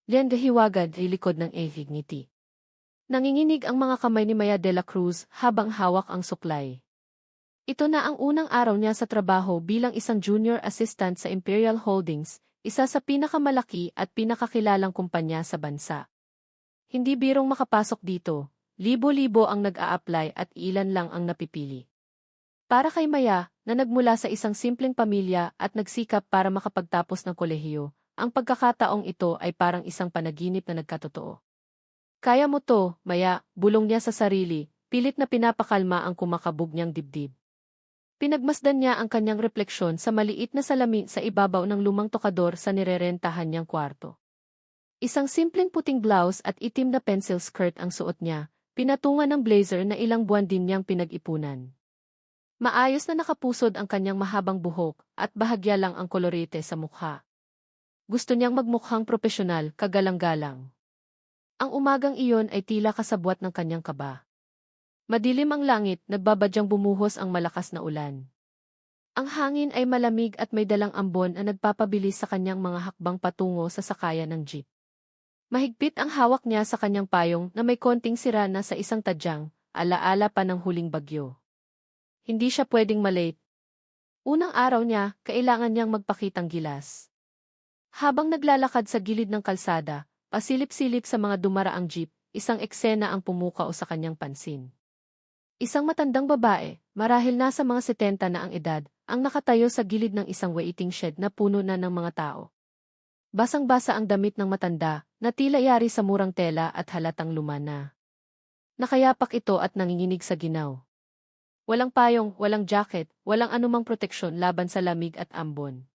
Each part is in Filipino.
Lian gahiwagad ay likod ng ngiti. Nanginginig ang mga kamay ni Maya de la Cruz habang hawak ang suklay. Ito na ang unang araw niya sa trabaho bilang isang junior assistant sa Imperial Holdings, isa sa pinakamalaki at pinakakilalang kumpanya sa bansa. Hindi birong makapasok dito, libo-libo ang nag-a-apply at ilan lang ang napipili. Para kay Maya, na nagmula sa isang simpleng pamilya at nagsikap para makapagtapos ng kolehiyo, ang pagkakataong ito ay parang isang panaginip na nagkatotoo. Kaya mo to, Maya, bulong niya sa sarili, pilit na pinapakalma ang kumakabog niyang dibdib. Pinagmasdan niya ang kanyang refleksyon sa maliit na salamin sa ibabaw ng lumang tokador sa nirerentahan niyang kwarto. Isang simpleng puting blouse at itim na pencil skirt ang suot niya, pinatungan ng blazer na ilang buwan din niyang pinag-ipunan. Maayos na nakapusod ang kanyang mahabang buhok at bahagya lang ang kolorite sa mukha. Gusto niyang magmukhang propesyonal, kagalang-galang. Ang umagang iyon ay tila kasabwat ng kanyang kaba. Madilim ang langit, nagbabadyang bumuhos ang malakas na ulan. Ang hangin ay malamig at may dalang ambon na nagpapabilis sa kanyang mga hakbang patungo sa sakayan ng jeep. Mahigpit ang hawak niya sa kanyang payong na may konting sira na sa isang tadyang, alaala pa ng huling bagyo. Hindi siya pwedeng malate. Unang araw niya, kailangan niyang magpakitang gilas. Habang naglalakad sa gilid ng kalsada, pasilip-silip sa mga dumaraang jeep, isang eksena ang pumukao sa kanyang pansin. Isang matandang babae, marahil nasa mga 70 na ang edad, ang nakatayo sa gilid ng isang waiting shed na puno na ng mga tao. Basang-basa ang damit ng matanda, na tila yari sa murang tela at halatang luma na. Nakayapak ito at nanginginig sa ginaw. Walang payong, walang jacket, walang anumang proteksyon laban sa lamig at ambon.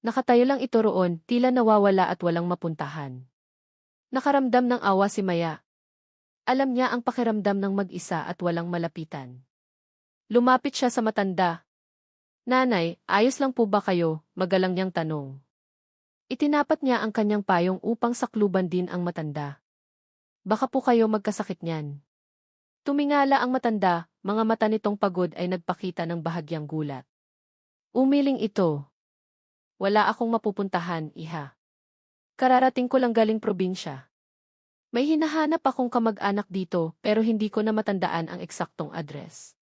Nakatayo lang ito roon, tila nawawala at walang mapuntahan. Nakaramdam ng awa si Maya. Alam niya ang pakiramdam ng mag-isa at walang malapitan. Lumapit siya sa matanda. "Nanay, ayos lang po ba kayo?" magalang niyang tanong. Itinapat niya ang kanyang payong upang sakluban din ang matanda. "Baka po kayo magkasakit niyan." Tumingala ang matanda, mga mata nitong pagod ay nagpakita ng bahagyang gulat. Umiling ito. "Wala akong mapupuntahan, iha. Kararating ko lang galing probinsya. May hinahanap akong kamag-anak dito pero hindi ko na matandaan ang eksaktong address."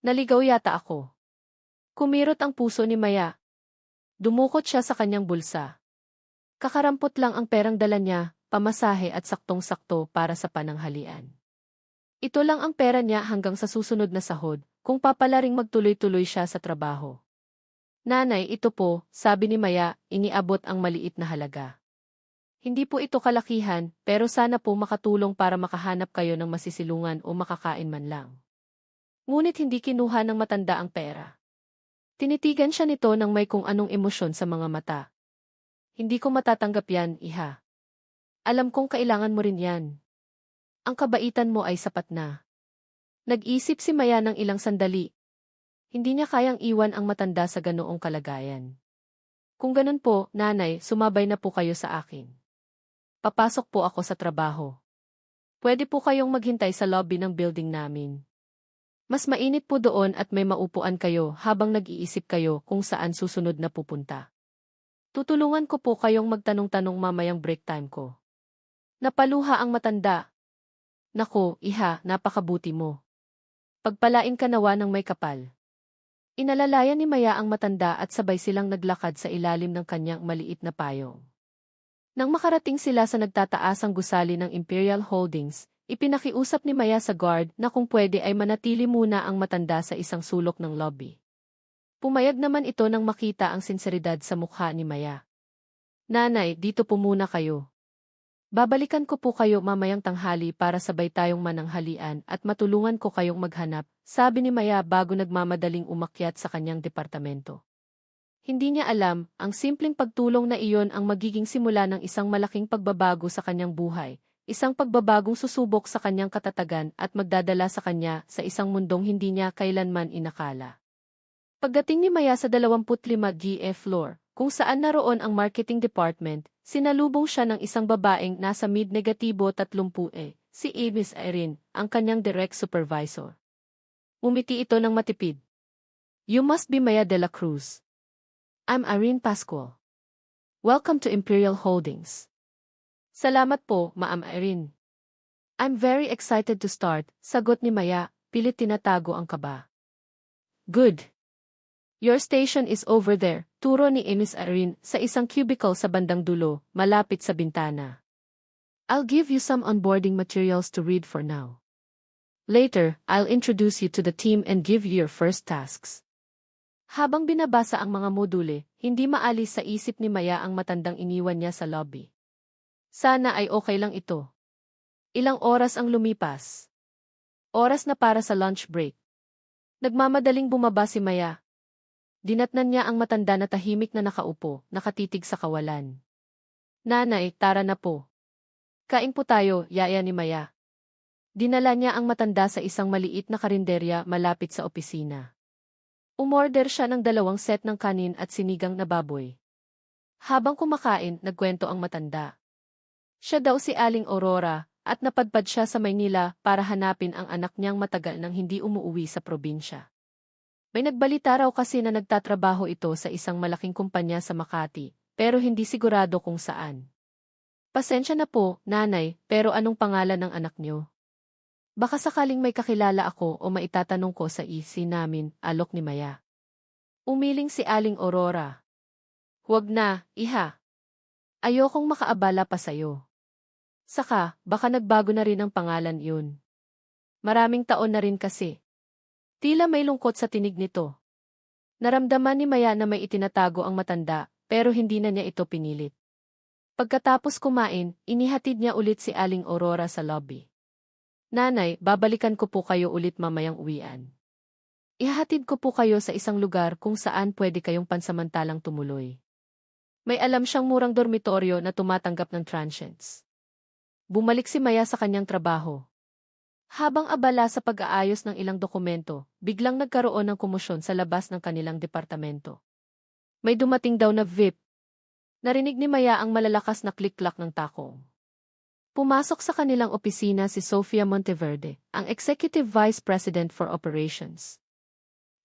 Naligaw yata ako. Kumirot ang puso ni Maya. Dumukot siya sa kanyang bulsa. Kakarampot lang ang perang dala niya, pamasahe at saktong-sakto para sa pananghalian. Ito lang ang pera niya hanggang sa susunod na sahod, kung papalaring magtuloy-tuloy siya sa trabaho. "Nanay, ito po," sabi ni Maya, iniabot ang maliit na halaga. "Hindi po ito kalakihan, pero sana po makatulong para makahanap kayo ng masisilungan o makakain man lang." Ngunit hindi kinuha ng matanda ang pera. Tinitigan siya nito ng may kung anong emosyon sa mga mata. "Hindi ko matatanggap yan, iha. Alam kong kailangan mo rin yan. Ang kabaitan mo ay sapat na." Nag-isip si Maya ng ilang sandali. Hindi niya kayang iwan ang matanda sa ganoong kalagayan. "Kung ganun po, nanay, sumabay na po kayo sa akin. Papasok po ako sa trabaho. Pwede po kayong maghintay sa lobby ng building namin. Mas mainit po doon at may maupuan kayo habang nag-iisip kayo kung saan susunod na pupunta. Tutulungan ko po kayong magtanong-tanong mamayang break time ko." Napaluha ang matanda. "Nako, iha, napakabuti mo. Pagpalain ka nawa ng may kapal." Inalalayan ni Maya ang matanda at sabay silang naglakad sa ilalim ng kanyang maliit na payong. Nang makarating sila sa nagtataasang gusali ng Imperial Holdings, ipinakiusap ni Maya sa guard na kung pwede ay manatili muna ang matanda sa isang sulok ng lobby. Pumayag naman ito nang makita ang sinseridad sa mukha ni Maya. "Nanay, dito po muna kayo. Babalikan ko po kayo mamayang tanghali para sabay tayong mananghalian at matulungan ko kayong maghanap," sabi ni Maya bago nagmamadaling umakyat sa kanyang departamento. Hindi niya alam, ang simpleng pagtulong na iyon ang magiging simula ng isang malaking pagbabago sa kanyang buhay, isang pagbabagong susubok sa kanyang katatagan at magdadala sa kanya sa isang mundong hindi niya kailanman inakala. Pagdating ni Maya sa 25 floor, kung saan naroon ang marketing department, sinalubong siya ng isang babaeng nasa mid-negatibo 30, si Miss Irene, ang kanyang direct supervisor. Umiti ito ng matipid. "You must be Maya de la Cruz. I'm Irene Pascual. Welcome to Imperial Holdings." Salamat po, Ma'am Irene. I'm very excited to start, sagot ni Maya, pilit tinatago ang kaba. Good. Your station is over there, turo ni Miss Irene sa isang cubicle sa bandang dulo, malapit sa bintana. I'll give you some onboarding materials to read for now. Later, I'll introduce you to the team and give you your first tasks. Habang binabasa ang mga module, hindi maalis sa isip ni Maya ang matandang iniwan niya sa lobby. Sana ay okay lang ito. Ilang oras ang lumipas. Oras na para sa lunch break. Nagmamadaling bumaba si Maya. Dinatnan niya ang matanda na tahimik na nakaupo, nakatitig sa kawalan. Nanay, tara na po. Kain po tayo, yaya ni Maya. Dinala niya ang matanda sa isang maliit na karinderya malapit sa opisina. Umorder siya ng 2 set ng kanin at sinigang na baboy. Habang kumakain, nagkwento ang matanda. Siya daw si Aling Aurora, at napadpad siya sa Maynila para hanapin ang anak niyang matagal nang hindi umuuwi sa probinsya. May nagbalita raw kasi na nagtatrabaho ito sa isang malaking kumpanya sa Makati, pero hindi sigurado kung saan. Pasensya na po, nanay, pero anong pangalan ng anak niyo? Baka sakaling may kakilala ako o maitatanong ko sa isi namin, alok ni Maya. Umiling si Aling Aurora. Huwag na, iha. Ayokong makaabala pa sayo. Saka, baka nagbago na rin ang pangalan yun. Maraming taon na rin kasi. Tila may lungkot sa tinig nito. Naramdaman ni Maya na may itinatago ang matanda, pero hindi na niya ito pinilit. Pagkatapos kumain, inihatid niya ulit si Aling Aurora sa lobby. Nanay, babalikan ko po kayo ulit mamayang uwian. Ihahatid ko po kayo sa isang lugar kung saan pwede kayong pansamantalang tumuloy. May alam siyang murang dormitoryo na tumatanggap ng transients. Bumalik si Maya sa kanyang trabaho. Habang abala sa pag-aayos ng ilang dokumento, biglang nagkaroon ng komosyon sa labas ng kanilang departamento. May dumating daw na VIP. Narinig ni Maya ang malalakas na klik-klak ng takong. Pumasok sa kanilang opisina si Sofia Monteverde, ang Executive Vice President for Operations.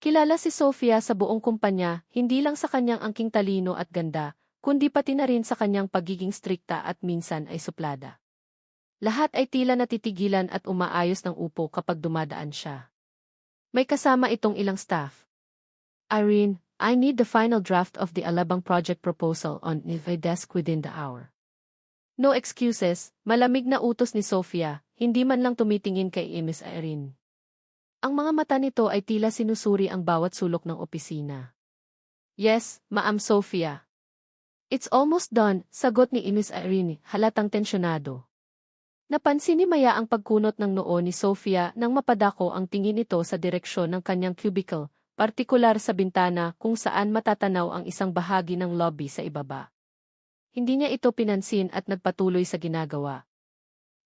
Kilala si Sofia sa buong kumpanya, hindi lang sa kanyang angking talino at ganda, kundi pati na rin sa kanyang pagiging strikta at minsan ay suplada. Lahat ay tila natitigilan at umaayos ng upo kapag dumadaan siya. May kasama itong ilang staff. Irene, I need the final draft of the Alabang project proposal on my desk within the hour. No excuses, malamig na utos ni Sofia, hindi man lang tumitingin kay Miss Irene. Ang mga mata nito ay tila sinusuri ang bawat sulok ng opisina. Yes, Ma'am Sofia. It's almost done, sagot ni Miss Irene, halatang tensyonado. Napansin ni Maya ang pagkunot ng noo ni Sofia nang mapadako ang tingin nito sa direksyon ng kanyang cubicle, partikular sa bintana kung saan matatanaw ang isang bahagi ng lobby sa ibaba. Hindi niya ito pinansin at nagpatuloy sa ginagawa.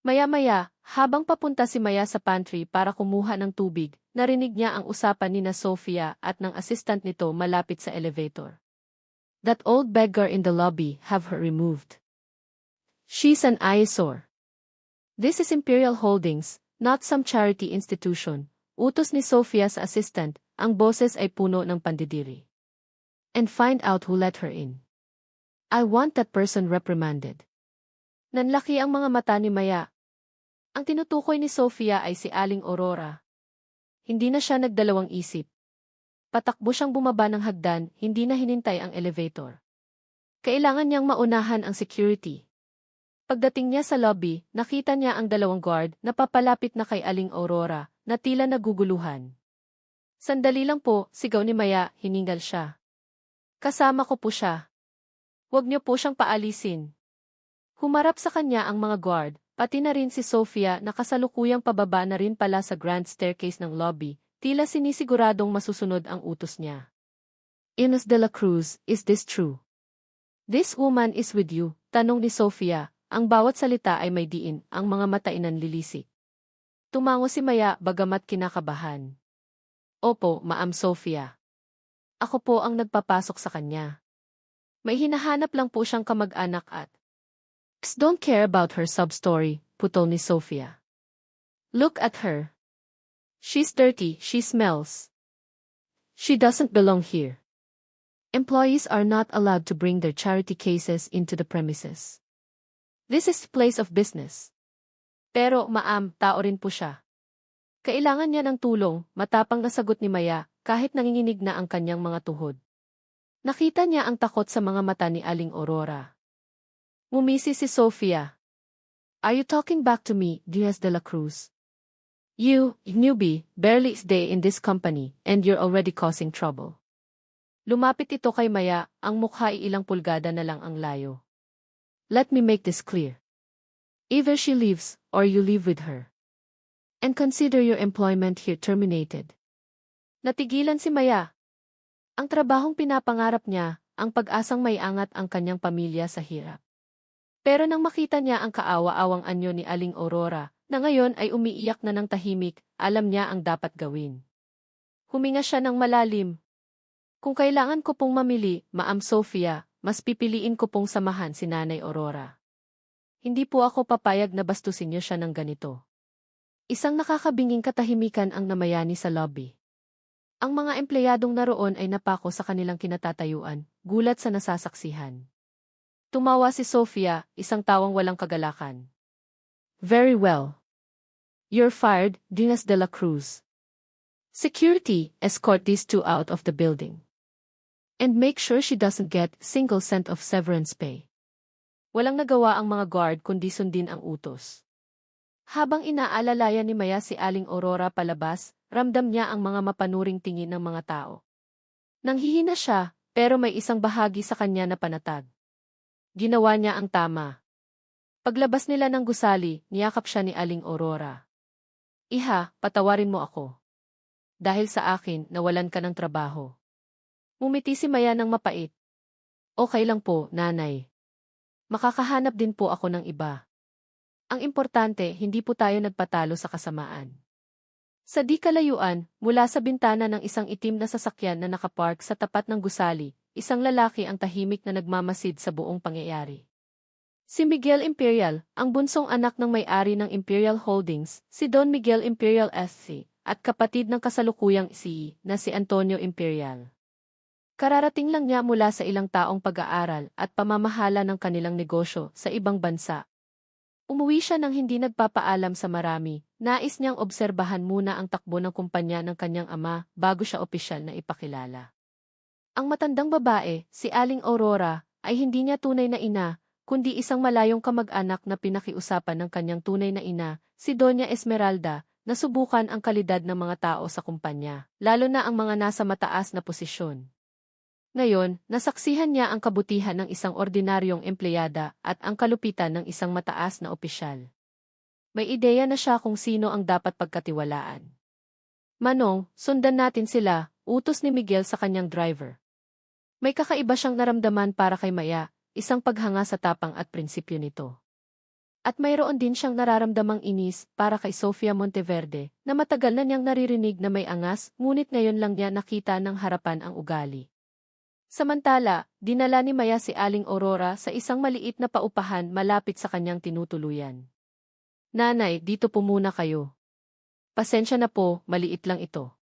Maya-maya, habang papunta si Maya sa pantry para kumuha ng tubig, narinig niya ang usapan ni na Sofia at ng assistant nito malapit sa elevator. That old beggar in the lobby, have her removed. She's an eyesore. This is Imperial Holdings, not some charity institution. Utos ni Sofia sa assistant, ang boses ay puno ng pandidiri. And find out who let her in. I want that person reprimanded. Nanlaki ang mga mata ni Maya. Ang tinutukoy ni Sofia ay si Aling Aurora. Hindi na siya nagdalawang isip. Patakbo siyang bumaba ng hagdan, hindi na hinintay ang elevator. Kailangan niyang maunahan ang security. Pagdating niya sa lobby, nakita niya ang 2 guard na papalapit na kay Aling Aurora, na tila naguguluhan. Sandali lang po, sigaw ni Maya, hiningal siya. Kasama ko po siya. Huwag niyo po siyang paalisin. Humarap sa kanya ang mga guard, pati na rin si Sofia na kasalukuyang pababa na rin pala sa grand staircase ng lobby, tila sinisiguradong masusunod ang utos niya. Ines de la Cruz, is this true? This woman is with you, tanong ni Sofia. Ang bawat salita ay may diin, ang mga mata inanlilisik. Tumango si Maya bagamat kinakabahan. Opo, Ma'am Sofia. Ako po ang nagpapasok sa kanya. May hinahanap lang po siyang kamag-anak at don't care about her sub-story, putol ni Sofia. Look at her. She's dirty, she smells. She doesn't belong here. Employees are not allowed to bring their charity cases into the premises. This is place of business. Pero, ma'am, tao rin po siya. Kailangan niya ng tulong, matapang na sagot ni Maya, kahit nanginginig na ang kanyang mga tuhod. Nakita niya ang takot sa mga mata ni Aling Aurora. Ngumisi si Sofia. Are you talking back to me, Diaz de la Cruz? You, newbie, barely a day in this company, and you're already causing trouble. Lumapit ito kay Maya, ang mukha ay ilang pulgada na lang ang layo. Let me make this clear. Either she leaves, or you leave with her. And consider your employment here terminated. Natigilan si Maya. Ang trabahong pinapangarap niya, ang pag-asang may angat ang kanyang pamilya sa hirap. Pero nang makita niya ang kaawa-awang anyo ni Aling Aurora, na ngayon ay umiiyak na ng tahimik, alam niya ang dapat gawin. Huminga siya ng malalim. Kung kailangan ko pong mamili, Ma'am Sofia, mas pipiliin ko pong samahan si Nanay Aurora. Hindi po ako papayag na bastusin niyo siya ng ganito. Isang nakakabinging katahimikan ang namayani sa lobby. Ang mga empleyadong naroon ay napako sa kanilang kinatatayuan, gulat sa nasasaksihan. Tumawa si Sofia, isang tawang walang kagalakan. Very well. You're fired, Diaz de la Cruz. Security, escort these two out of the building. And make sure she doesn't get single cent of severance pay. Walang nagawa ang mga guard kundi sundin ang utos. Habang inaalalayan ni Maya si Aling Aurora palabas, ramdam niya ang mga mapanuring tingin ng mga tao. Nanghihina siya, pero may isang bahagi sa kanya na panatag. Ginawa niya ang tama. Paglabas nila ng gusali, niyakap siya ni Aling Aurora. Iha, patawarin mo ako. Dahil sa akin, nawalan ka ng trabaho. Ngumiti si Maya ng mapait. Okay lang po, nanay. Makakahanap din po ako ng iba. Ang importante, hindi po tayo nagpatalo sa kasamaan. Sa di kalayuan, mula sa bintana ng isang itim na sasakyan na nakapark sa tapat ng gusali, isang lalaki ang tahimik na nagmamasid sa buong pangyayari. Si Miguel Imperial, ang bunsong anak ng may-ari ng Imperial Holdings, si Don Miguel Imperial SC, at kapatid ng kasalukuyang CEO na si Antonio Imperial. Kararating lang niya mula sa ilang taong pag-aaral at pamamahala ng kanilang negosyo sa ibang bansa. Umuwi siya nang hindi nagpapaalam sa marami, nais niyang obserbahan muna ang takbo ng kumpanya ng kanyang ama bago siya opisyal na ipakilala. Ang matandang babae, si Aling Aurora, ay hindi niya tunay na ina, kundi isang malayong kamag-anak na pinakiusapan ng kanyang tunay na ina, si Doña Esmeralda, na subukan ang kalidad ng mga tao sa kumpanya, lalo na ang mga nasa mataas na posisyon. Ngayon, nasaksihan niya ang kabutihan ng isang ordinaryong empleyada at ang kalupitan ng isang mataas na opisyal. May ideya na siya kung sino ang dapat pagkatiwalaan. Manong, sundan natin sila, utos ni Miguel sa kanyang driver. May kakaiba siyang naramdaman para kay Maya, isang paghanga sa tapang at prinsipyo nito. At mayroon din siyang nararamdamang inis para kay Sofia Monteverde, na matagal na niyang naririnig na may angas, ngunit ngayon lang niya nakita ng harapan ang ugali. Samantala, dinala ni Maya si Aling Aurora sa isang maliit na paupahan malapit sa kanyang tinutuluyan. Nanay, dito po muna kayo. Pasensya na po, maliit lang ito.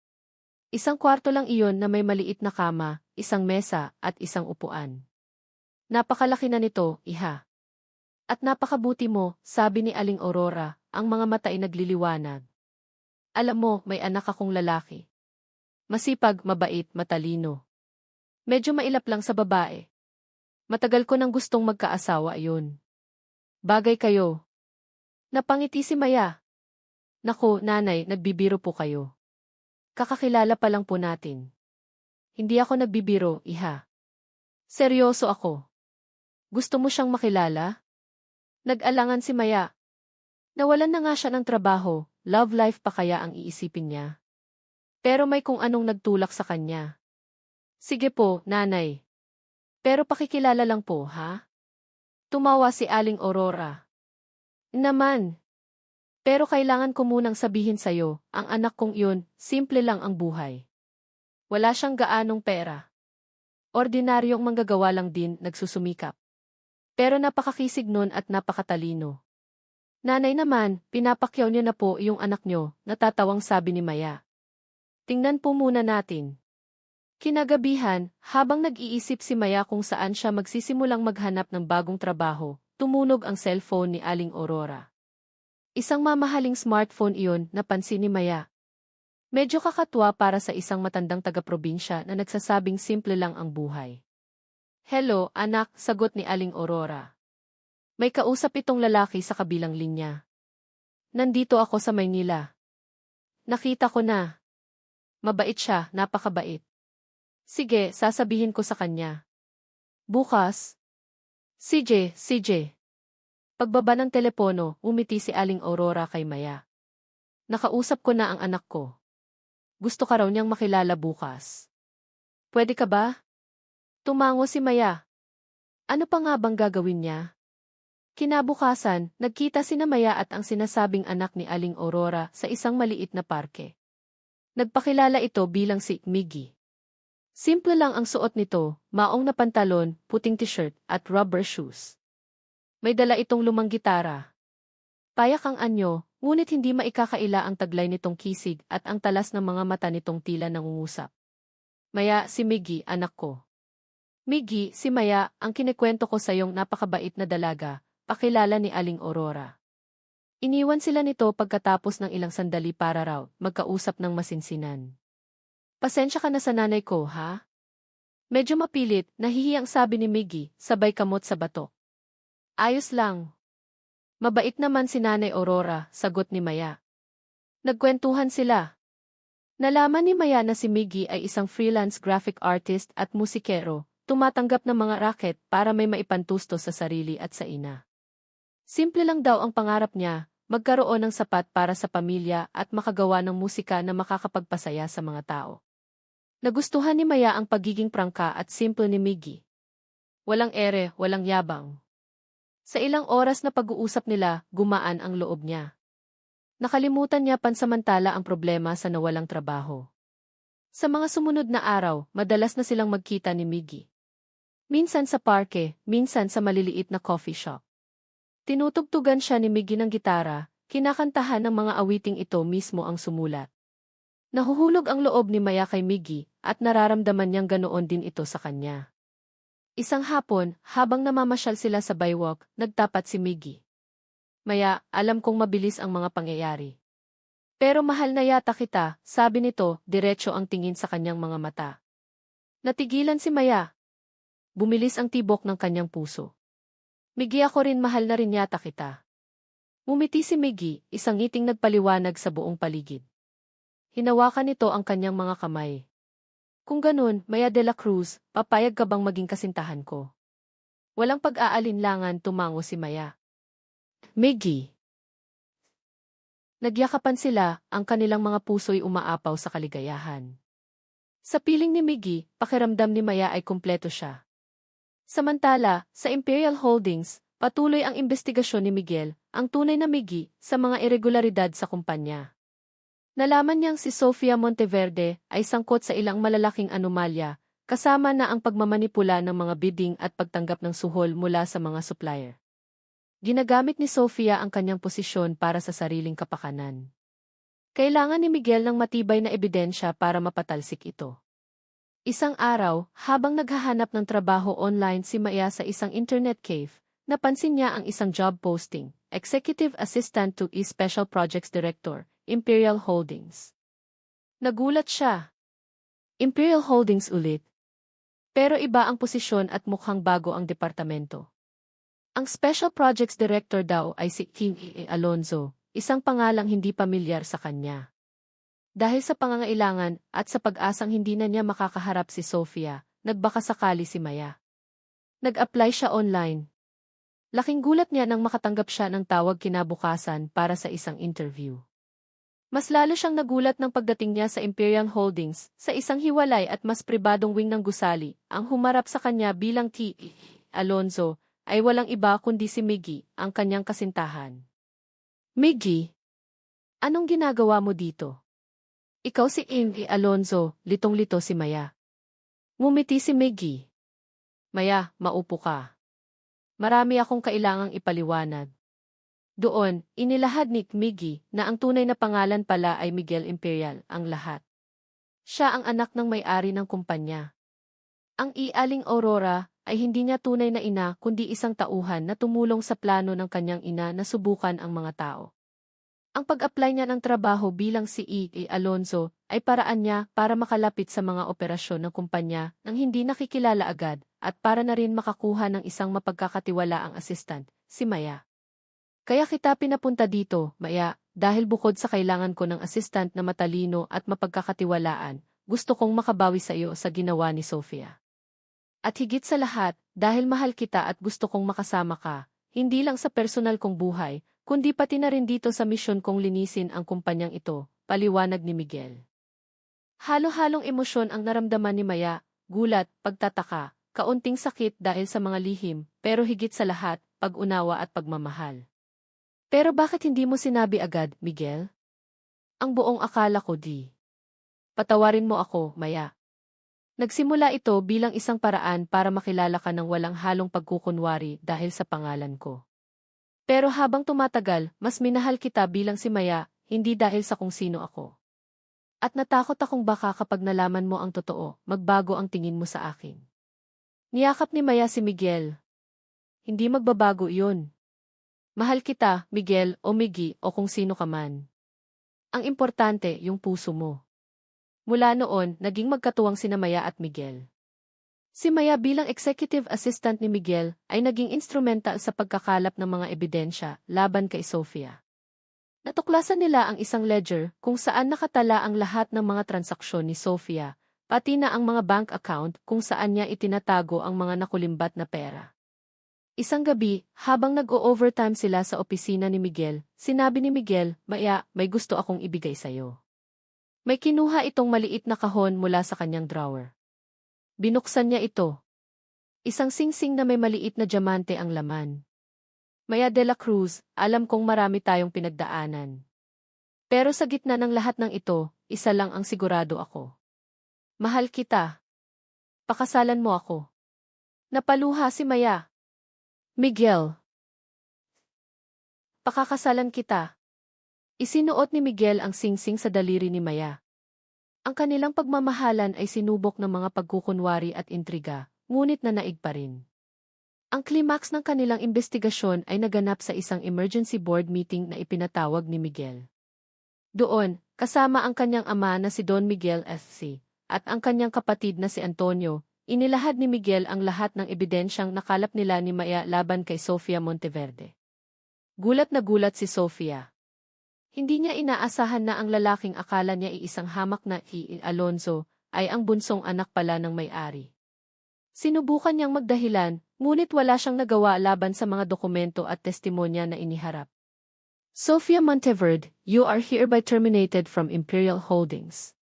Isang kwarto lang iyon na may maliit na kama, isang mesa, at isang upuan. Napakalaki na nito, iha. At napakabuti mo, sabi ni Aling Aurora, ang mga mata ay nagliliwanag. Alam mo, may anak akong lalaki. Masipag, mabait, matalino. Medyo mailap lang sa babae. Matagal ko nang gustong magkaasawa ayon. Bagay kayo. Napangiti si Maya. Naku, nanay, nagbibiro po kayo. Kakakilala pa lang po natin. Hindi ako nagbibiro, iha. Seryoso ako. Gusto mo siyang makilala? Nag-alangan si Maya. Nawalan na nga siya ng trabaho, love life pa kaya ang iisipin niya. Pero may kung anong nagtulak sa kanya. Sige po, nanay. Pero pakikilala lang po, ha? Tumawa si Aling Aurora. Naman. Pero kailangan ko munang sabihin sa'yo, ang anak kong iyon, simple lang ang buhay. Wala siyang gaanong pera. Ordinaryong manggagawa lang din, nagsusumikap. Pero napakakisig nun at napakatalino. Nanay naman, pinapakyaw niyo na po yung anak niyo, natatawang sabi ni Maya. Tingnan po muna natin. Kinagabihan, habang nag-iisip si Maya kung saan siya magsisimulang maghanap ng bagong trabaho, tumunog ang cellphone ni Aling Aurora. Isang mamahaling smartphone iyon, napansin ni Maya. Medyo kakatwa para sa isang matandang taga-probinsya na nagsasabing simple lang ang buhay. "Hello, anak," sagot ni Aling Aurora. May kausap itong lalaki sa kabilang linya. "Nandito ako sa Maynila. Nakita ko na. Mabait siya, napakabait. Sige, sasabihin ko sa kanya. Bukas." CJ. Pagbaba ng telepono, umiti si Aling Aurora kay Maya. "Nakausap ko na ang anak ko. Gusto ka raw niyang makilala bukas. Pwede ka ba?" Tumango si Maya. Ano pa nga bang gagawin niya? Kinabukasan, nagkita sina Maya at ang sinasabing anak ni Aling Aurora sa isang maliit na parke. Nagpakilala ito bilang si Miggy. Simple lang ang suot nito, maong na pantalon, puting t-shirt, at rubber shoes. May dala itong lumang gitara. Payak ang anyo, ngunit hindi maikakaila ang taglay nitong kisig at ang talas ng mga mata nitong tila nangungusap. "Maya, si Miggy, anak ko." "Miggy, si Maya, ang kinikwento ko sa iyong napakabait na dalaga," pakilala ni Aling Aurora. Iniwan sila nito pagkatapos ng ilang sandali para raw magkausap ng masinsinan. "Pasensya ka na sa nanay ko, ha?" Medyo mapilit, nahihiyang sabi ni Miggy, sabay kamot sa batok. "Ayos lang. Mabait naman si Nanay Aurora," sagot ni Maya. Nagkwentuhan sila. Nalaman ni Maya na si Miggy ay isang freelance graphic artist at musikero, tumatanggap ng mga raket para may maipantusto sa sarili at sa ina. Simple lang daw ang pangarap niya, magkaroon ng sapat para sa pamilya at makagawa ng musika na makakapagpasaya sa mga tao. Nagustuhan ni Maya ang pagiging prangka at simple ni Miggy. Walang ere, walang yabang. Sa ilang oras na pag-uusap nila, gumaan ang loob niya. Nakalimutan niya pansamantala ang problema sa nawalang trabaho. Sa mga sumunod na araw, madalas na silang magkita ni Miggy. Minsan sa parke, minsan sa maliliit na coffee shop. Tinutugtugan siya ni Miggy ng gitara, kinakantahan ng mga awiting ito mismo ang sumulat. Nahuhulog ang loob ni Maya kay Miggy at nararamdaman niyang ganoon din ito sa kanya. Isang hapon, habang namamasyal sila sa baywalk, nagtapat si Miggy. "Maya, alam kong mabilis ang mga pangyayari. Pero mahal na yata kita," sabi nito, diretso ang tingin sa kanyang mga mata. Natigilan si Maya. Bumilis ang tibok ng kanyang puso. "Miggy, ako rin, mahal na rin yata kita." Ngumiti si Miggy, isang ngiting nagpaliwanag sa buong paligid. Hinawakan nito ang kanyang mga kamay. "Kung ganun, Maya de la Cruz, papayag ka bang maging kasintahan ko?" Walang pag-aalinlangan, tumango si Maya. "Miggy." Nagyakapan sila, ang kanilang mga puso'y umaapaw sa kaligayahan. Sa piling ni Miggy, pakiramdam ni Maya ay kumpleto siya. Samantala, sa Imperial Holdings, patuloy ang investigasyon ni Miguel, ang tunay na Miggy, sa mga irregularidad sa kumpanya. Nalaman niyang si Sofia Monteverde ay sangkot sa ilang malalaking anomalya, kasama na ang pagmamanipula ng mga bidding at pagtanggap ng suhol mula sa mga supplier. Ginagamit ni Sofia ang kanyang posisyon para sa sariling kapakanan. Kailangan ni Miguel ng matibay na ebidensya para mapatalsik ito. Isang araw, habang naghahanap ng trabaho online si Maya sa isang internet cave, napansin niya ang isang job posting, Executive Assistant to Special Projects Director, Imperial Holdings. Nagulat siya. Imperial Holdings ulit. Pero iba ang posisyon at mukhang bago ang departamento. Ang Special Projects Director daw ay si King E. Alonzo, isang pangalang hindi pamilyar sa kanya. Dahil sa pangangailangan at sa pag-asang hindi na niya makakaharap si Sofia, nagbaka sakali si Maya. Nag-apply siya online. Laking gulat niya nang makatanggap siya ng tawag kinabukasan para sa isang interview. Mas lalo siyang nagulat ng pagdating niya sa Imperial Holdings, sa isang hiwalay at mas pribadong wing ng gusali, ang humarap sa kanya bilang T. Alonzo, ay walang iba kundi si Miggy, ang kanyang kasintahan. "Miggy, anong ginagawa mo dito?" "Ikaw si Amy Alonzo," litong-lito si Maya. Ngumiti si Miggy. "Maya, maupo ka. Marami akong kailangang ipaliwanag." Doon, inilahad ni Miggy na ang tunay na pangalan pala ay Miguel Imperial, ang lahat. Siya ang anak ng may-ari ng kumpanya. Ang Aling Aurora, ay hindi niya tunay na ina kundi isang tauhan na tumulong sa plano ng kanyang ina na subukan ang mga tao. Ang pag-apply niya ng trabaho bilang CEO Alonzo ay paraan niya para makalapit sa mga operasyon ng kumpanya nang hindi nakikilala agad at para na rin makakuha ng isang mapagkakatiwalaang assistant, si Maya. Kaya kita pinapunta dito, Maya, dahil bukod sa kailangan ko ng assistant na matalino at mapagkakatiwalaan, gusto kong makabawi sa iyo sa ginawa ni Sofia. At higit sa lahat, dahil mahal kita at gusto kong makasama ka, hindi lang sa personal kong buhay, kundi pati na rin dito sa misyon kong linisin ang kumpanyang ito, paliwanag ni Miguel. Halo-halong emosyon ang naramdaman ni Maya, gulat, pagtataka, kaunting sakit dahil sa mga lihim, pero higit sa lahat, pag-unawa at pagmamahal. Pero bakit hindi mo sinabi agad, Miguel? Ang buong akala ko di. Patawarin mo ako, Maya. Nagsimula ito bilang isang paraan para makilala ka ng walang halong pagkukunwari dahil sa pangalan ko. Pero habang tumatagal, mas minahal kita bilang si Maya, hindi dahil sa kung sino ako. At natakot akong baka kapag nalaman mo ang totoo, magbago ang tingin mo sa akin. Niyakap ni Maya si Miguel. Hindi magbabago iyon. Mahal kita, Miguel o Miggy o kung sino ka man. Ang importante, yung puso mo. Mula noon, naging magkatuwang sina Maya at Miguel. Si Maya bilang executive assistant ni Miguel ay naging instrumental sa pagkakalap ng mga ebidensya laban kay Sofia. Natuklasan nila ang isang ledger kung saan nakatala ang lahat ng mga transaksyon ni Sofia, pati na ang mga bank account kung saan niya itinatago ang mga nakulimbat na pera. Isang gabi, habang nag-o-overtime sila sa opisina ni Miguel, sinabi ni Miguel, Maya, may gusto akong ibigay sa'yo. May kinuha itong maliit na kahon mula sa kanyang drawer. Binuksan niya ito. Isang singsing na may maliit na diamante ang laman. Maya de la Cruz, alam kong marami tayong pinagdaanan. Pero sa gitna ng lahat ng ito, isa lang ang sigurado ako. Mahal kita. Pakasalan mo ako. Napaluha si Maya. Miguel. Pakakasalan kita. Isinuot ni Miguel ang singsing sa daliri ni Maya. Ang kanilang pagmamahalan ay sinubok ng mga pagkukunwari at intriga, ngunit nanaig pa rin. Ang climax ng kanilang investigasyon ay naganap sa isang emergency board meeting na ipinatawag ni Miguel. Doon, kasama ang kanyang ama na si Don Miguel SC, at ang kanyang kapatid na si Antonio, inilahad ni Miguel ang lahat ng ebidensyang nakalap nila ni Maya laban kay Sofia Monteverde. Gulat na gulat si Sofia. Hindi niya inaasahan na ang lalaking akala niya iisang hamak na Alonzo ay ang bunsong anak pala ng may-ari. Sinubukan niyang magdahilan, ngunit wala siyang nagawa laban sa mga dokumento at testimonya na iniharap. Sofia Monteverde, you are hereby terminated from Imperial Holdings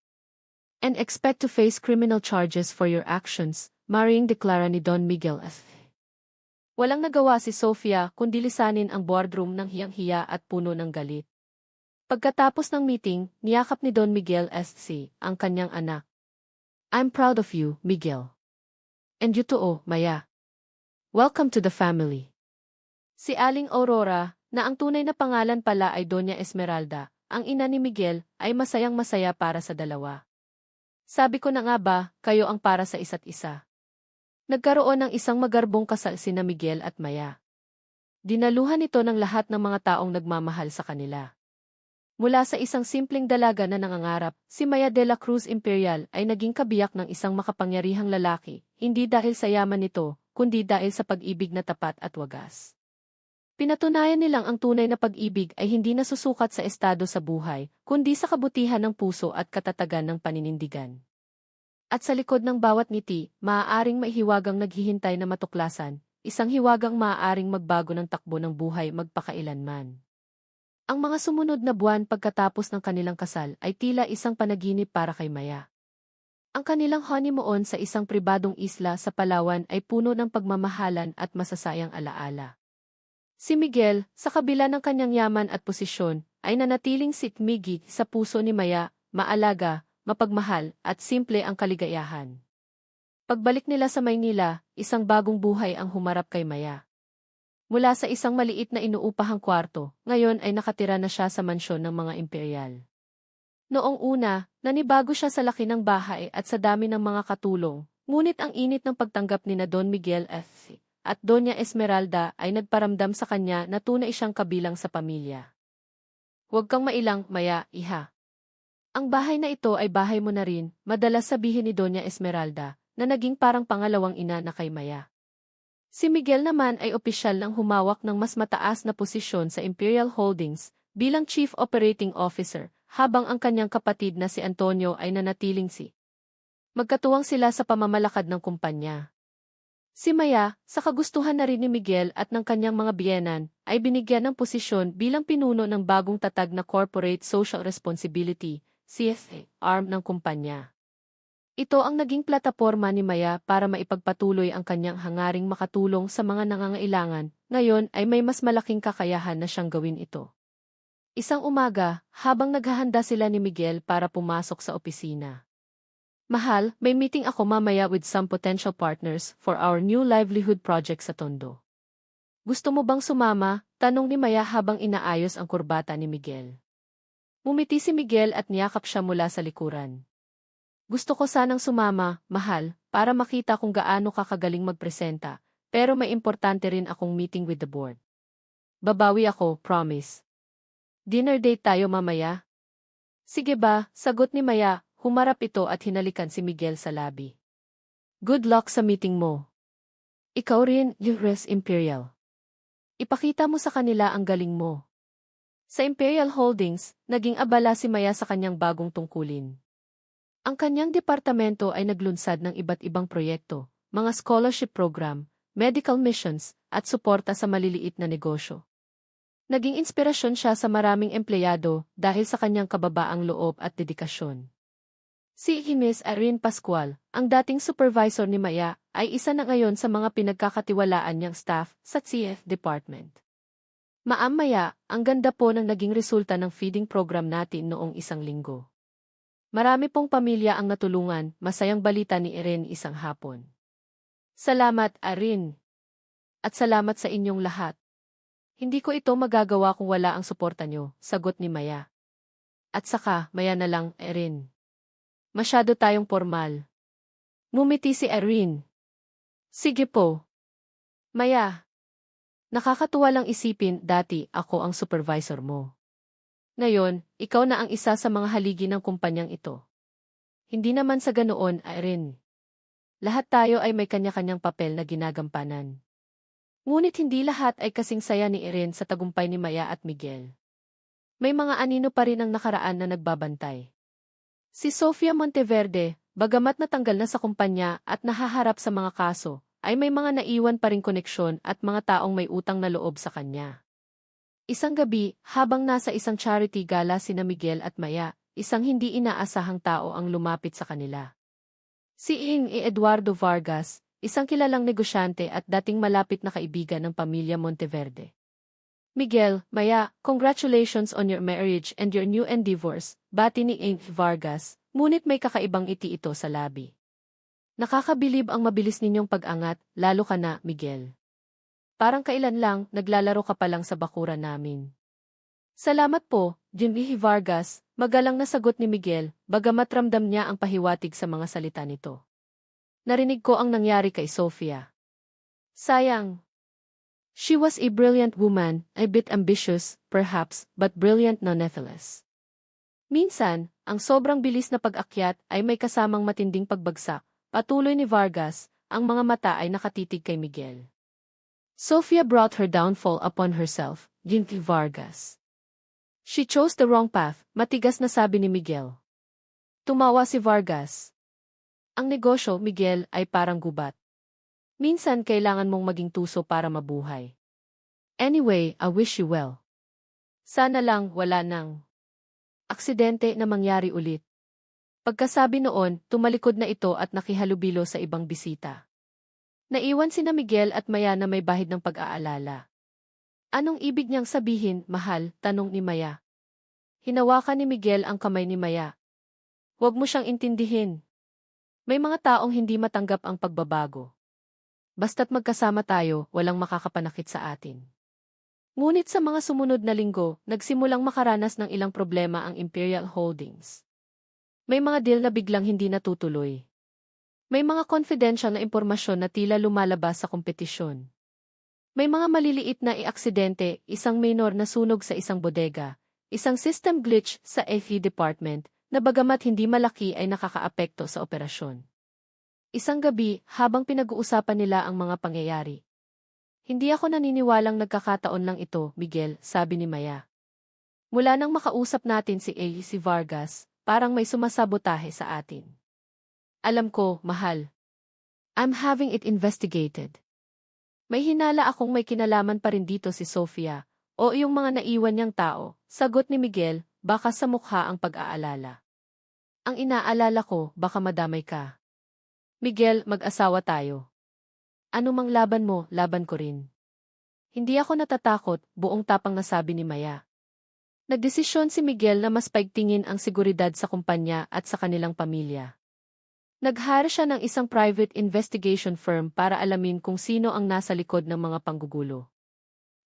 and expect to face criminal charges for your actions, maring deklara ni Don Miguel S. Walang nagawa si Sofia kundi lisanin ang boardroom ng hiyang-hiya at puno ng galit. Pagkatapos ng meeting, niyakap ni Don Miguel SC ang kanyang anak. I'm proud of you, Miguel. And you too, Maya. Welcome to the family. Si Aling Aurora, na ang tunay na pangalan pala ay Doña Esmeralda, ang ina ni Miguel, ay masayang-masaya para sa dalawa. Sabi ko na nga ba, kayo ang para sa isa't isa. Nagkaroon ng isang magarbong kasal sina Miguel at Maya. Dinaluhan ito ng lahat ng mga taong nagmamahal sa kanila. Mula sa isang simpleng dalaga na nangangarap, si Maya de la Cruz Imperial ay naging kabiyak ng isang makapangyarihang lalaki, hindi dahil sa yaman nito, kundi dahil sa pag-ibig na tapat at wagas. Pinatunayan nilang ang tunay na pag-ibig ay hindi nasusukat sa estado sa buhay, kundi sa kabutihan ng puso at katatagan ng paninindigan. At sa likod ng bawat ngiti, maaaring may hiwagang naghihintay na matuklasan, isang hiwagang maaaring magbago ng takbo ng buhay magpakailanman. Ang mga sumunod na buwan pagkatapos ng kanilang kasal ay tila isang panaginip para kay Maya. Ang kanilang honeymoon sa isang pribadong isla sa Palawan ay puno ng pagmamahalan at masasayang alaala. Si Miguel, sa kabila ng kanyang yaman at posisyon, ay nanatiling si Miggy sa puso ni Maya, maalaga, mapagmahal, at simple ang kaligayahan. Pagbalik nila sa Maynila, isang bagong buhay ang humarap kay Maya. Mula sa isang maliit na inuupahang kwarto, ngayon ay nakatira na siya sa mansyon ng mga imperial. Noong una, nanibago siya sa laki ng bahay at sa dami ng mga katulong, Ngunit ang init ng pagtanggap ni na Don Miguel at Doña Esmeralda ay nagparamdam sa kanya na tunay siyang kabilang sa pamilya. Huwag kang mailang, Maya, iha. Ang bahay na ito ay bahay mo na rin, madalas sabihin ni Doña Esmeralda, na naging parang pangalawang ina na kay Maya. Si Miguel naman ay opisyal ng humawak ng mas mataas na posisyon sa Imperial Holdings bilang Chief Operating Officer, habang ang kanyang kapatid na si Antonio ay nanatiling magkatuwang sila sa pamamalakad ng kumpanya. Si Maya, sa kagustuhan na rin ni Miguel at ng kanyang mga biyenan, ay binigyan ng posisyon bilang pinuno ng bagong tatag na Corporate Social Responsibility, CSA, arm ng kumpanya. Ito ang naging plataporma ni Maya para maipagpatuloy ang kanyang hangaring makatulong sa mga nangangailangan, ngayon ay may mas malaking kakayahan na siyang gawin ito. Isang umaga, habang naghahanda sila ni Miguel para pumasok sa opisina. Mahal, may meeting ako mamaya with some potential partners for our new livelihood project sa Tondo. Gusto mo bang sumama? Tanong ni Maya habang inaayos ang kurbata ni Miguel. Umiti si Miguel at niyakap siya mula sa likuran. Gusto ko sanang sumama, mahal, para makita kung gaano ka kagaling magpresenta, pero may importante rin akong meeting with the board. Babawi ako, promise. Dinner date tayo mamaya? Sige ba, sagot ni Maya. Humarap ito at hinalikan si Miguel sa labi. Good luck sa meeting mo. Ikaw rin, U.S. Imperial. Ipakita mo sa kanila ang galing mo. Sa Imperial Holdings, naging abala si Maya sa kanyang bagong tungkulin. Ang kanyang departamento ay naglunsad ng iba't ibang proyekto, mga scholarship program, medical missions, at suporta sa maliliit na negosyo. Naging inspirasyon siya sa maraming empleyado dahil sa kanyang kababaang loob at dedikasyon. Si Ms. Irene Pascual, ang dating supervisor ni Maya, ay isa na ngayon sa mga pinagkakatiwalaan niyang staff sa CF Department. Ma'am Maya, ang ganda po ng naging resulta ng feeding program natin noong isang linggo. Marami pong pamilya ang natulungan, masayang balita ni Irene isang hapon. Salamat, Irene. At salamat sa inyong lahat. Hindi ko ito magagawa kung wala ang suporta niyo, sagot ni Maya. At saka, Maya na lang, Irene. Masyado tayong formal. Ngumiti si Irene. Sige po. Maya. Nakakatuwa lang isipin, dati ako ang supervisor mo. Ngayon, ikaw na ang isa sa mga haligi ng kumpanyang ito. Hindi naman sa ganoon, Irene. Lahat tayo ay may kanya-kanyang papel na ginagampanan. Ngunit hindi lahat ay kasing saya ni Irene sa tagumpay ni Maya at Miguel. May mga anino pa rin ang nakaraan na nagbabantay. Si Sofia Monteverde, bagamat natanggal na sa kumpanya at nahaharap sa mga kaso, ay may mga naiwan pa ring koneksyon at mga taong may utang na loob sa kanya. Isang gabi, habang nasa isang charity gala sina Miguel at Maya, isang hindi inaasahang tao ang lumapit sa kanila. Si Eduardo Vargas, isang kilalang negosyante at dating malapit na kaibigan ng pamilya Monteverde. Miguel, Maya, congratulations on your marriage and your new endeavors, bati ni Vargas, ngunit may kakaibang ngiti ito sa labi. Nakakabilib ang mabilis ninyong pag-angat, lalo ka na, Miguel. Parang kailan lang, naglalaro ka pa lang sa bakuran namin. Salamat po, Jimmy Vargas, magalang na sagot ni Miguel, bagamat ramdam niya ang pahiwatig sa mga salita nito. Narinig ko ang nangyari kay Sofia. Sayang. She was a brilliant woman, a bit ambitious, perhaps, but brilliant nonetheless. Minsan, ang sobrang bilis na pag-akyat ay may kasamang matinding pagbagsak, patuloy ni Vargas, ang mga mata ay nakatitig kay Miguel. Sofia brought her downfall upon herself, Jimmy Vargas. She chose the wrong path, matigas na sabi ni Miguel. Tumawa si Vargas. Ang negosyo, Miguel, ay parang gubat. Minsan kailangan mong maging tuso para mabuhay. Anyway, I wish you well. Sana lang wala nang aksidente na mangyari ulit. Pagkasabi noon, tumalikod na ito at nakihalubilo sa ibang bisita. Naiwan sina Miguel at Maya na may bahid ng pag-aalala. Anong ibig niyang sabihin, mahal? Tanong ni Maya. Hinawakan ni Miguel ang kamay ni Maya. Huwag mo siyang intindihin. May mga taong hindi matanggap ang pagbabago. Basta't magkasama tayo, walang makakapanakit sa atin. Ngunit sa mga sumunod na linggo, nagsimulang makaranas ng ilang problema ang Imperial Holdings. May mga deal na biglang hindi natutuloy. May mga confidential na impormasyon na tila lumalabas sa kompetisyon. May mga maliliit na aksidente, isang minor na sunog sa isang bodega, isang system glitch sa FE department, na bagamat hindi malaki ay nakakaapekto sa operasyon. Isang gabi, habang pinag-uusapan nila ang mga pangyayari. Hindi ako naniniwalang nagkakataon lang ito, Miguel, sabi ni Maya. Mula nang makausap natin si Vargas, parang may sumasabotahe sa atin. Alam ko, mahal. I'm having it investigated. May hinala akong may kinalaman pa rin dito si Sofia, o yung mga naiwan niyang tao, sagot ni Miguel, baka sa mukha ang pag-aalala. Ang inaalala ko, baka madamay ka. Miguel, mag-asawa tayo. Ano mang laban mo, laban ko rin. Hindi ako natatakot, buong tapang nasabi ni Maya. Nagdesisyon si Miguel na mas paigtingin ang seguridad sa kumpanya at sa kanilang pamilya. Nag-hire siya ng isang private investigation firm para alamin kung sino ang nasa likod ng mga panggugulo.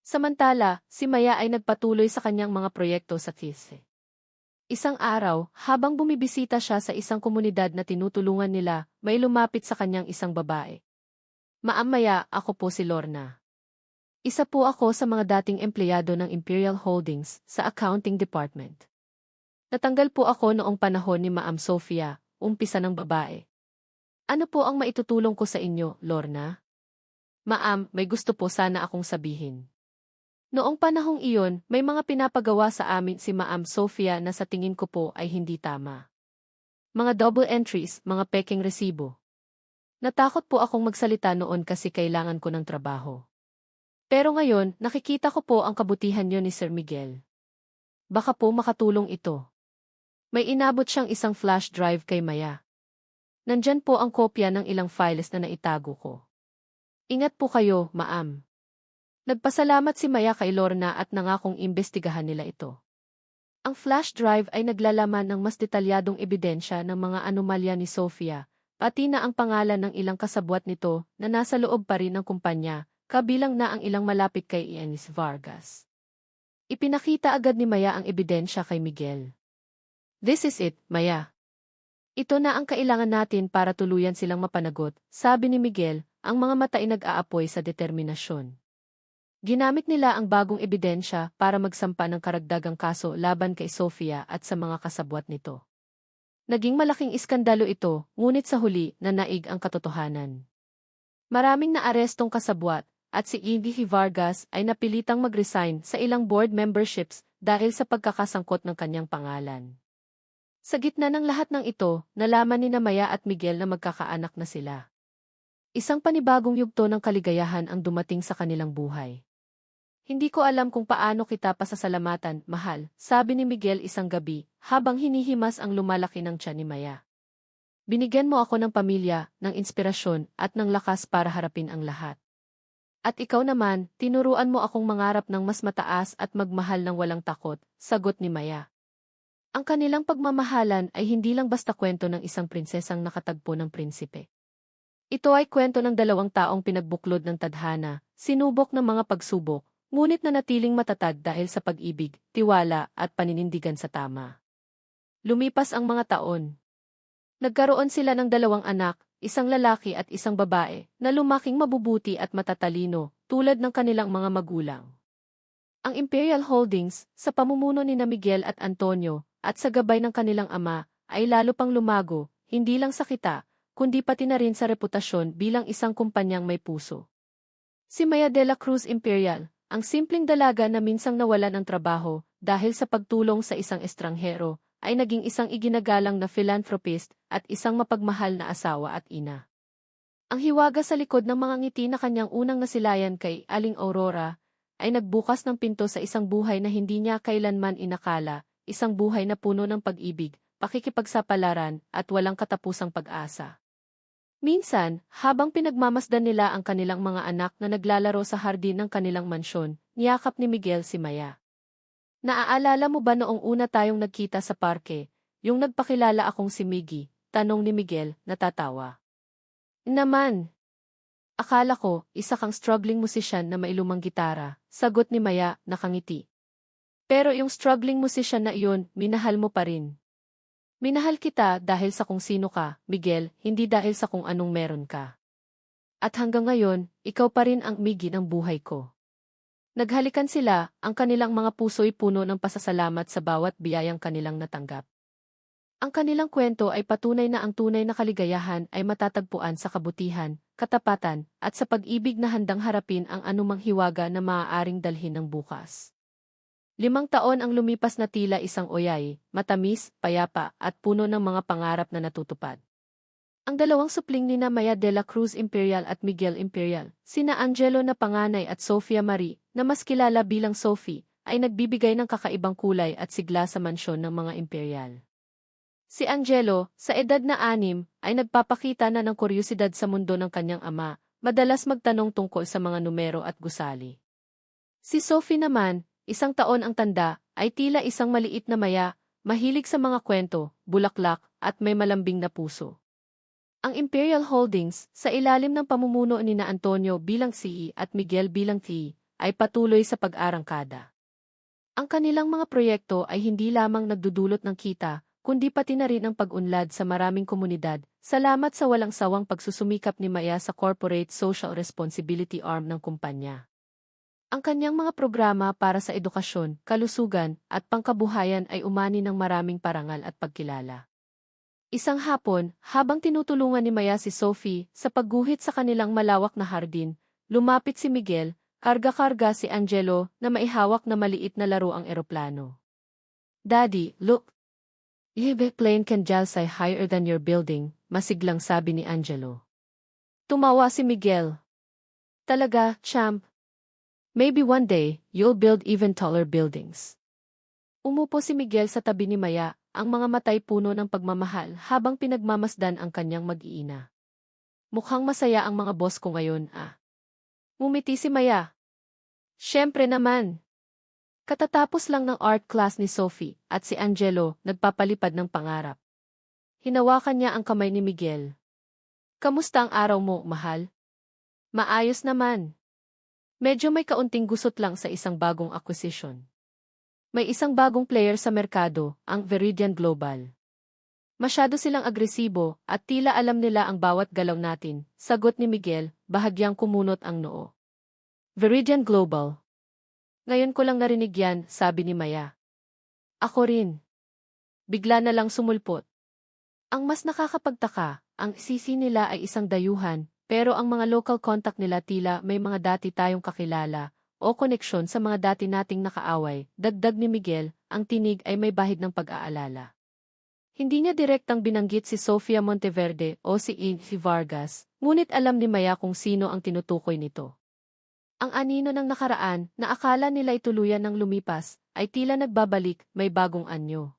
Samantala, si Maya ay nagpatuloy sa kanyang mga proyekto sa Tise. Isang araw, habang bumibisita siya sa isang komunidad na tinutulungan nila, may lumapit sa kanyang isang babae. Ma'am Maya, ako po si Lorna. Isa po ako sa mga dating empleyado ng Imperial Holdings sa Accounting Department. Natanggal po ako noong panahon ni Ma'am Sofia, umpisa ng babae. Ano po ang maitutulong ko sa inyo, Lorna? Ma'am, may gusto po sana akong sabihin. Noong panahong iyon, may mga pinapagawa sa amin si Ma'am Sofia na sa tingin ko po ay hindi tama. Mga double entries, mga peking resibo. Natakot po akong magsalita noon kasi kailangan ko ng trabaho. Pero ngayon, nakikita ko po ang kabutihan niyo ni Sir Miguel. Baka po makatulong ito. May inabot siyang isang flash drive kay Maya. Nandyan po ang kopya ng ilang files na naitago ko. Ingat po kayo, ma'am. Nagpasalamat si Maya kay Lorna at nangakong imbestigahan nila ito. Ang flash drive ay naglalaman ng mas detalyadong ebidensya ng mga anomalya ni Sofia, pati na ang pangalan ng ilang kasabwat nito na nasa loob pa rin ng kumpanya, kabilang na ang ilang malapit kay Vargas. Ipinakita agad ni Maya ang ebidensya kay Miguel. This is it, Maya. Ito na ang kailangan natin para tuluyan silang mapanagot, sabi ni Miguel, ang mga mata ay nag-aapoy sa determinasyon. Ginamit nila ang bagong ebidensya para magsampa ng karagdagang kaso laban kay Sofia at sa mga kasabwat nito. Naging malaking iskandalo ito, ngunit sa huli, nanaig ang katotohanan. Maraming naarestong kasabwat, at si Vargas ay napilitang mag-resign sa ilang board memberships dahil sa pagkakasangkot ng kanyang pangalan. Sa gitna ng lahat ng ito, nalaman ni Maya at Miguel na magkakaanak na sila. Isang panibagong yugto ng kaligayahan ang dumating sa kanilang buhay. Hindi ko alam kung paano kita pasasalamatan, mahal, sabi ni Miguel isang gabi, habang hinihimas ang lumalaki ng tiyan ni Maya. Binigyan mo ako ng pamilya, ng inspirasyon, at ng lakas para harapin ang lahat. At ikaw naman, tinuruan mo akong mangarap ng mas mataas at magmahal ng walang takot, sagot ni Maya. Ang kanilang pagmamahalan ay hindi lang basta kwento ng isang prinsesang nakatagpo ng prinsipe. Ito ay kwento ng dalawang taong pinagbuklod ng tadhana, sinubok ng mga pagsubok, ngunit nanatiling matatag dahil sa pag-ibig, tiwala at paninindigan sa tama. Lumipas ang mga taon. Nagkaroon sila ng dalawang anak, isang lalaki at isang babae, na lumaking mabubuti at matatalino, tulad ng kanilang mga magulang. Ang Imperial Holdings, sa pamumuno ni Miguel at Antonio, at sa gabay ng kanilang ama, ay lalo pang lumago, hindi lang sa kita, kundi pati na rin sa reputasyon bilang isang kumpanyang may puso. Si Maya de la Cruz Imperial, ang simpleng dalaga na minsang nawalan ng trabaho dahil sa pagtulong sa isang estranghero, ay naging isang iginagalang na philanthropist at isang mapagmahal na asawa at ina. Ang hiwaga sa likod ng mga ngiti na kanyang unang nasilayan kay Aling Aurora, ay nagbukas ng pinto sa isang buhay na hindi niya kailanman inakala, isang buhay na puno ng pag-ibig, pakikipagsapalaran, at walang katapusang pag-asa. Minsan, habang pinagmamasdan nila ang kanilang mga anak na naglalaro sa hardin ng kanilang mansyon, niyakap ni Miguel si Maya. Naaalala mo ba noong una tayong nagkita sa parke, yung nagpakilala akong si Miggy? Tanong ni Miguel, natatawa. Naman. Akala ko, isa kang struggling musician na mailumang gitara, sagot ni Maya, nakangiti. Pero yung struggling musician na iyon, minahal mo pa rin. Minahal kita dahil sa kung sino ka, Miguel, hindi dahil sa kung anong meron ka. At hanggang ngayon, ikaw pa rin ang migi ng buhay ko. Naghalikan sila, ang kanilang mga puso'y puno ng pasasalamat sa bawat biyayang kanilang natanggap. Ang kanilang kwento ay patunay na ang tunay na kaligayahan ay matatagpuan sa kabutihan, katapatan, at sa pag-ibig na handang harapin ang anumang hiwaga na maaaring dalhin ng bukas. 5 taon ang lumipas na tila isang oyay, matamis, payapa, at puno ng mga pangarap na natutupad. Ang dalawang supling nina Maya de la Cruz Imperial at Miguel Imperial, sina Angelo na panganay at Sofia Marie, na mas kilala bilang Sophie, ay nagbibigay ng kakaibang kulay at sigla sa mansyon ng mga Imperial. Si Angelo, sa edad na 6, ay nagpapakita na ng kuryosidad sa mundo ng kanyang ama, madalas magtanong tungkol sa mga numero at gusali. Si Sophie naman, 1 taon ang tanda, ay tila isang maliit na maya, mahilig sa mga kwento, bulaklak, at may malambing na puso. Ang Imperial Holdings, sa ilalim ng pamumuno ni na Antonio bilang CEO at Miguel bilang TE, ay patuloy sa pag-arangkada. Ang kanilang mga proyekto ay hindi lamang nagdudulot ng kita, kundi pati na rin ang pag-unlad sa maraming komunidad, salamat sa walang sawang pagsusumikap ni Maya sa Corporate Social Responsibility arm ng kumpanya. Ang kanyang mga programa para sa edukasyon, kalusugan, at pangkabuhayan ay umani ng maraming parangal at pagkilala. Isang hapon, habang tinutulungan ni Maya si Sophie sa pagguhit sa kanilang malawak na hardin, lumapit si Miguel, karga-karga si Angelo na maihawak na maliit na laro ang eroplano. "Daddy, look! Your plane can fly higher than your building," masiglang sabi ni Angelo. Tumawa si Miguel. "Talaga, champ? Maybe one day, you'll build even taller buildings." Umupo si Miguel sa tabi ni Maya, ang mga matay puno ng pagmamahal habang pinagmamasdan ang kanyang mag-iina. "Mukhang masaya ang mga boss ko ngayon, ah." Ngumiti si Maya. "Siyempre naman." Katatapos lang ng art class ni Sophie at si Angelo nagpapalipad ng pangarap. Hinawakan niya ang kamay ni Miguel. "Kamusta ang araw mo, mahal?" "Maayos naman. Medyo may kaunting gusot lang sa isang bagong acquisition. May isang bagong player sa merkado, ang Veridian Global. Masyado silang agresibo at tila alam nila ang bawat galaw natin," sagot ni Miguel, bahagyang kumunot ang noo. "Veridian Global. Ngayon ko lang narinig yan," sabi ni Maya. "Ako rin." Bigla na lang sumulpot. Ang mas nakakapagtaka, ang sisi nila ay isang dayuhan, pero ang mga local contact nila tila may mga dati tayong kakilala o koneksyon sa mga dati nating nakaaway, dagdag ni Miguel, ang tinig ay may bahid ng pag-aalala. Hindi niya direktang binanggit si Sofia Monteverde o si Infi Vargas, ngunit alam ni Maya kung sino ang tinutukoy nito. Ang anino ng nakaraan, na akala nila'y tuluyan ng lumipas, ay tila nagbabalik, may bagong anyo.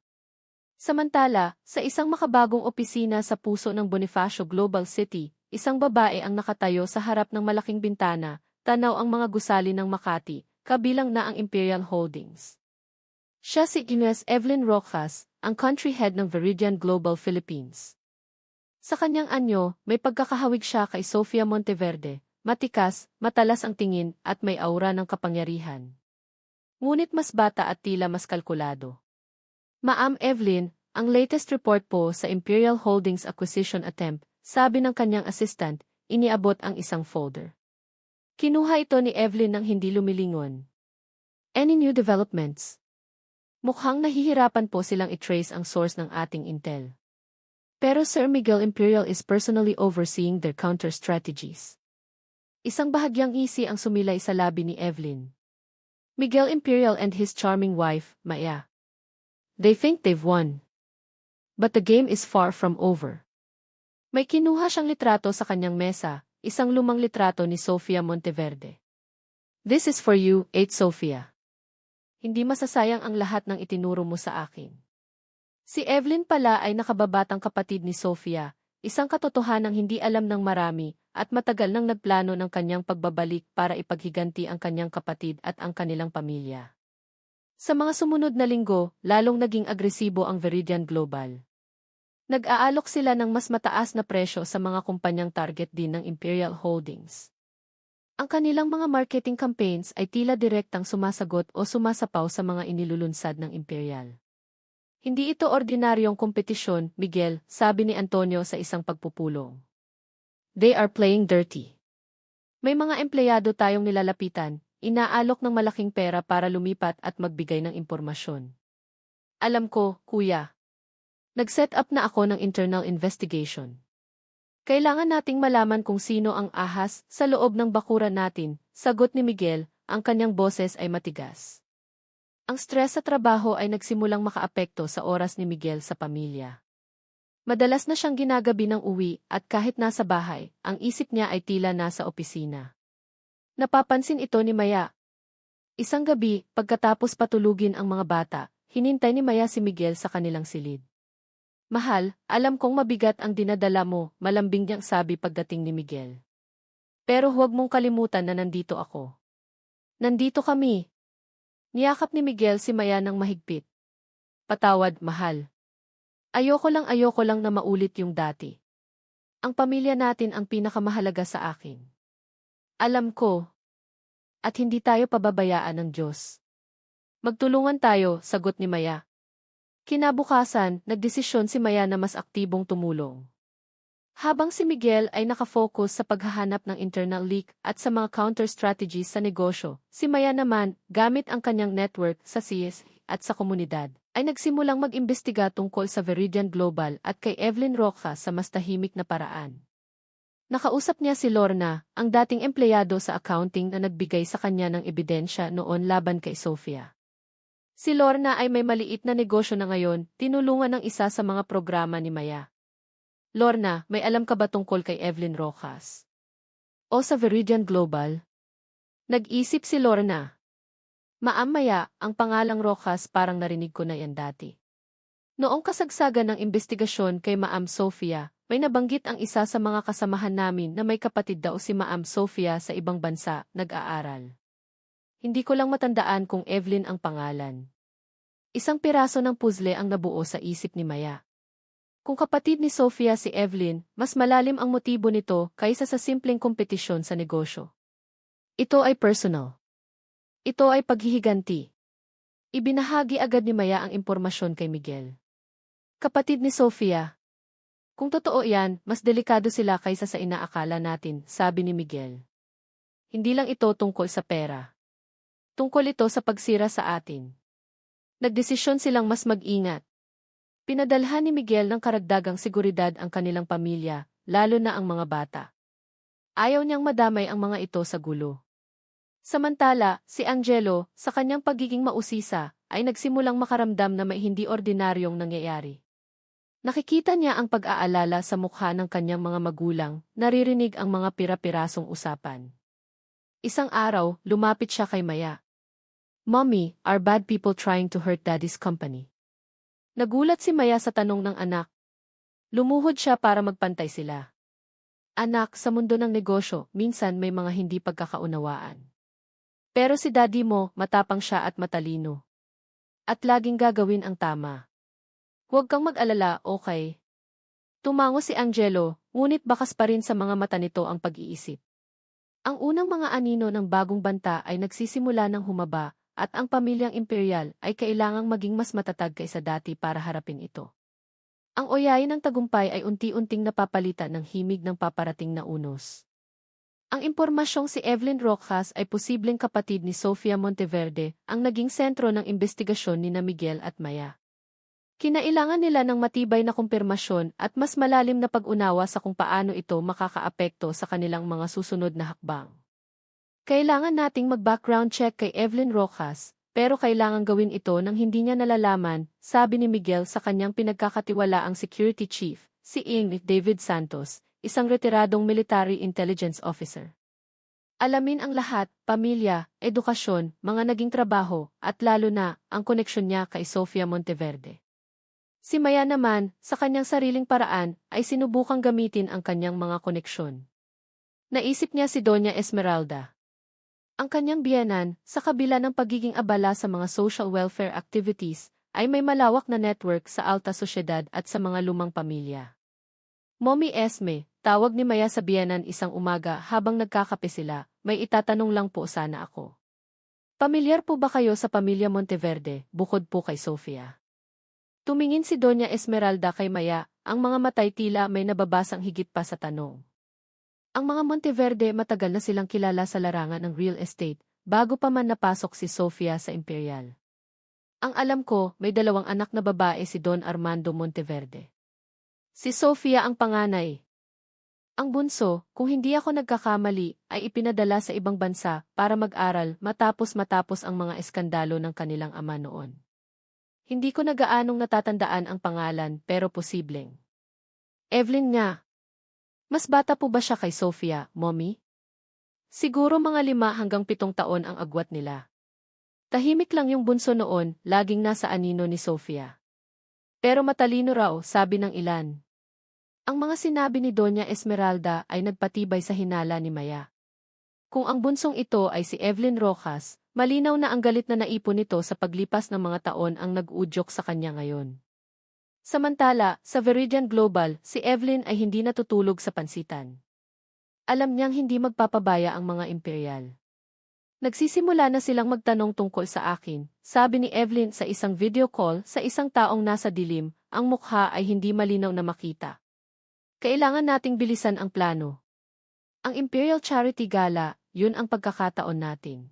Samantala, sa isang makabagong opisina sa puso ng Bonifacio Global City, isang babae ang nakatayo sa harap ng malaking bintana, tanaw ang mga gusali ng Makati, kabilang na ang Imperial Holdings. Siya si Ines Evelyn Rojas, ang country head ng Veridian Global Philippines. Sa kanyang anyo, may pagkakahawig siya kay Sofia Monteverde, matikas, matalas ang tingin, at may aura ng kapangyarihan. Ngunit mas bata at tila mas kalkulado. "Ma'am Evelyn, ang latest report po sa Imperial Holdings acquisition attempt," sabi ng kanyang assistant, iniabot ang isang folder. Kinuha ito ni Evelyn nang hindi lumilingon. "Any new developments?" Mukhang nahihirapan po silang i-trace ang source ng ating intel. "Pero Sir Miguel Imperial is personally overseeing their counter strategies." Isang bahagyang ngisi ang sumilay sa labi ni Evelyn. "Miguel Imperial and his charming wife, Maya. They think they've won. But the game is far from over." May kinuha siyang litrato sa kanyang mesa, isang lumang litrato ni Sofia Monteverde. "This is for you, 8 Sofia. Hindi masasayang ang lahat ng itinuro mo sa akin." Si Evelyn pala ay nakababatang kapatid ni Sofia, isang katotohanang hindi alam ng marami, at matagal nang nagplano ng kanyang pagbabalik para ipaghiganti ang kanyang kapatid at ang kanilang pamilya. Sa mga sumunod na linggo, lalong naging agresibo ang Veridian Global. Nag-aalok sila ng mas mataas na presyo sa mga kumpanyang target din ng Imperial Holdings. Ang kanilang mga marketing campaigns ay tila direktang sumasagot o sumasapaw sa mga inilulunsad ng Imperial. Hindi ito ordinaryong kompetisyon, Miguel, sabi ni Antonio sa isang pagpupulong. They are playing dirty. May mga empleyado tayong nilalapitan, inaalok ng malaking pera para lumipat at magbigay ng impormasyon. Alam ko, kuya. Nag-set up na ako ng internal investigation. Kailangan nating malaman kung sino ang ahas sa loob ng bakuran natin, sagot ni Miguel, ang kanyang boses ay matigas. Ang stress sa trabaho ay nagsimulang makaapekto sa oras ni Miguel sa pamilya. Madalas na siyang ginagabi ng uwi at kahit nasa bahay, ang isip niya ay tila nasa opisina. Napapansin ito ni Maya. Isang gabi, pagkatapos patulugin ang mga bata, hinintay ni Maya si Miguel sa kanilang silid. Mahal, alam kong mabigat ang dinadala mo, malambing niyang sabi pagdating ni Miguel. Pero huwag mong kalimutan na nandito ako. Nandito kami. Niyakap ni Miguel si Maya ng mahigpit. Patawad, mahal. Ayoko lang na maulit yung dati. Ang pamilya natin ang pinakamahalaga sa akin. Alam ko. At hindi tayo pababayaan ng Diyos. Magtulungan tayo, sagot ni Maya. Kinabukasan, nagdesisyon si Maya na mas aktibong tumulong. Habang si Miguel ay nakafocus sa paghahanap ng internal leak at sa mga counter strategies sa negosyo, si Maya naman, gamit ang kanyang network sa CS at sa komunidad, ay nagsimulang mag-imbestiga tungkol sa Veridian Global at kay Evelyn Roca sa mas tahimik na paraan. Nakausap niya si Lorna, ang dating empleyado sa accounting na nagbigay sa kanya ng ebidensya noon laban kay Sofia. Si Lorna ay may maliit na negosyo na ngayon, tinulungan ng isa sa mga programa ni Maya. Lorna, may alam ka ba tungkol kay Evelyn Rojas? O sa Veridian Global? Nag-isip si Lorna. Ma'am Maya, ang pangalang Rojas parang narinig ko na yan dati. Noong kasagsagan ng investigasyon kay Ma'am Sofia, may nabanggit ang isa sa mga kasamahan namin na may kapatid daw si Ma'am Sofia sa ibang bansa, nag-aaral. Hindi ko lang matandaan kung Evelyn ang pangalan. Isang piraso ng puzzle ang nabuo sa isip ni Maya. Kung kapatid ni Sofia si Evelyn, mas malalim ang motibo nito kaysa sa simpleng kompetisyon sa negosyo. Ito ay personal. Ito ay paghihiganti. Ibinahagi agad ni Maya ang impormasyon kay Miguel. Kapatid ni Sofia. Kung totoo yan, mas delikado sila kaysa sa inaakala natin, sabi ni Miguel. Hindi lang ito tungkol sa pera. Tungkol ito sa pagsira sa atin. Nagdesisyon silang mas mag-ingat. Pinadalhan ni Miguel ng karagdagang seguridad ang kanilang pamilya, lalo na ang mga bata. Ayaw niyang madamay ang mga ito sa gulo. Samantala, si Angelo, sa kanyang pagiging mausisa, ay nagsimulang makaramdam na may hindi ordinaryong nangyayari. Nakikita niya ang pag-aalala sa mukha ng kanyang mga magulang, naririnig ang mga pira-pirasong usapan. Isang araw, lumapit siya kay Maya. Mommy, are bad people trying to hurt Daddy's company? Nagulat si Maya sa tanong ng anak. Lumuhod siya para magpantay sila. Anak, sa mundo ng negosyo, minsan may mga hindi pagkakaunawaan. Pero si Daddy mo, matapang siya at matalino. At laging gagawin ang tama. Huwag kang mag-alala, okay? Tumango si Angelo, ngunit bakas pa rin sa mga mata nito ang pag-iisip. Ang unang mga anino ng bagong banta ay nagsisimula ng humaba, at ang pamilyang imperial ay kailangang maging mas matatag kaysa dati para harapin ito. Ang oyayin ng tagumpay ay unti-unting napapalitan ng himig ng paparating na unos. Ang impormasyong si Evelyn Rojas ay posibleng kapatid ni Sofia Monteverde, ang naging sentro ng investigasyon ni Miguel at Maya. Kinailangan nila ng matibay na kumpirmasyon at mas malalim na pag-unawa sa kung paano ito makakaapekto sa kanilang mga susunod na hakbang. Kailangan nating mag-background check kay Evelyn Rojas, pero kailangan gawin ito nang hindi niya nalalaman, sabi ni Miguel sa kanyang pinagkakatiwalaang security chief, si Ing David Santos, isang retiradong military intelligence officer. Alamin ang lahat, pamilya, edukasyon, mga naging trabaho, at lalo na, ang koneksyon niya kay Sofia Monteverde. Si Maya naman, sa kanyang sariling paraan, ay sinubukang gamitin ang kanyang mga koneksyon. Naisip niya si Doña Esmeralda. Ang kanyang biyenan, sa kabila ng pagiging abala sa mga social welfare activities, ay may malawak na network sa alta sosyedad at sa mga lumang pamilya. Mommy Esme, tawag ni Maya sa biyenan isang umaga habang nagkakape sila, may itatanong lang po sana ako. Pamilyar po ba kayo sa pamilya Monteverde, bukod po kay Sofia? Tumingin si Doña Esmeralda kay Maya, ang mga matay tila may nababasang higit pa sa tanong. Ang mga Monteverde matagal na silang kilala sa larangan ng real estate, bago pa man napasok si Sofia sa Imperial. Ang alam ko, may 2 anak na babae si Don Armando Monteverde. Si Sofia ang panganay. Ang bunso, kung hindi ako nagkakamali, ay ipinadala sa ibang bansa para mag-aral matapos ang mga eskandalo ng kanilang ama noon. Hindi ko na gaanong natatandaan ang pangalan pero posibleng Evelyn nga. Mas bata po ba siya kay Sofia, Mommy? Siguro mga 5 hanggang 7 taon ang agwat nila. Tahimik lang yung bunso noon, laging nasa anino ni Sofia. Pero matalino raw, sabi ng ilan. Ang mga sinabi ni Doña Esmeralda ay nagpatibay sa hinala ni Maya. Kung ang bunsong ito ay si Evelyn Rojas, malinaw na ang galit na naipon nito sa paglipas ng mga taon ang nag-udyok sa kanya ngayon. Samantala, sa Veridian Global, si Evelyn ay hindi natutulog sa pansitan. Alam niyang hindi magpapabaya ang mga imperial. Nagsisimula na silang magtanong tungkol sa akin, sabi ni Evelyn sa isang video call sa isang taong nasa dilim, ang mukha ay hindi malinaw na makita. Kailangan nating bilisan ang plano. Ang Imperial Charity Gala, yun ang pagkakataon natin.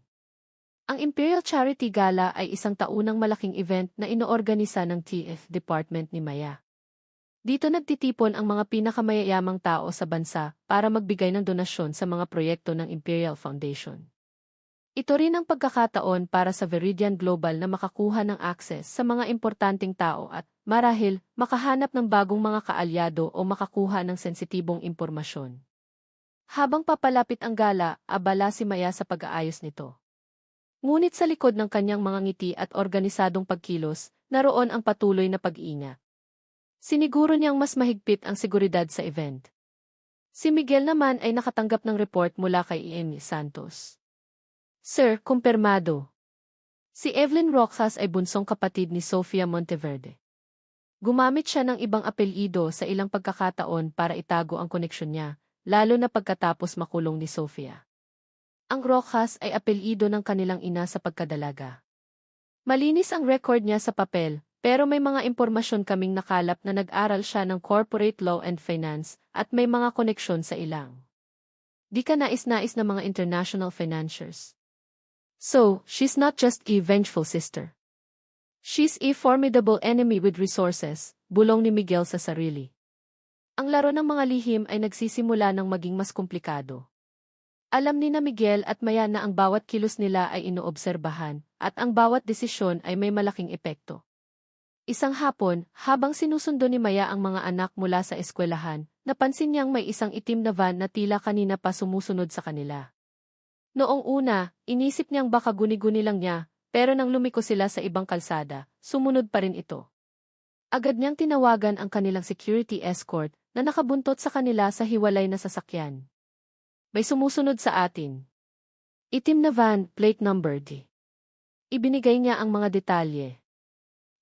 Ang Imperial Charity Gala ay isang taunang malaking event na inoorganisa ng TF Department ni Maya. Dito nagtitipon ang mga pinakamayayamang tao sa bansa para magbigay ng donasyon sa mga proyekto ng Imperial Foundation. Ito rin ang pagkakataon para sa Veridian Global na makakuha ng access sa mga importanteng tao at, marahil, makahanap ng bagong mga kaalyado o makakuha ng sensitibong impormasyon. Habang papalapit ang gala, abala si Maya sa pag-aayos nito. Ngunit sa likod ng kanyang mga ngiti at organisadong pagkilos, naroon ang patuloy na pag-iingat. Siniguro niyang mas mahigpit ang seguridad sa event. Si Miguel naman ay nakatanggap ng report mula kay Amy Santos. Sir, kumpirmado. Si Evelyn Roxas ay bunsong kapatid ni Sofia Monteverde. Gumamit siya ng ibang apelyido sa ilang pagkakataon para itago ang koneksyon niya, lalo na pagkatapos makulong ni Sofia. Ang Roxas ay apelyido ng kanilang ina sa pagkadalaga. Malinis ang record niya sa papel, pero may mga impormasyon kaming nakalap na nag-aral siya ng corporate law and finance at may mga koneksyon sa ilang di ka nais-nais na mga international financiers. So, she's not just a vengeful sister. She's a formidable enemy with resources, bulong ni Miguel sa sarili. Ang laro ng mga lihim ay nagsisimula ng maging mas komplikado. Alam ni na Miguel at Maya na ang bawat kilos nila ay inoobserbahan, at ang bawat desisyon ay may malaking epekto. Isang hapon, habang sinusundo ni Maya ang mga anak mula sa eskwelahan, napansin niyang may isang itim na van na tila kanina pa sumusunod sa kanila. Noong una, inisip niyang baka guni-guni lang niya, pero nang lumiko sila sa ibang kalsada, sumunod pa rin ito. Agad niyang tinawagan ang kanilang security escort na nakabuntot sa kanila sa hiwalay na sasakyan. May sumusunod sa atin. Itim na van, plate number D. Ibinigay niya ang mga detalye.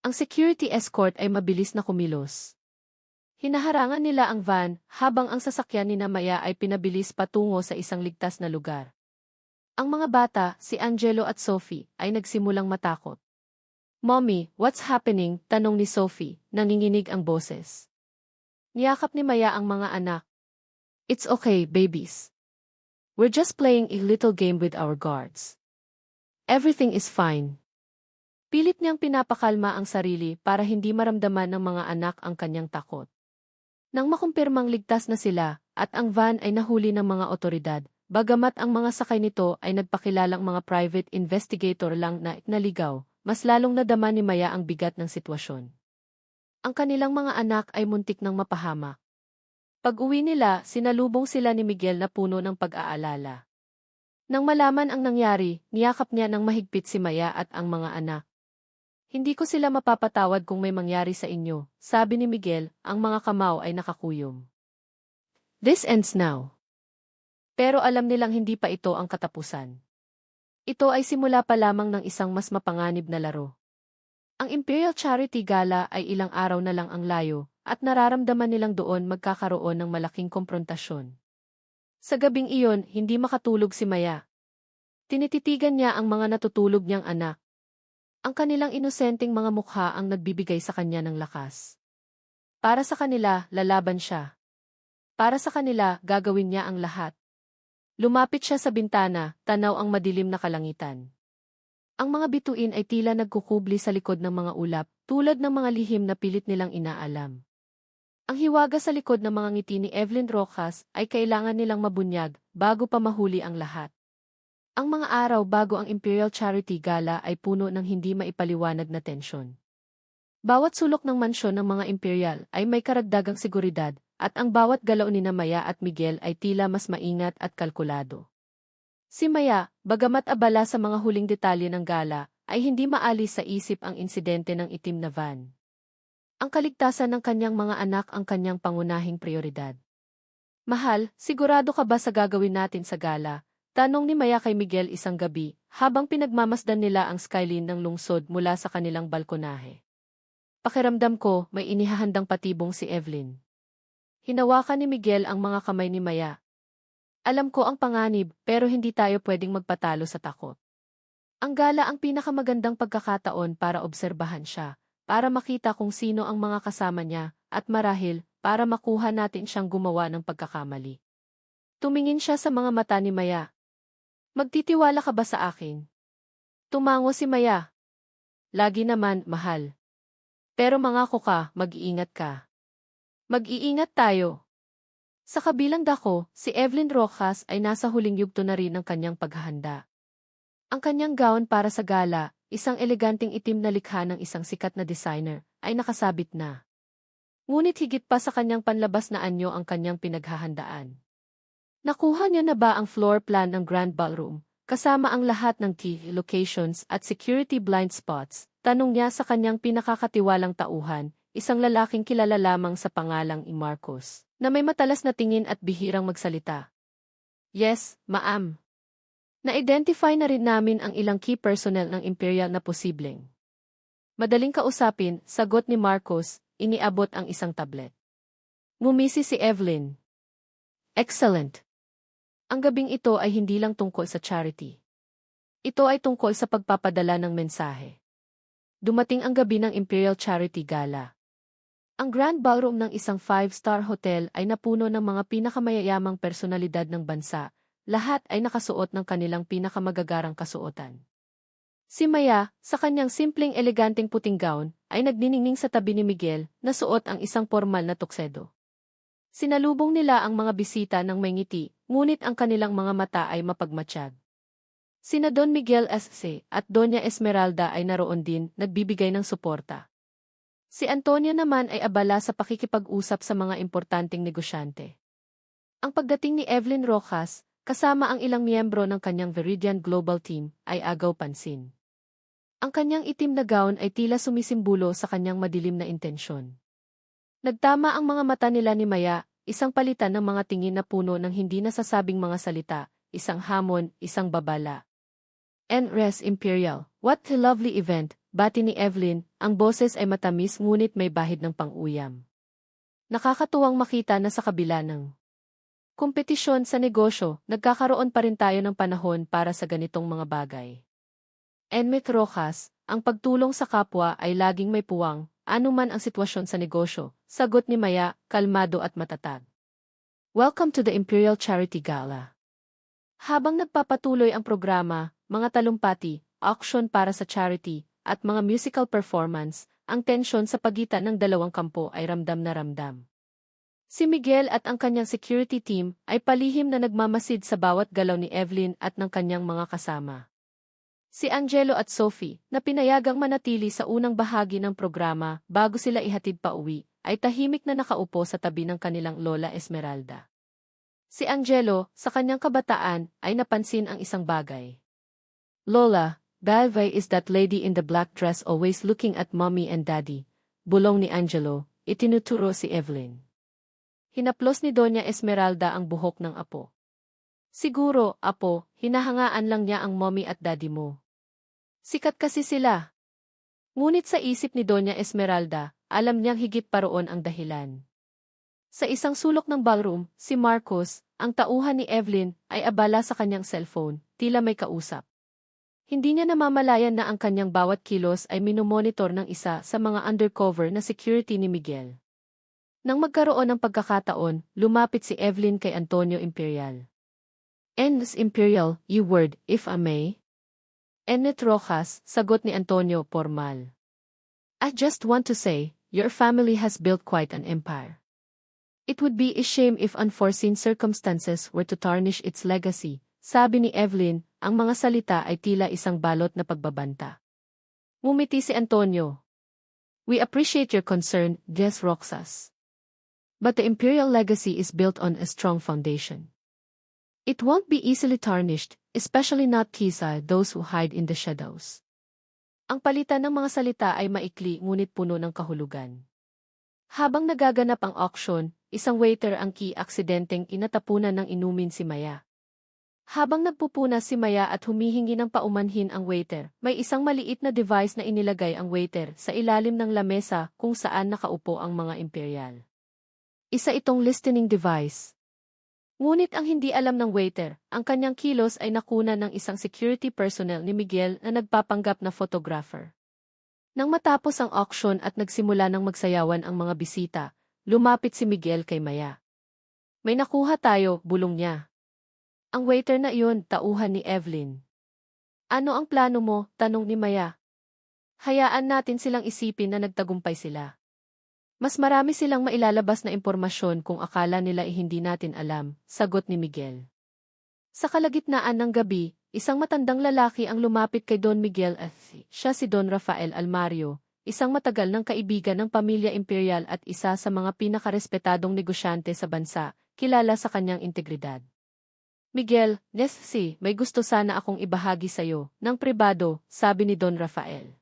Ang security escort ay mabilis na kumilos. Hinaharangan nila ang van habang ang sasakyan ni Maya ay pinabilis patungo sa isang ligtas na lugar. Ang mga bata, si Angelo at Sophie, ay nagsimulang matakot. Mommy, what's happening? Tanong ni Sophie, nanginginig ang boses. Niyakap ni Maya ang mga anak. It's okay, babies. We're just playing a little game with our guards. Everything is fine. Pilit niyang pinapakalma ang sarili para hindi maramdaman ng mga anak ang kanyang takot. Nang makumpirmang ligtas na sila, at ang van ay nahuli ng mga otoridad, bagamat ang mga sakay nito ay nagpakilalang mga private investigator lang na naligaw, mas lalong nadama ni Maya ang bigat ng sitwasyon. Ang kanilang mga anak ay muntik ng mapahamak. Pag-uwi nila, sinalubong sila ni Miguel na puno ng pag-aalala. Nang malaman ang nangyari, niyakap niya ng mahigpit si Maya at ang mga anak. Hindi ko sila mapapatawad kung may mangyari sa inyo, sabi ni Miguel, ang mga kamao ay nakakuyom. This ends now. Pero alam nilang hindi pa ito ang katapusan. Ito ay simula pa lamang ng isang mas mapanganib na laro. Ang Imperial Charity Gala ay ilang araw na lang ang layo, at nararamdaman nilang doon magkakaroon ng malaking komprontasyon. Sa gabing iyon, hindi makatulog si Maya. Tinititigan niya ang mga natutulog niyang anak. Ang kanilang inosenteng mga mukha ang nagbibigay sa kanya ng lakas. Para sa kanila, lalaban siya. Para sa kanila, gagawin niya ang lahat. Lumapit siya sa bintana, tanaw ang madilim na kalangitan. Ang mga bituin ay tila nagkukubli sa likod ng mga ulap, tulad ng mga lihim na pilit nilang inaalam. Ang hiwaga sa likod ng mga ngiti ni Evelyn Rojas ay kailangan nilang mabunyag bago pa mahuli ang lahat. Ang mga araw bago ang Imperial Charity Gala ay puno ng hindi maipaliwanag na tensyon. Bawat sulok ng mansyon ng mga Imperial ay may karagdagang seguridad, at ang bawat galaw ni Maya at Miguel ay tila mas maingat at kalkulado. Si Maya, bagamat abala sa mga huling detalye ng gala, ay hindi maalis sa isip ang insidente ng itim na van. Ang kaligtasan ng kanyang mga anak ang kanyang pangunahing prioridad. Mahal, sigurado ka ba sa gagawin natin sa gala? Tanong ni Maya kay Miguel isang gabi, habang pinagmamasdan nila ang skyline ng lungsod mula sa kanilang balkonahe. Pakiramdam ko, may inihahandang patibong si Evelyn. Hinawakan ni Miguel ang mga kamay ni Maya. Alam ko ang panganib, pero hindi tayo pwedeng magpatalo sa takot. Ang gala ang pinakamagandang pagkakataon para obserbahan siya, para makita kung sino ang mga kasama niya, at marahil, para makuha natin siyang gumawa ng pagkakamali. Tumingin siya sa mga mata ni Maya. Magtitiwala ka ba sa akin? Tumango si Maya. Lagi naman, mahal. Pero mangako ka, mag-iingat ka. Mag-iingat tayo. Sa kabilang dako, si Evelyn Rojas ay nasa huling yugto na rin ng kanyang paghahanda. Ang kanyang gown para sa gala, isang eleganteng itim na likha ng isang sikat na designer, ay nakasabit na. Ngunit higit pa sa kanyang panlabas na anyo ang kanyang pinaghahandaan. Nakuha niya na ba ang floor plan ng Grand Ballroom, kasama ang lahat ng key locations at security blind spots? Tanong niya sa kanyang pinakakatiwalang tauhan, isang lalaking kilala lamang sa pangalang Marcos, na may matalas na tingin at bihirang magsalita. Yes, ma'am. Na-identify na rin namin ang ilang key personnel ng Imperial na posibleng. Madaling kausapin, sagot ni Marcos, iniabot ang isang tablet. Ngumisi si Evelyn. Excellent. Ang gabing ito ay hindi lang tungkol sa charity. Ito ay tungkol sa pagpapadala ng mensahe. Dumating ang gabi ng Imperial Charity Gala. Ang Grand Ballroom ng isang 5-star hotel ay napuno ng mga pinakamayayamang personalidad ng bansa. Lahat ay nakasuot ng kanilang pinakamagagarang kasuotan. Si Maya, sa kanyang simpleng eleganteng puting gown, ay nagniningning sa tabi ni Miguel na suot ang isang formal na tuksedo. Sinalubong nila ang mga bisita ng may ngiti, ngunit ang kanilang mga mata ay mapagmatsyag. Sina Don Miguel S.C. at Doña Esmeralda ay naroon din, nagbibigay ng suporta. Si Antonia naman ay abala sa pakikipag-usap sa mga importanteng negosyante. Ang pagdating ni Evelyn Rojas, kasama ang ilang miyembro ng kanyang Veridian Global Team, ay agaw pansin. Ang kanyang itim na gown ay tila sumisimbolo sa kanyang madilim na intensyon. Nagtama ang mga mata nila ni Maya, isang palitan ng mga tingin na puno ng hindi nasasabing mga salita, isang hamon, isang babala. NRES Imperial, what a lovely event, bati ni Evelyn, ang boses ay matamis ngunit may bahid ng pang-uyam. Nakakatuwang makita na sa kabila ng kompetisyon sa negosyo, nagkakaroon pa rin tayo ng panahon para sa ganitong mga bagay. Enmet Rojas, ang pagtulong sa kapwa ay laging may puwang, anuman ang sitwasyon sa negosyo, sagot ni Maya, kalmado at matatag. Welcome to the Imperial Charity Gala. Habang nagpapatuloy ang programa, mga talumpati, auction para sa charity, at mga musical performance, ang tensyon sa pagitan ng dalawang kampo ay ramdam na ramdam. Si Miguel at ang kanyang security team ay palihim na nagmamasid sa bawat galaw ni Evelyn at ng kanyang mga kasama. Si Angelo at Sophie, na pinayagang manatili sa unang bahagi ng programa bago sila ihatid pa uwi, ay tahimik na nakaupo sa tabi ng kanilang Lola Esmeralda. Si Angelo, sa kanyang kabataan, ay napansin ang isang bagay. Lola, Balvay is that lady in the black dress always looking at mommy and daddy, bulong ni Angelo, itinuturo si Evelyn. Hinaplos ni Doña Esmeralda ang buhok ng apo. Siguro, apo, hinahangaan lang niya ang mommy at daddy mo. Sikat kasi sila. Ngunit sa isip ni Doña Esmeralda, alam niyang higit pa roon ang dahilan. Sa isang sulok ng ballroom, si Marcos, ang tauhan ni Evelyn, ay abala sa kanyang cellphone, tila may kausap. Hindi niya namamalayan na ang kanyang bawat kilos ay minomonitor ng isa sa mga undercover na security ni Miguel. Nang magkaroon ng pagkakataon, lumapit si Evelyn kay Antonio Imperial. "Ennis Imperial, you word, if I may?" "Ennet Rojas," sagot ni Antonio formal. "I just want to say, your family has built quite an empire. It would be a shame if unforeseen circumstances were to tarnish its legacy," sabi ni Evelyn, ang mga salita ay tila isang balot na pagbabanta. Ngumiti si Antonio. "We appreciate your concern, Des Roxas. But the imperial legacy is built on a strong foundation. It won't be easily tarnished, especially not kisa those who hide in the shadows." Ang palitan ng mga salita ay maikli ngunit puno ng kahulugan. Habang nagaganap ang auction, isang waiter ang aksidenteng inatapunan ng inumin si Maya. Habang nagpupuna si Maya at humihingi ng paumanhin ang waiter, may isang maliit na device na inilagay ang waiter sa ilalim ng lamesa kung saan nakaupo ang mga imperial. Isa itong listening device. Ngunit ang hindi alam ng waiter, ang kanyang kilos ay nakuna ng isang security personnel ni Miguel na nagpapanggap na photographer. Nang matapos ang auction at nagsimula ng magsayawan ang mga bisita, lumapit si Miguel kay Maya. "May nakuha tayo," bulong niya. Ang waiter na iyon, tauhan ni Evelyn. "Ano ang plano mo?" tanong ni Maya. "Hayaan natin silang isipin na nagtagumpay sila. Mas marami silang mailalabas na impormasyon kung akala nila hindi natin alam," sagot ni Miguel. Sa kalagitnaan ng gabi, isang matandang lalaki ang lumapit kay Don Miguel at siya si Don Rafael Almario, isang matagal ng kaibigan ng pamilya imperial at isa sa mga pinakarespetadong negosyante sa bansa, kilala sa kanyang integridad. "Miguel, Nessie, may gusto sana akong ibahagi sa'yo, ng pribado," sabi ni Don Rafael.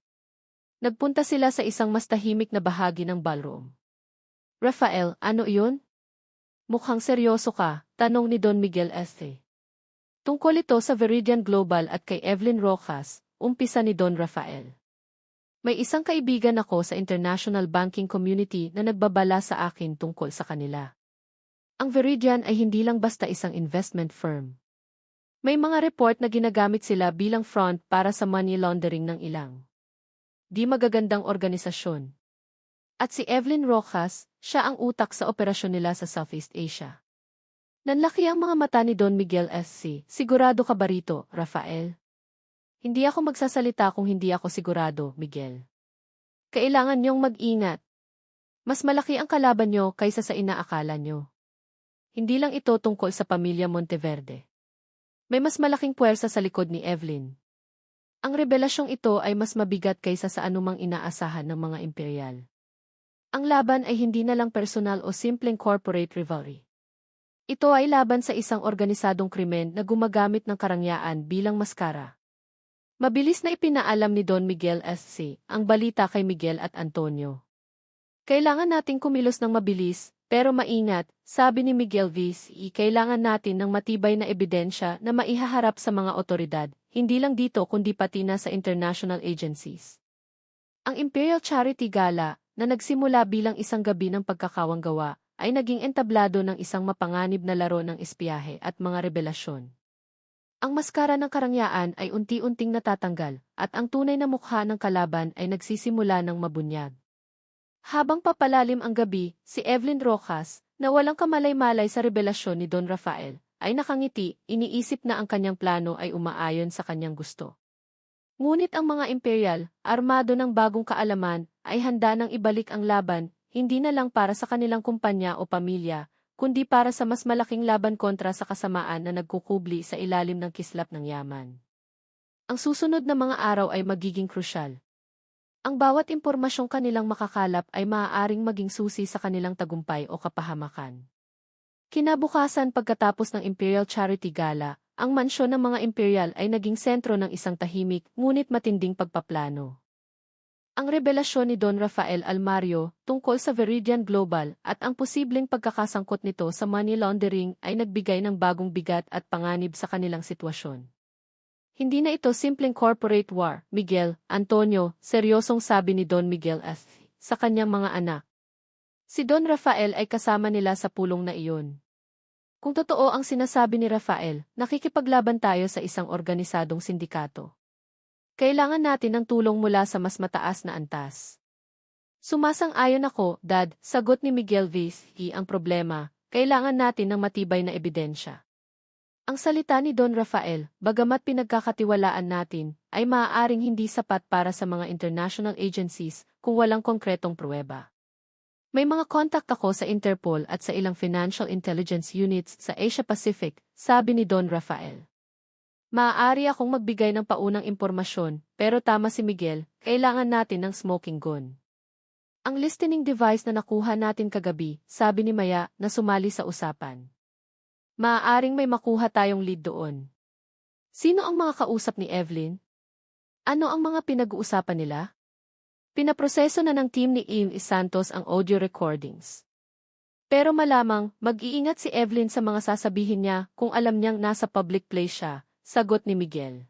Nagpunta sila sa isang mas tahimik na bahagi ng ballroom. "Rafael, ano iyon? Mukhang seryoso ka," tanong ni Don Miguel Este. "Tungkol ito sa Veridian Global at kay Evelyn Rojas," umpisa ni Don Rafael. "May isang kaibigan ako sa international banking community na nagbabala sa akin tungkol sa kanila. Ang Veridian ay hindi lang basta isang investment firm. May mga report na ginagamit sila bilang front para sa money laundering ng ilang di magagandang organisasyon. At si Evelyn Rojas, siya ang utak sa operasyon nila sa Southeast Asia." Nanlaki ang mga mata ni Don Miguel SC. "Sigurado ka ba rito, Rafael?" "Hindi ako magsasalita kung hindi ako sigurado, Miguel. Kailangan niyong mag-ingat. Mas malaki ang kalaban niyo kaysa sa inaakala niyo. Hindi lang ito tungkol sa pamilya Monteverde. May mas malaking puwersa sa likod ni Evelyn. Ang rebelasyong ito ay mas mabigat kaysa sa anumang inaasahan ng mga imperial. Ang laban ay hindi na lang personal o simpleng corporate rivalry. Ito ay laban sa isang organisadong krimen na gumagamit ng karangyaan bilang maskara." Mabilis na ipinaalam ni Don Miguel SC ang balita kay Miguel at Antonio. "Kailangan nating kumilos ng mabilis, pero maingat," sabi ni Miguel VC. "Kailangan natin ng matibay na ebidensya na maihaharap sa mga otoridad, hindi lang dito kundi pati na sa international agencies." Ang Imperial Charity Gala, na nagsimula bilang isang gabi ng pagkakawanggawa, ay naging entablado ng isang mapanganib na laro ng espiyahe at mga rebelasyon. Ang maskara ng karangyaan ay unti-unting natatanggal, at ang tunay na mukha ng kalaban ay nagsisimula ng mabunyag. Habang papalalim ang gabi, si Evelyn Rojas, na walang kamalay-malay sa rebelasyon ni Don Rafael, ay nakangiti, iniisip na ang kanyang plano ay umaayon sa kanyang gusto. Ngunit ang mga imperial, armado ng bagong kaalaman, ay handa nang ibalik ang laban, hindi na lang para sa kanilang kumpanya o pamilya, kundi para sa mas malaking laban kontra sa kasamaan na nagkukubli sa ilalim ng kislap ng yaman. Ang susunod na mga araw ay magiging krusyal. Ang bawat impormasyong kanilang makakalap ay maaaring maging susi sa kanilang tagumpay o kapahamakan. Kinabukasan, pagkatapos ng Imperial Charity Gala, ang mansyon ng mga imperial ay naging sentro ng isang tahimik ngunit matinding pagpaplano. Ang revelasyon ni Don Rafael Almario tungkol sa Veridian Global at ang posibleng pagkakasangkot nito sa money laundering ay nagbigay ng bagong bigat at panganib sa kanilang sitwasyon. "Hindi na ito simpleng corporate war, Miguel, Antonio," seryosong sabi ni Don Miguel sa kanyang mga anak. Si Don Rafael ay kasama nila sa pulong na iyon. Kung totoo ang sinasabi ni Rafael, nakikipaglaban tayo sa isang organisadong sindikato. Kailangan natin ng tulong mula sa mas mataas na antas. Sumasang-ayon ako, Dad, sagot ni Miguel Vizqui. Ang problema, kailangan natin ng matibay na ebidensya. Ang salita ni Don Rafael, bagamat pinagkakatiwalaan natin, ay maaaring hindi sapat para sa mga international agencies kung walang konkretong pruweba. May mga kontak ako sa Interpol at sa ilang financial intelligence units sa Asia Pacific, sabi ni Don Rafael. Maaari akong magbigay ng paunang impormasyon, pero tama si Miguel, kailangan natin ng smoking gun. Ang listening device na nakuha natin kagabi, sabi ni Maya na sumali sa usapan. Maaaring may makuha tayong lead doon. Sino ang mga kausap ni Evelyn? Ano ang mga pinag-uusapan nila? Pinaproseso na ng team ni Amy Santos ang audio recordings. Pero malamang, mag-iingat si Evelyn sa mga sasabihin niya kung alam niyang nasa public place siya, sagot ni Miguel.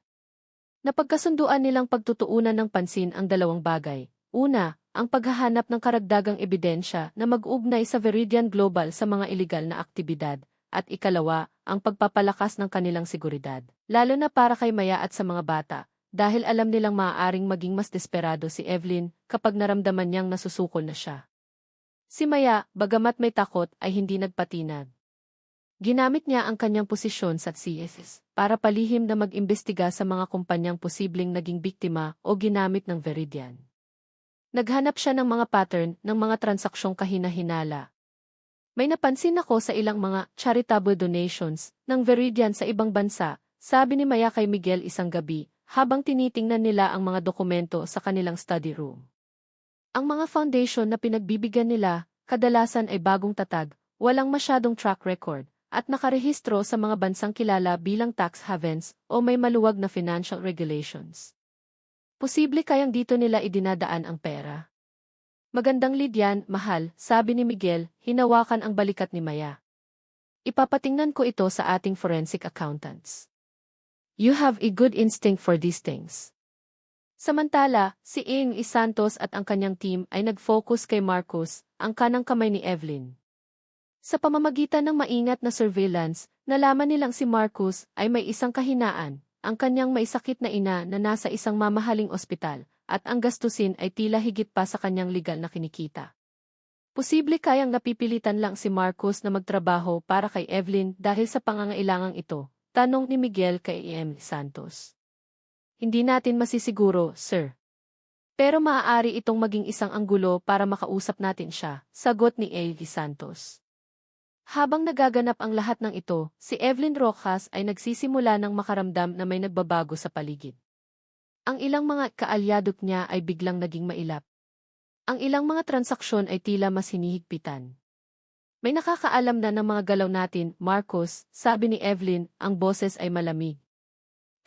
Napagkasunduan nilang pagtutuunan ng pansin ang dalawang bagay. Una, ang paghahanap ng karagdagang ebidensya na mag-ugnay sa Veridian Global sa mga ilegal na aktibidad, at ikalawa, ang pagpapalakas ng kanilang seguridad, lalo na para kay Maya at sa mga bata, dahil alam nilang maaaring maging mas desperado si Evelyn kapag naramdaman niyang nasusukol na siya. Si Maya, bagamat may takot, ay hindi nagpatinag. Ginamit niya ang kanyang posisyon sa CSS para palihim na mag-imbestiga sa mga kumpanyang posibleng naging biktima o ginamit ng Veridian. Naghanap siya ng mga pattern ng mga transaksyong kahina-hinala. May napansin ako sa ilang mga charitable donations ng Veridian sa ibang bansa, sabi ni Maya kay Miguel isang gabi, habang tinitingnan nila ang mga dokumento sa kanilang study room. Ang mga foundation na pinagbibigyan nila, kadalasan ay bagong tatag, walang masyadong track record, at nakarehistro sa mga bansang kilala bilang tax havens o may maluwag na financial regulations. Posible kayang dito nila idinadaan ang pera. Magandang lead yan, mahal, sabi ni Miguel, hinawakan ang balikat ni Maya. Ipapatingnan ko ito sa ating forensic accountants. You have a good instinct for these things. Samantala, si Amy Santos at ang kanyang team ay nag-focus kay Marcos, ang kanang kamay ni Evelyn. Sa pamamagitan ng maingat na surveillance, nalaman nilang si Marcos ay may isang kahinaan, ang kanyang may sakit na ina na nasa isang mamahaling ospital, at ang gastusin ay tila higit pa sa kanyang legal na kinikita. Posible kayang napipilitan lang si Marcos na magtrabaho para kay Evelyn dahil sa pangangailangang ito, tanong ni Miguel kay Amy Santos. Hindi natin masisiguro, sir. Pero maaari itong maging isang anggulo para makausap natin siya, sagot ni Amy Santos. Habang nagaganap ang lahat ng ito, si Evelyn Rojas ay nagsisimula ng makaramdam na may nagbabago sa paligid. Ang ilang mga kaalyadok niya ay biglang naging mailap. Ang ilang mga transaksyon ay tila mas hinihigpitan. May nakakaalam na ng mga galaw natin, Marcos, sabi ni Evelyn, ang boses ay malamig.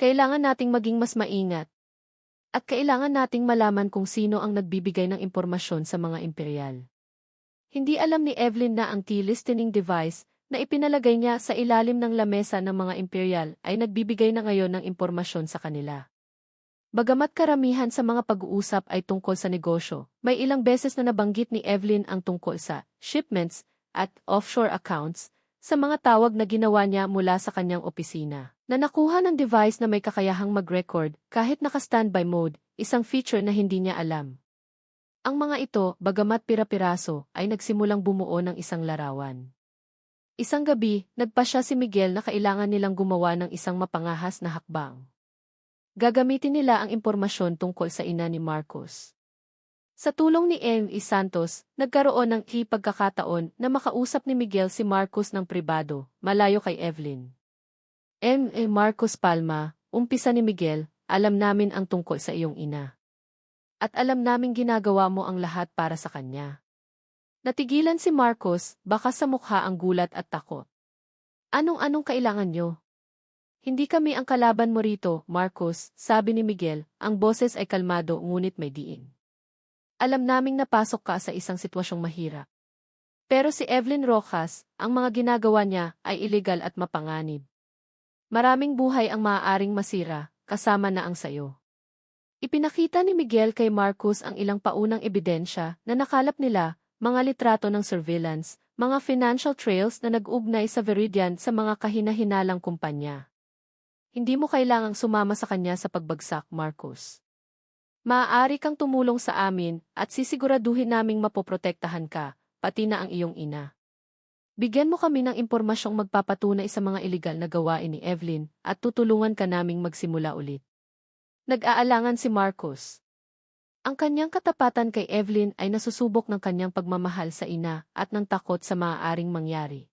Kailangan nating maging mas maingat. At kailangan nating malaman kung sino ang nagbibigay ng impormasyon sa mga imperial. Hindi alam ni Evelyn na ang key listening device na ipinalagay niya sa ilalim ng lamesa ng mga imperial ay nagbibigay na ngayon ng impormasyon sa kanila. Bagamat karamihan sa mga pag-uusap ay tungkol sa negosyo, may ilang beses na nabanggit ni Evelyn ang tungkol sa shipments at offshore accounts sa mga tawag na ginawa niya mula sa kanyang opisina, na nakuha ng device na may kakayahang mag-record kahit naka-standby mode, isang feature na hindi niya alam. Ang mga ito, bagamat pira-piraso, ay nagsimulang bumuo ng isang larawan. Isang gabi, nagpasya si Miguel na kailangan nilang gumawa ng isang mapangahas na hakbang. Gagamitin nila ang impormasyon tungkol sa ina ni Marcos. Sa tulong ni Amy Santos, nagkaroon ng pagkakataon na makausap ni Miguel si Marcos ng pribado, malayo kay Evelyn. Marcos Palma, umpisa ni Miguel, alam namin ang tungkol sa iyong ina. At alam naming ginagawa mo ang lahat para sa kanya. Natigilan si Marcos, baka sa mukha ang gulat at takot. Anong kailangan nyo? Hindi kami ang kalaban mo rito, Marcos, sabi ni Miguel, ang boses ay kalmado ngunit may diin. Alam naming napasok ka sa isang sitwasyong mahirap. Pero si Evelyn Rojas, ang mga ginagawa niya ay illegal at mapanganib. Maraming buhay ang maaaring masira, kasama na ang sayo. Ipinakita ni Miguel kay Marcos ang ilang paunang ebidensya na nakalap nila, mga litrato ng surveillance, mga financial trails na nag-ugnay sa Veridian sa mga kahinahinalang kumpanya. Hindi mo kailangang sumama sa kanya sa pagbagsak, Marcos. Maaari kang tumulong sa amin at sisiguraduhin naming mapoprotektahan ka, pati na ang iyong ina. Bigyan mo kami ng impormasyong magpapatunay sa mga iligal na gawain ni Evelyn at tutulungan ka naming magsimula ulit. Nag-aalangan si Marcos. Ang kanyang katapatan kay Evelyn ay nasusubok ng kanyang pagmamahal sa ina at ng takot sa maaaring mangyari.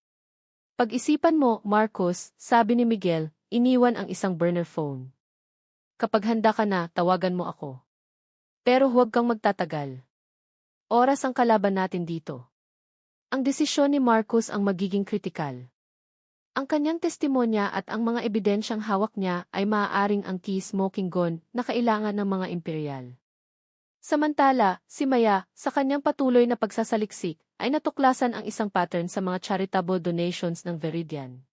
Pag-isipan mo, Marcos, sabi ni Miguel, iniwan ang isang burner phone. Kapag handa ka na, tawagan mo ako. Pero huwag kang magtatagal. Oras ang kalaban natin dito. Ang desisyon ni Marcos ang magiging kritikal. Ang kanyang testimonya at ang mga ebidensyang hawak niya ay maaaring ang key smoking gun na kailangan ng mga imperial. Samantala, si Maya, sa kanyang patuloy na pagsasaliksik, ay natuklasan ang isang pattern sa mga charitable donations ng Veridian.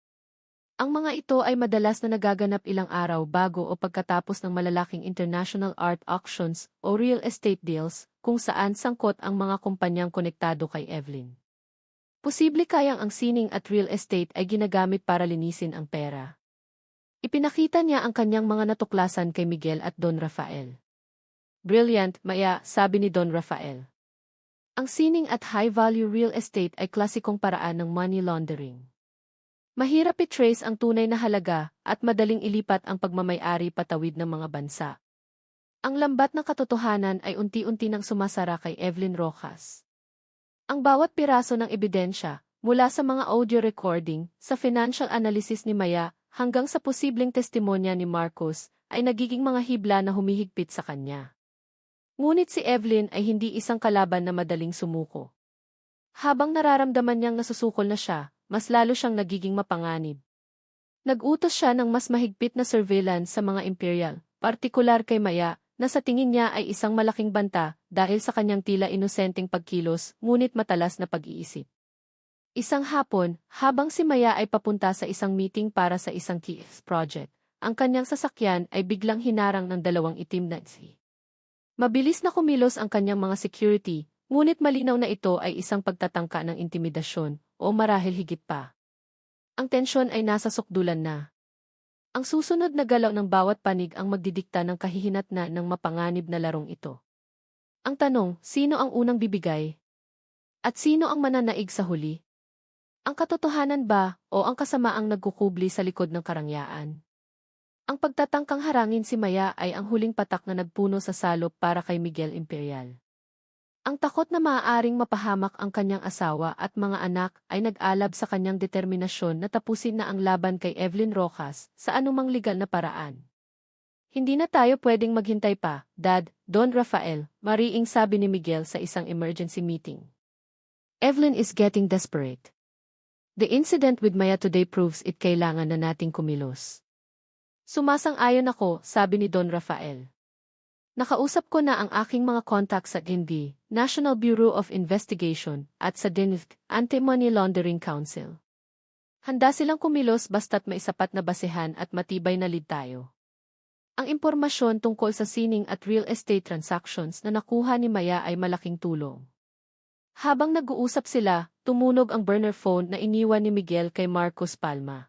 Ang mga ito ay madalas na nagaganap ilang araw bago o pagkatapos ng malalaking international art auctions o real estate deals kung saan sangkot ang mga kumpanyang konektado kay Evelyn. Posible kayang ang sining at real estate ay ginagamit para linisin ang pera. Ipinakita niya ang kanyang mga natuklasan kay Miguel at Don Rafael. Brilliant, Maya, sabi ni Don Rafael. Ang sining at high-value real estate ay klasikong paraan ng money laundering. Mahirap i-trace ang tunay na halaga at madaling ilipat ang pagmamay-ari patawid ng mga bansa. Ang lambat ng katotohanan ay unti-unti nang sumasara kay Evelyn Rojas. Ang bawat piraso ng ebidensya, mula sa mga audio recording, sa financial analysis ni Maya, hanggang sa posibleng testimonya ni Marcos, ay nagiging mga hibla na humihigpit sa kanya. Ngunit si Evelyn ay hindi isang kalaban na madaling sumuko. Habang nararamdaman niyang nasusukol na siya, mas lalo siyang nagiging mapanganib. Nag-utos siya ng mas mahigpit na surveillance sa mga imperial, partikular kay Maya, na sa tingin niya ay isang malaking banta dahil sa kanyang tila inosenteng pagkilos ngunit matalas na pag-iisip. Isang hapon, habang si Maya ay papunta sa isang meeting para sa isang key project, ang kanyang sasakyan ay biglang hinarang ng dalawang itim na taxi. Mabilis na kumilos ang kanyang mga security, ngunit malinaw na ito ay isang pagtatangka ng intimidasyon, o marahil higit pa. Ang tensyon ay nasa sukdulan na. Ang susunod na galaw ng bawat panig ang magdidikta ng kahihinatnan ng mapanganib na larong ito. Ang tanong, sino ang unang bibigay? At sino ang mananaig sa huli? Ang katotohanan ba, o ang kasamaang nagkukubli sa likod ng karangyaan? Ang pagtatangkang harangin si Maya ay ang huling patak na nagpuno sa salop para kay Miguel Imperial. Ang takot na maaaring mapahamak ang kanyang asawa at mga anak ay nag-alab sa kanyang determinasyon na tapusin na ang laban kay Evelyn Rojas sa anumang legal na paraan. Hindi na tayo pwedeng maghintay pa, Dad, Don Rafael, mariing sabi ni Miguel sa isang emergency meeting. Evelyn is getting desperate. The incident with Maya today proves it kailangan na nating kumilos. Sumasang-ayon ako, sabi ni Don Rafael. Nakausap ko na ang aking mga contacts sa NB, National Bureau of Investigation, at sa DENIC, Anti-Money Laundering Council. Handa silang kumilos basta't may sapat na basehan at matibay na lead tayo. Ang impormasyon tungkol sa sining at real estate transactions na nakuha ni Maya ay malaking tulong. Habang nag-uusap sila, tumunog ang burner phone na iniwan ni Miguel kay Marcos Palma.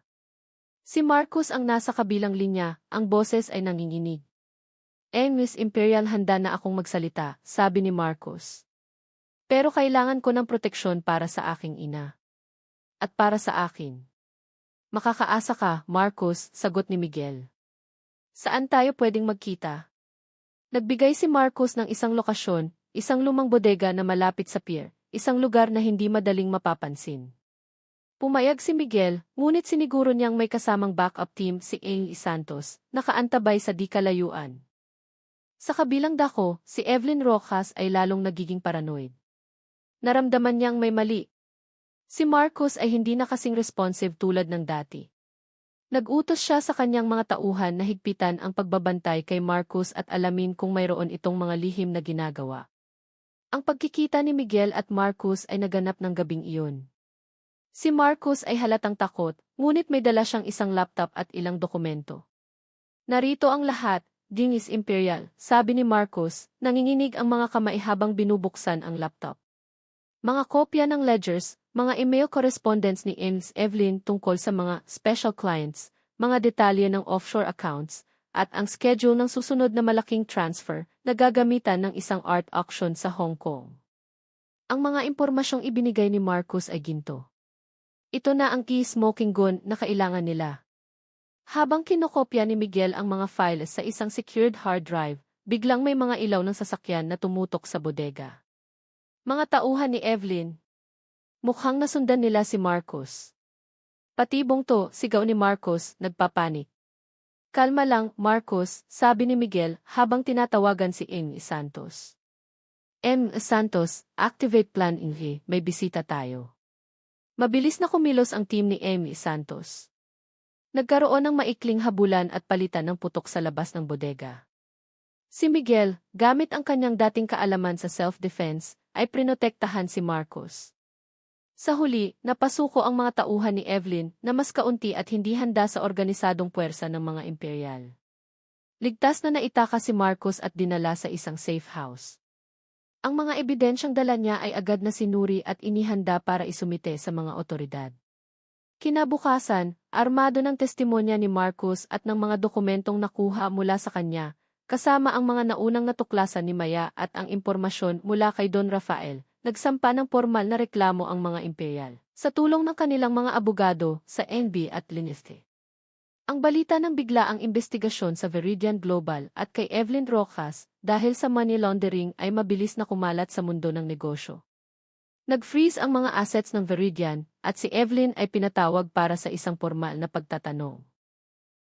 Si Marcos ang nasa kabilang linya, ang boses ay nanginginig. Miss Imperial, handa na akong magsalita, sabi ni Marcos. Pero kailangan ko ng proteksyon para sa aking ina. At para sa akin. Makakaasa ka, Marcos, sagot ni Miguel. Saan tayo pwedeng magkita? Nagbigay si Marcos ng isang lokasyon, isang lumang bodega na malapit sa pier, isang lugar na hindi madaling mapapansin. Pumayag si Miguel, ngunit siniguro niyang may kasamang backup team si Eli Santos, nakaantabay sa di kalayuan. Sa kabilang dako, si Evelyn Rojas ay lalong nagiging paranoid. Naramdaman niyang may mali. Si Marcos ay hindi na kasing responsive tulad ng dati. Nag-utos siya sa kanyang mga tauhan na higpitan ang pagbabantay kay Marcos at alamin kung mayroon itong mga lihim na ginagawa. Ang pagkikita ni Miguel at Marcos ay naganap ng gabing iyon. Si Marcos ay halatang takot, ngunit may dala siyang isang laptop at ilang dokumento. Narito ang lahat, Dingis Imperial, sabi ni Marcos, nanginginig ang mga kamay habang binubuksan ang laptop. Mga kopya ng ledgers, mga email correspondence ni Evelyn tungkol sa mga special clients, mga detalye ng offshore accounts, at ang schedule ng susunod na malaking transfer na gagamitan ng isang art auction sa Hong Kong. Ang mga impormasyong ibinigay ni Marcos ay ginto. Ito na ang key smoking gun na kailangan nila. Habang kinokopya ni Miguel ang mga files sa isang secured hard drive, biglang may mga ilaw ng sasakyan na tumutok sa bodega. Mga tauhan ni Evelyn. Mukhang nasundan nila si Marcos. Patibong to, sigaw ni Marcos, nagpapanik. Kalma lang, Marcos, sabi ni Miguel habang tinatawagan si M. Santos. M. Santos, activate plan in may bisita tayo. Mabilis na kumilos ang team ni M. Santos. Nagkaroon ng maikling habulan at palitan ng putok sa labas ng bodega. Si Miguel, gamit ang kanyang dating kaalaman sa self-defense, ay prinotektahan si Marcos. Sa huli, napasuko ang mga tauhan ni Evelyn na mas kaunti at hindi handa sa organisadong puwersa ng mga imperial. Ligtas na naitaka si Marcos at dinala sa isang safe house. Ang mga ebidensyang dala niya ay agad na sinuri at inihanda para isumite sa mga otoridad. Kinabukasan, armado ng testimonya ni Marcos at ng mga dokumentong nakuha mula sa kanya, kasama ang mga naunang natuklasan ni Maya at ang impormasyon mula kay Don Rafael, nagsampa ng formal na reklamo ang mga imperial, sa tulong ng kanilang mga abogado sa NB at Liniste. Ang balita ng bigla ang investigasyon sa Veridian Global at kay Evelyn Rojas dahil sa money laundering ay mabilis na kumalat sa mundo ng negosyo. Nag-freeze ang mga assets ng Veridian at si Evelyn ay pinatawag para sa isang formal na pagtatanong.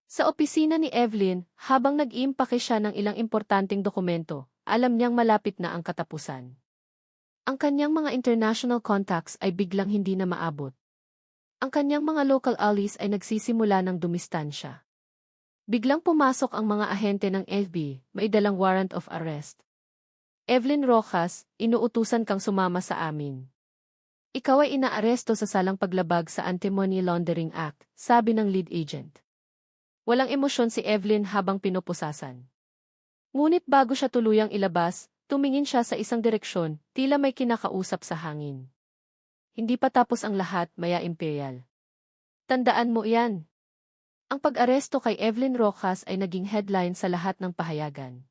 Sa opisina ni Evelyn, habang nag-iimpake siya ng ilang importanteng dokumento, alam niyang malapit na ang katapusan. Ang kanyang mga international contacts ay biglang hindi na maabot. Ang kanyang mga local allies ay nagsisimula ng dumistansya. Biglang pumasok ang mga ahente ng FB, may dalang warrant of arrest. Evelyn Rojas, inuutusan kang sumama sa amin. Ikaw ay inaaresto sa salang paglabag sa Anti-Money Laundering Act, sabi ng lead agent. Walang emosyon si Evelyn habang pinupusasan. Ngunit bago siya tuluyang ilabas, tumingin siya sa isang direksyon, tila may kinakausap sa hangin. Hindi pa tapos ang lahat, Maya Imperial. Tandaan mo iyan. Ang pag-aresto kay Evelyn Rojas ay naging headline sa lahat ng pahayagan.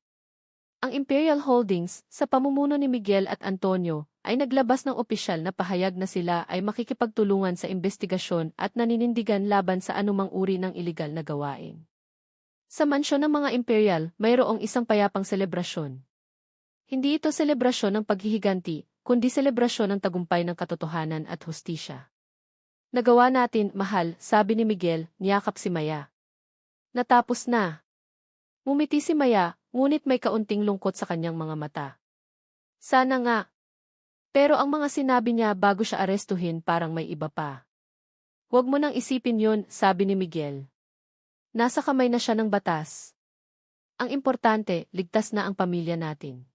Ang Imperial Holdings, sa pamumuno ni Miguel at Antonio, ay naglabas ng opisyal na pahayag na sila ay makikipagtulungan sa investigasyon at naninindigan laban sa anumang uri ng iligal na gawain. Sa mansyon ng mga Imperial, mayroong isang payapang selebrasyon. Hindi ito selebrasyon ng paghihiganti, kundi selebrasyon ng tagumpay ng katotohanan at hustisya. Nagawa natin, mahal, sabi ni Miguel, niyakap si Maya. Natapos na. Ngumiti si Maya, ngunit may kaunting lungkot sa kanyang mga mata. Sana nga. Pero ang mga sinabi niya bago siya arestuhin parang may iba pa. Huwag mo nang isipin yun, sabi ni Miguel. Nasa kamay na siya ng batas. Ang importante, ligtas na ang pamilya natin.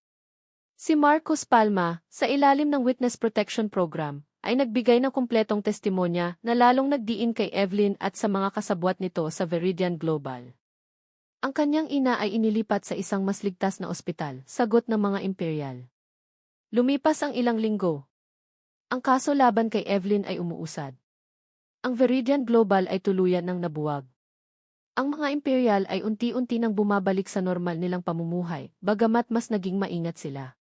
Si Marcos Palma, sa ilalim ng Witness Protection Program, ay nagbigay ng kumpletong testimonya na lalong nagdiin kay Evelyn at sa mga kasabwat nito sa Veridian Global. Ang kanyang ina ay inilipat sa isang mas ligtas na ospital, sagot ng mga imperial. Lumipas ang ilang linggo. Ang kaso laban kay Evelyn ay umuusad. Ang Veridian Global ay tuluyan ng nabuwag. Ang mga imperial ay unti-unti nang bumabalik sa normal nilang pamumuhay, bagamat mas naging maingat sila.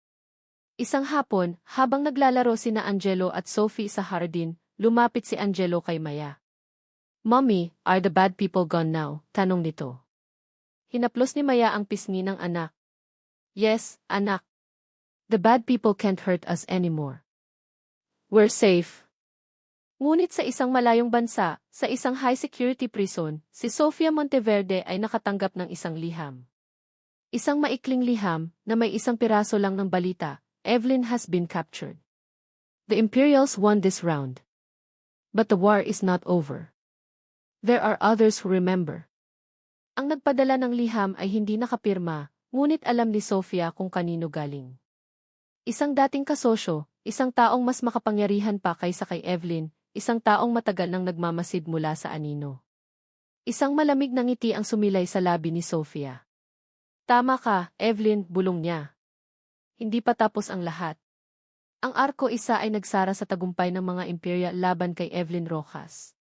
Isang hapon, habang naglalaro sina Angelo at Sophie sa hardin, lumapit si Angelo kay Maya. Mommy, are the bad people gone now? Tanong nito. Hinaplos ni Maya ang pisngi ng anak. Yes, anak. The bad people can't hurt us anymore. We're safe. Ngunit sa isang malayong bansa, sa isang high-security prison, si Sofia Monteverde ay nakatanggap ng isang liham. Isang maikling liham na may isang piraso lang ng balita. Evelyn has been captured. The Imperials won this round. But the war is not over. There are others who remember. Ang nagpadala ng liham ay hindi nakapirma, ngunit alam ni Sofia kung kanino galing. Isang dating kasosyo, isang taong mas makapangyarihan pa kaysa kay Evelyn, isang taong matagal nang nagmamasid mula sa anino. Isang malamig na ngiti ang sumilay sa labi ni Sofia. Tama ka, Evelyn, bulong niya. Hindi pa tapos ang lahat. Ang Arko isa ay nagsara sa tagumpay ng mga Imperial laban kay Evelyn Rojas.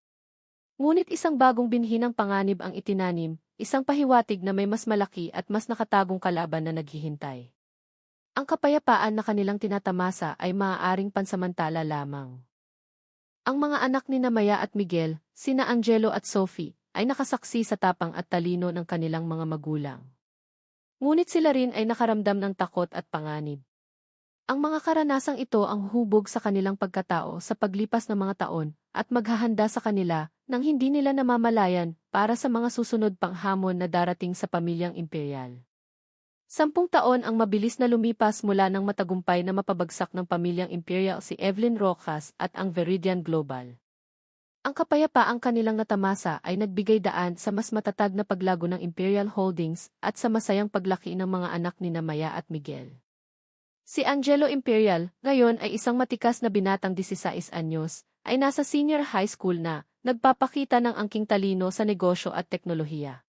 Ngunit isang bagong binhi ng panganib ang itinanim, isang pahiwatig na may mas malaki at mas nakatagong kalaban na naghihintay. Ang kapayapaan na kanilang tinatamasa ay maaaring pansamantala lamang. Ang mga anak ni Maya at Miguel, sina Angelo at Sophie, ay nakasaksi sa tapang at talino ng kanilang mga magulang. Ngunit sila rin ay nakaramdam ng takot at panganib. Ang mga karanasang ito ang hubog sa kanilang pagkatao sa paglipas ng mga taon at maghahanda sa kanila nang hindi nila namamalayan para sa mga susunod pang hamon na darating sa pamilyang imperial. 10 taon ang mabilis na lumipas mula ng matagumpay na mapabagsak ng pamilyang imperial si Evelyn Rojas at ang Veridian Global. Ang kapayapaang kanilang natamasa ay nagbigay daan sa mas matatag na paglago ng Imperial Holdings at sa masayang paglaki ng mga anak ni Maya at Miguel. Si Angelo Imperial, ngayon ay isang matikas na binatang 16 anyos, ay nasa senior high school na, nagpapakita ng angking talino sa negosyo at teknolohiya.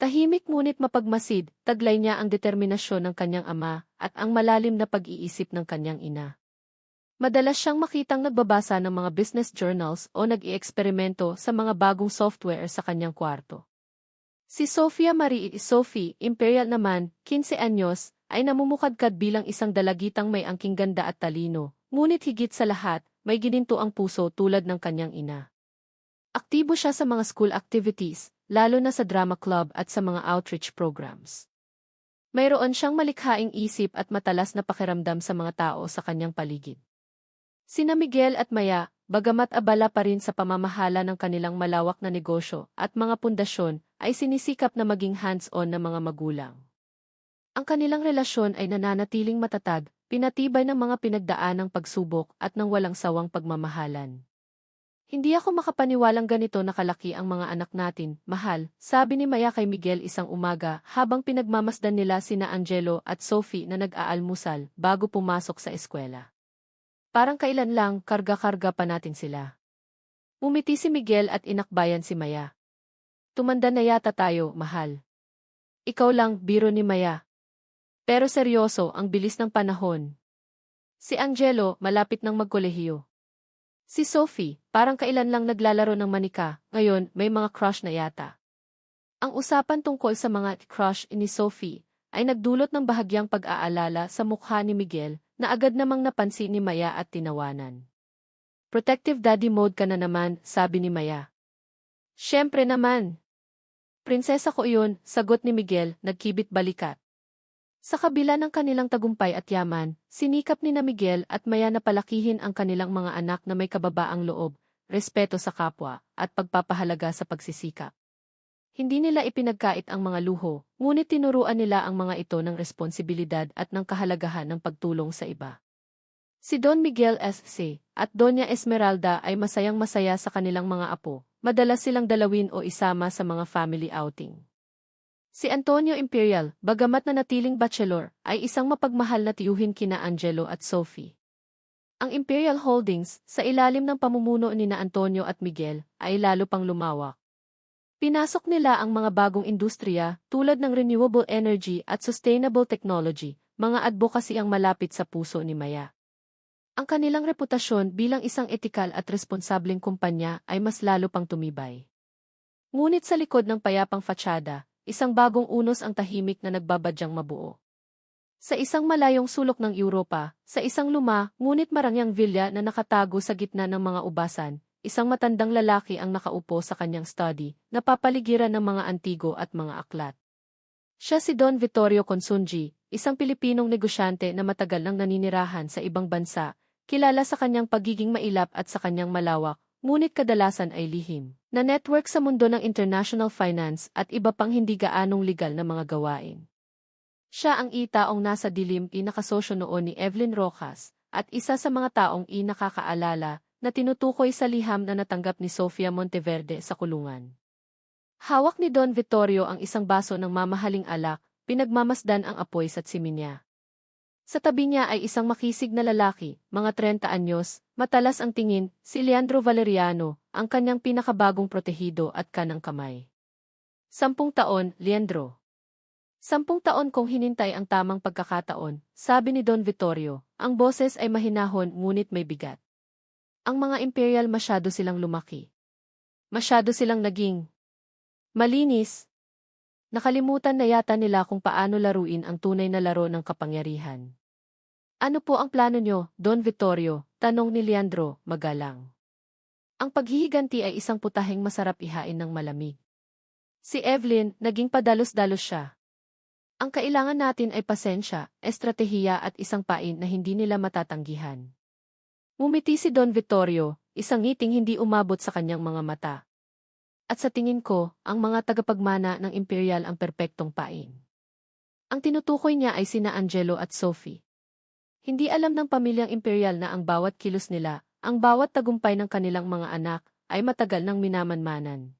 Tahimik ngunit mapagmasid, taglay niya ang determinasyon ng kanyang ama at ang malalim na pag-iisip ng kanyang ina. Madalas siyang makitang nagbabasa ng mga business journals o nag-iexperimento sa mga bagong software sa kanyang kwarto. Si Sofia Marie Sophie Imperial naman, 15 anyos, ay namumukadkad bilang isang dalagitang may angking ganda at talino, ngunit higit sa lahat, may gininto ang puso tulad ng kanyang ina. Aktibo siya sa mga school activities, lalo na sa drama club at sa mga outreach programs. Mayroon siyang malikhaing isip at matalas na pakiramdam sa mga tao sa kanyang paligid. Sina Miguel at Maya, bagamat abala pa rin sa pamamahala ng kanilang malawak na negosyo at mga pundasyon, ay sinisikap na maging hands-on na mga magulang. Ang kanilang relasyon ay nananatiling matatag, pinatibay ng mga pinagdaanang pagsubok at ng walang sawang pagmamahalan. Hindi ako makapaniwalang ganito nakalaki ang mga anak natin, mahal, sabi ni Maya kay Miguel isang umaga habang pinagmamasdan nila sina Angelo at Sophie na nag-aalmusal bago pumasok sa eskwela. Parang kailan lang, karga-karga pa natin sila. Umiti si Miguel at inakbayan si Maya. Tumanda na yata tayo, mahal. Ikaw lang, biro ni Maya. Pero seryoso, ang bilis ng panahon. Si Angelo, malapit nang magkolehiyo. Si Sophie, parang kailan lang naglalaro ng manika, ngayon may mga crush na yata. Ang usapan tungkol sa mga crush ni Sophie ay nagdulot ng bahagyang pag-aalala sa mukha ni Miguel na agad namang napansin ni Maya at tinawanan. Protective daddy mode ka na naman, sabi ni Maya. Siyempre naman. Prinsesa ko iyon, sagot ni Miguel, nagkibit balikat. Sa kabila ng kanilang tagumpay at yaman, sinikap ni Miguel at Maya na palakihin ang kanilang mga anak na may kababaang loob, respeto sa kapwa, at pagpapahalaga sa pagsisikap. Hindi nila ipinagkait ang mga luho, ngunit tinuruan nila ang mga ito ng responsibilidad at ng kahalagahan ng pagtulong sa iba. Si Don Miguel S.C. at Doña Esmeralda ay masayang-masaya sa kanilang mga apo, madalas silang dalawin o isama sa mga family outing. Si Antonio Imperial, bagamat nanatiling bachelor, ay isang mapagmahal na tiyuhin kina Angelo at Sophie. Ang Imperial Holdings, sa ilalim ng pamumuno ni Antonio at Miguel, ay lalo pang lumawak. Pinasok nila ang mga bagong industriya tulad ng renewable energy at sustainable technology, mga advocacy ang malapit sa puso ni Maya. Ang kanilang reputasyon bilang isang etikal at responsableng kumpanya ay mas lalo pang tumibay. Ngunit sa likod ng payapang fatsyada, isang bagong unos ang tahimik na nagbabadyang mabuo. Sa isang malayong sulok ng Europa, sa isang ngunit marangyang villa na nakatago sa gitna ng mga ubasan, isang matandang lalaki ang nakaupo sa kanyang study, napapaligiran ng mga antigo at mga aklat. Siya si Don Vittorio Consunji, isang Pilipinong negosyante na matagal nang naninirahan sa ibang bansa, kilala sa kanyang pagiging mailap at sa kanyang malawak, ngunit kadalasan ay lihim, na network sa mundo ng international finance at iba pang hindi gaanong legal na mga gawain. Siya ang itaong nasa dilim inakasosyo noon ni Evelyn Rojas, at isa sa mga taong nakakaalala na tinutukoy sa liham na natanggap ni Sofia Monteverde sa kulungan. Hawak ni Don Vittorio ang isang baso ng mamahaling alak, pinagmamasdan ang apoy sa tsiminya. Sa tabi niya ay isang makisig na lalaki, mga 30 anyos, matalas ang tingin, si Leandro Valeriano, ang kanyang pinakabagong protehido at kanang kamay. 10 taon, Leandro. 10 taon kong hinintay ang tamang pagkakataon, sabi ni Don Vittorio, ang boses ay mahinahon ngunit may bigat. Ang mga imperial masyado silang lumaki. Masyado silang naging malinis. Nakalimutan na yata nila kung paano laruin ang tunay na laro ng kapangyarihan. Ano po ang plano nyo, Don Vittorio? Tanong ni Leandro, magalang. Ang paghihiganti ay isang putaheng masarap ihain ng malamig. Si Evelyn, naging padalos-dalos siya. Ang kailangan natin ay pasensya, estratehiya at isang pain na hindi nila matatanggihan. Ngumiti si Don Vittorio, isang ngiting hindi umabot sa kanyang mga mata. At sa tingin ko, ang mga tagapagmana ng Imperial ang perpektong pain. Ang tinutukoy niya ay sina Angelo at Sophie. Hindi alam ng pamilyang Imperial na ang bawat kilos nila, ang bawat tagumpay ng kanilang mga anak, ay matagal nang minamanmanan.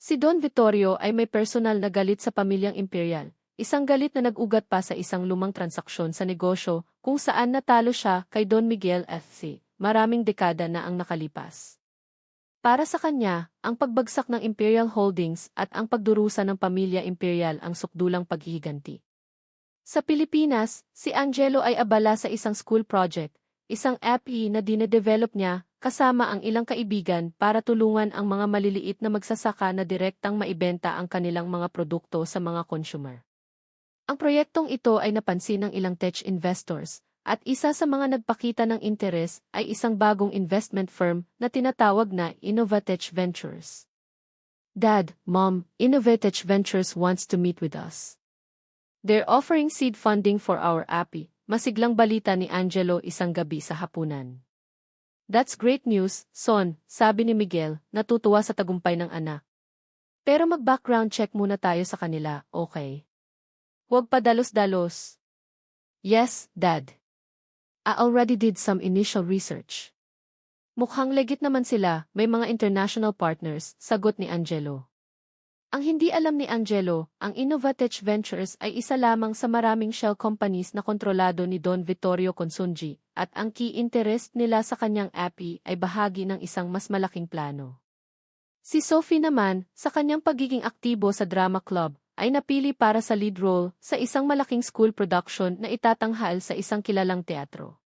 Si Don Vittorio ay may personal na galit sa pamilyang Imperial, isang galit na nag-ugat pa sa isang lumang transaksyon sa negosyo kung saan natalo siya kay Don Miguel F.C. Maraming dekada na ang nakalipas. Para sa kanya, ang pagbagsak ng Imperial Holdings at ang pagdurusa ng pamilya Imperial ang sukdulang paghihiganti. Sa Pilipinas, si Angelo ay abala sa isang school project, isang app na dinedevelop niya, kasama ang ilang kaibigan para tulungan ang mga maliliit na magsasaka na direktang maibenta ang kanilang mga produkto sa mga consumer. Ang proyektong ito ay napansin ng ilang tech investors, at isa sa mga nagpakita ng interes ay isang bagong investment firm na tinatawag na Innovatech Ventures. Dad, Mom, Innovatech Ventures wants to meet with us. They're offering seed funding for our API, masiglang balita ni Angelo isang gabi sa hapunan. That's great news, son, sabi ni Miguel, natutuwa sa tagumpay ng anak. Pero mag-background check muna tayo sa kanila, okay? Huwag padalos-dalos. Yes, Dad. I already did some initial research. Mukhang legit naman sila, may mga international partners, sagot ni Angelo. Ang hindi alam ni Angelo, ang Innovatech Ventures ay isa lamang sa maraming shell companies na kontrolado ni Don Vittorio Consunji, at ang key interest nila sa kanyang API ay bahagi ng isang mas malaking plano. Si Sophie naman, sa kanyang pagiging aktibo sa drama club, ay napili para sa lead role sa isang malaking school production na itatanghal sa isang kilalang teatro.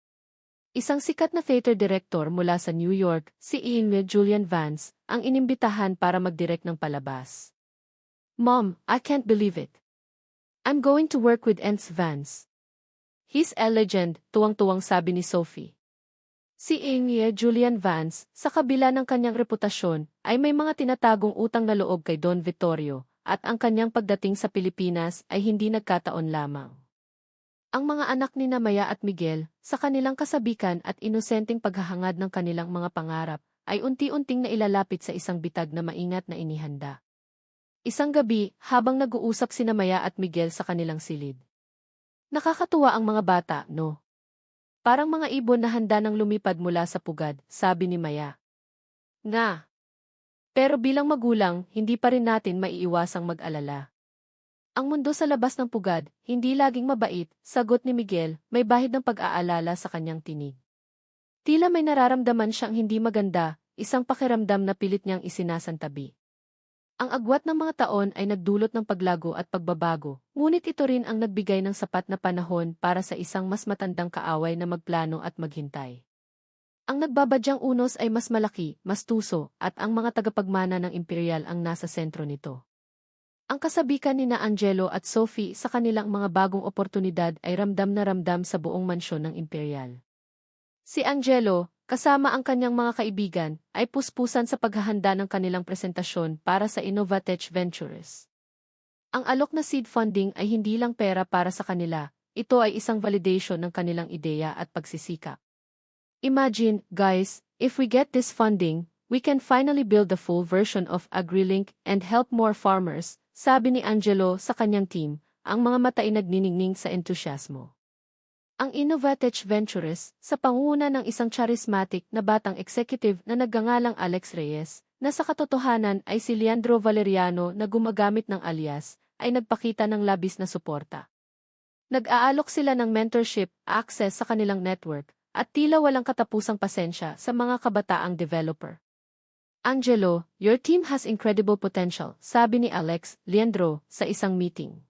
Isang sikat na theater director mula sa New York, si Ian Julian Vance, ang inimbitahan para mag-direct ng palabas. Mom, I can't believe it. I'm going to work with Ence Vance. He's a legend, tuwang-tuwang sabi ni Sophie. Si Ian Julian Vance, sa kabila ng kanyang reputasyon, ay may mga tinatagong utang na loob kay Don Vittorio, at ang kanyang pagdating sa Pilipinas ay hindi nagkataon lamang. Ang mga anak ni Maya at Miguel, sa kanilang kasabikan at inosenteng paghahangad ng kanilang mga pangarap, ay unti-unting nailalapit sa isang bitag na maingat na inihanda. Isang gabi, habang nag-uusap sina Maya at Miguel sa kanilang silid. Nakakatuwa ang mga bata, no? Parang mga ibon na handa nang lumipad mula sa pugad, sabi ni Maya. Nga. Pero bilang magulang, hindi pa rin natin maiiwasang mag-alala. Ang mundo sa labas ng pugad, hindi laging mabait, sagot ni Miguel, may bahid ng pag-aalala sa kanyang tinig. Tila may nararamdaman siyang hindi maganda, isang pakiramdam na pilit niyang isinasantabi. Ang agwat ng mga taon ay nagdulot ng paglago at pagbabago, ngunit ito rin ang nagbigay ng sapat na panahon para sa isang mas matandang kaaway na magplano at maghintay. Ang nagbabadyang unos ay mas malaki, mas tuso, at ang mga tagapagmana ng Imperial ang nasa sentro nito. Ang kasabikan ni Angelo at Sophie sa kanilang mga bagong oportunidad ay ramdam na ramdam sa buong mansyon ng Imperial. Si Angelo, kasama ang kanyang mga kaibigan, ay puspusan sa paghahanda ng kanilang presentasyon para sa Innovatech Ventures. Ang alok na seed funding ay hindi lang pera para sa kanila, ito ay isang validation ng kanilang ideya at pagsisikap. Imagine, guys, if we get this funding, we can finally build the full version of AgriLink and help more farmers, sabi ni Angelo sa kanyang team, ang mga mata ay nagniningning sa entusyasmo. Ang Innovatech Ventures, sa pangunguna ng isang charismatic na batang executive na nagngangalang Alex Reyes, na sa katotohanan ay si Leandro Valeriano na gumagamit ng alias, ay nagpakita ng labis na suporta. Nag-aalok sila ng mentorship, access sa kanilang network, at tila walang katapusang pasensya sa mga kabataang developer. Angelo, your team has incredible potential, sabi ni Alex, Leandro, sa isang meeting.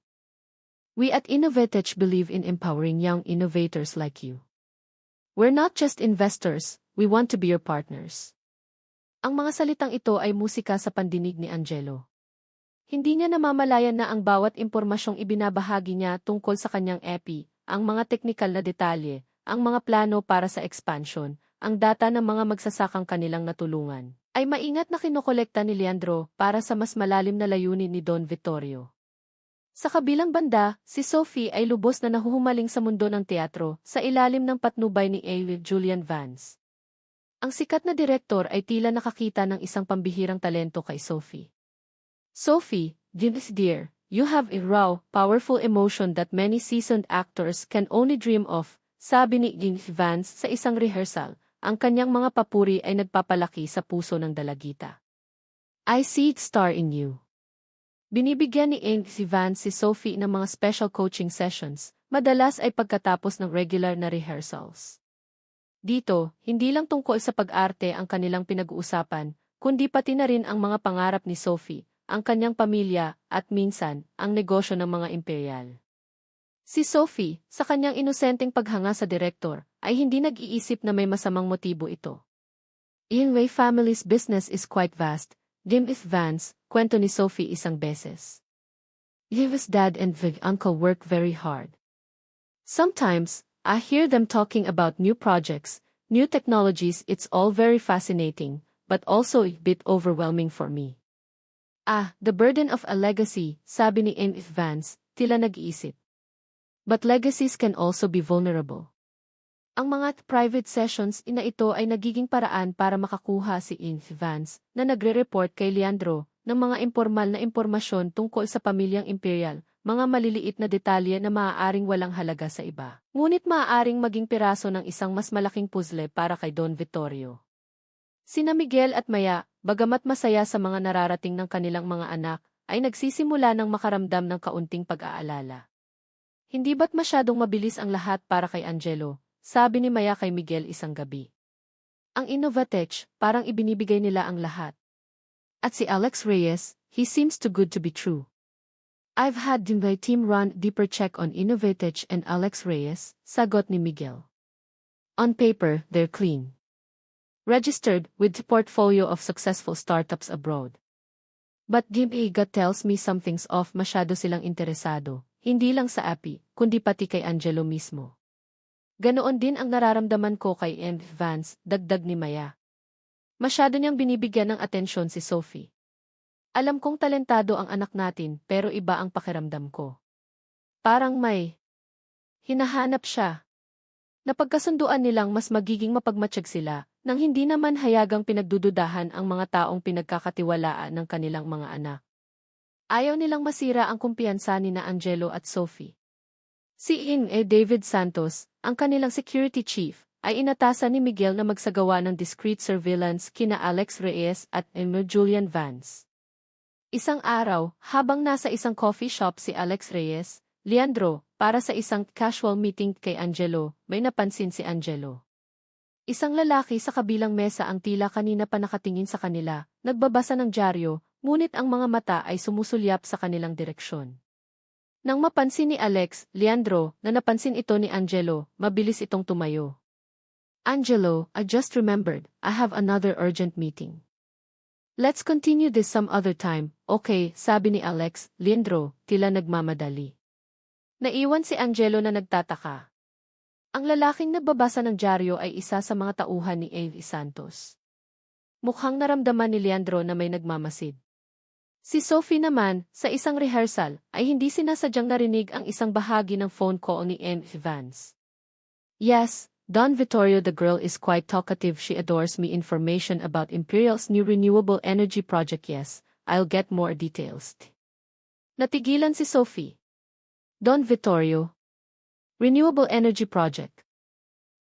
We at Innovatech believe in empowering young innovators like you. We're not just investors, we want to be your partners. Ang mga salitang ito ay musika sa pandinig ni Angelo. Hindi niya namamalayan na ang bawat impormasyong ibinabahagi niya tungkol sa kanyang epi, ang mga teknikal na detalye, ang mga plano para sa expansion, ang data ng mga magsasakang kanilang natulungan, ay maingat na kinokolekta ni Leandro para sa mas malalim na layunin ni Don Vittorio. Sa kabilang banda, si Sophie ay lubos na nahuhumaling sa mundo ng teatro sa ilalim ng patnubay ni A. Julian Vance. Ang sikat na direktor ay tila nakakita ng isang pambihirang talento kay Sophie. Sophie, dear, you have a raw, powerful emotion that many seasoned actors can only dream of, sabi ni Vance sa isang rehearsal. Ang kanyang mga papuri ay nagpapalaki sa puso ng dalagita. I see it star in you. Binibigyan ni Vance si Sophie ng mga special coaching sessions, madalas ay pagkatapos ng regular na rehearsals. Dito, hindi lang tungkol sa pag-arte ang kanilang pinag-uusapan, kundi pati na rin ang mga pangarap ni Sophie, ang kanyang pamilya, at minsan, ang negosyo ng mga imperial. Si Sophie, sa kanyang inosenteng paghanga sa direktor, ay hindi nag-iisip na may masamang motibo ito. Ingway family's business is quite vast, Vance, kwento ni Sophie isang beses. His dad and the uncle work very hard. Sometimes, I hear them talking about new projects, new technologies. It's all very fascinating, but also a bit overwhelming for me. The burden of a legacy, sabi ni Vance, tila nag-iisip. But legacies can also be vulnerable. Ang mga private sessions ina ito ay nagiging paraan para makakuha si Vance na nagre-report kay Leandro ng mga impormal na impormasyon tungkol sa pamilyang imperial, mga maliliit na detalye na maaaring walang halaga sa iba. Ngunit maaaring maging piraso ng isang mas malaking puzzle para kay Don Vittorio. Sina Miguel at Maya, bagamat masaya sa mga nararating ng kanilang mga anak, ay nagsisimula ng makaramdam ng kaunting pag-aalala. Hindi ba't masyadong mabilis ang lahat para kay Angelo, sabi ni Maya kay Miguel isang gabi. Ang Innovatech, parang ibinibigay nila ang lahat. At si Alex Reyes, he seems too good to be true. I've had my team run deeper check on Innovatech and Alex Reyes, sagot ni Miguel. On paper, they're clean. Registered with the portfolio of successful startups abroad. But Jimmy gut tells me something's off. Masyado silang interesado, hindi lang sa API, kundi pati kay Angelo mismo. Ganoon din ang nararamdaman ko kay Vance, dagdag ni Maya. Masyado niyang binibigyan ng atensyon si Sophie. Alam kong talentado ang anak natin pero iba ang pakiramdam ko. Parang may hinahanap siya. Napagkasunduan nilang mas magiging mapagmatsyag sila nang hindi naman hayagang pinagdududahan ang mga taong pinagkakatiwalaan ng kanilang mga anak. Ayaw nilang masira ang kumpiyansa ni na Angelo at Sophie. Si David Santos, ang kanilang security chief, ay inatasan ni Miguel na magsagawa ng discreet surveillance kina Alex Reyes at Julian Vance. Isang araw, habang nasa isang coffee shop si Alex Reyes, Leandro, para sa isang casual meeting kay Angelo, may napansin si Angelo. Isang lalaki sa kabilang mesa ang tila kanina pa nakatingin sa kanila, nagbabasa ng dyaryo, ngunit ang mga mata ay sumusulyap sa kanilang direksyon. Nang mapansin ni Alex, Leandro, na napansin ito ni Angelo, mabilis itong tumayo. Angelo, I just remembered, I have another urgent meeting. Let's continue this some other time, okay, sabi ni Alex, Leandro, tila nagmamadali. Naiwan si Angelo na nagtataka. Ang lalaking nagbabasa ng dyaryo ay isa sa mga tauhan ni A.V. Santos. Mukhang naramdaman ni Leandro na may nagmamasid. Si Sophie naman, sa isang rehearsal, ay hindi sinasadyang narinig ang isang bahagi ng phone call ni Vance. Yes, Don Vittorio, the girl is quite talkative. She adores me information about Imperial's new renewable energy project. Yes, I'll get more details. Natigilan si Sophie. Don Vittorio. Renewable Energy Project.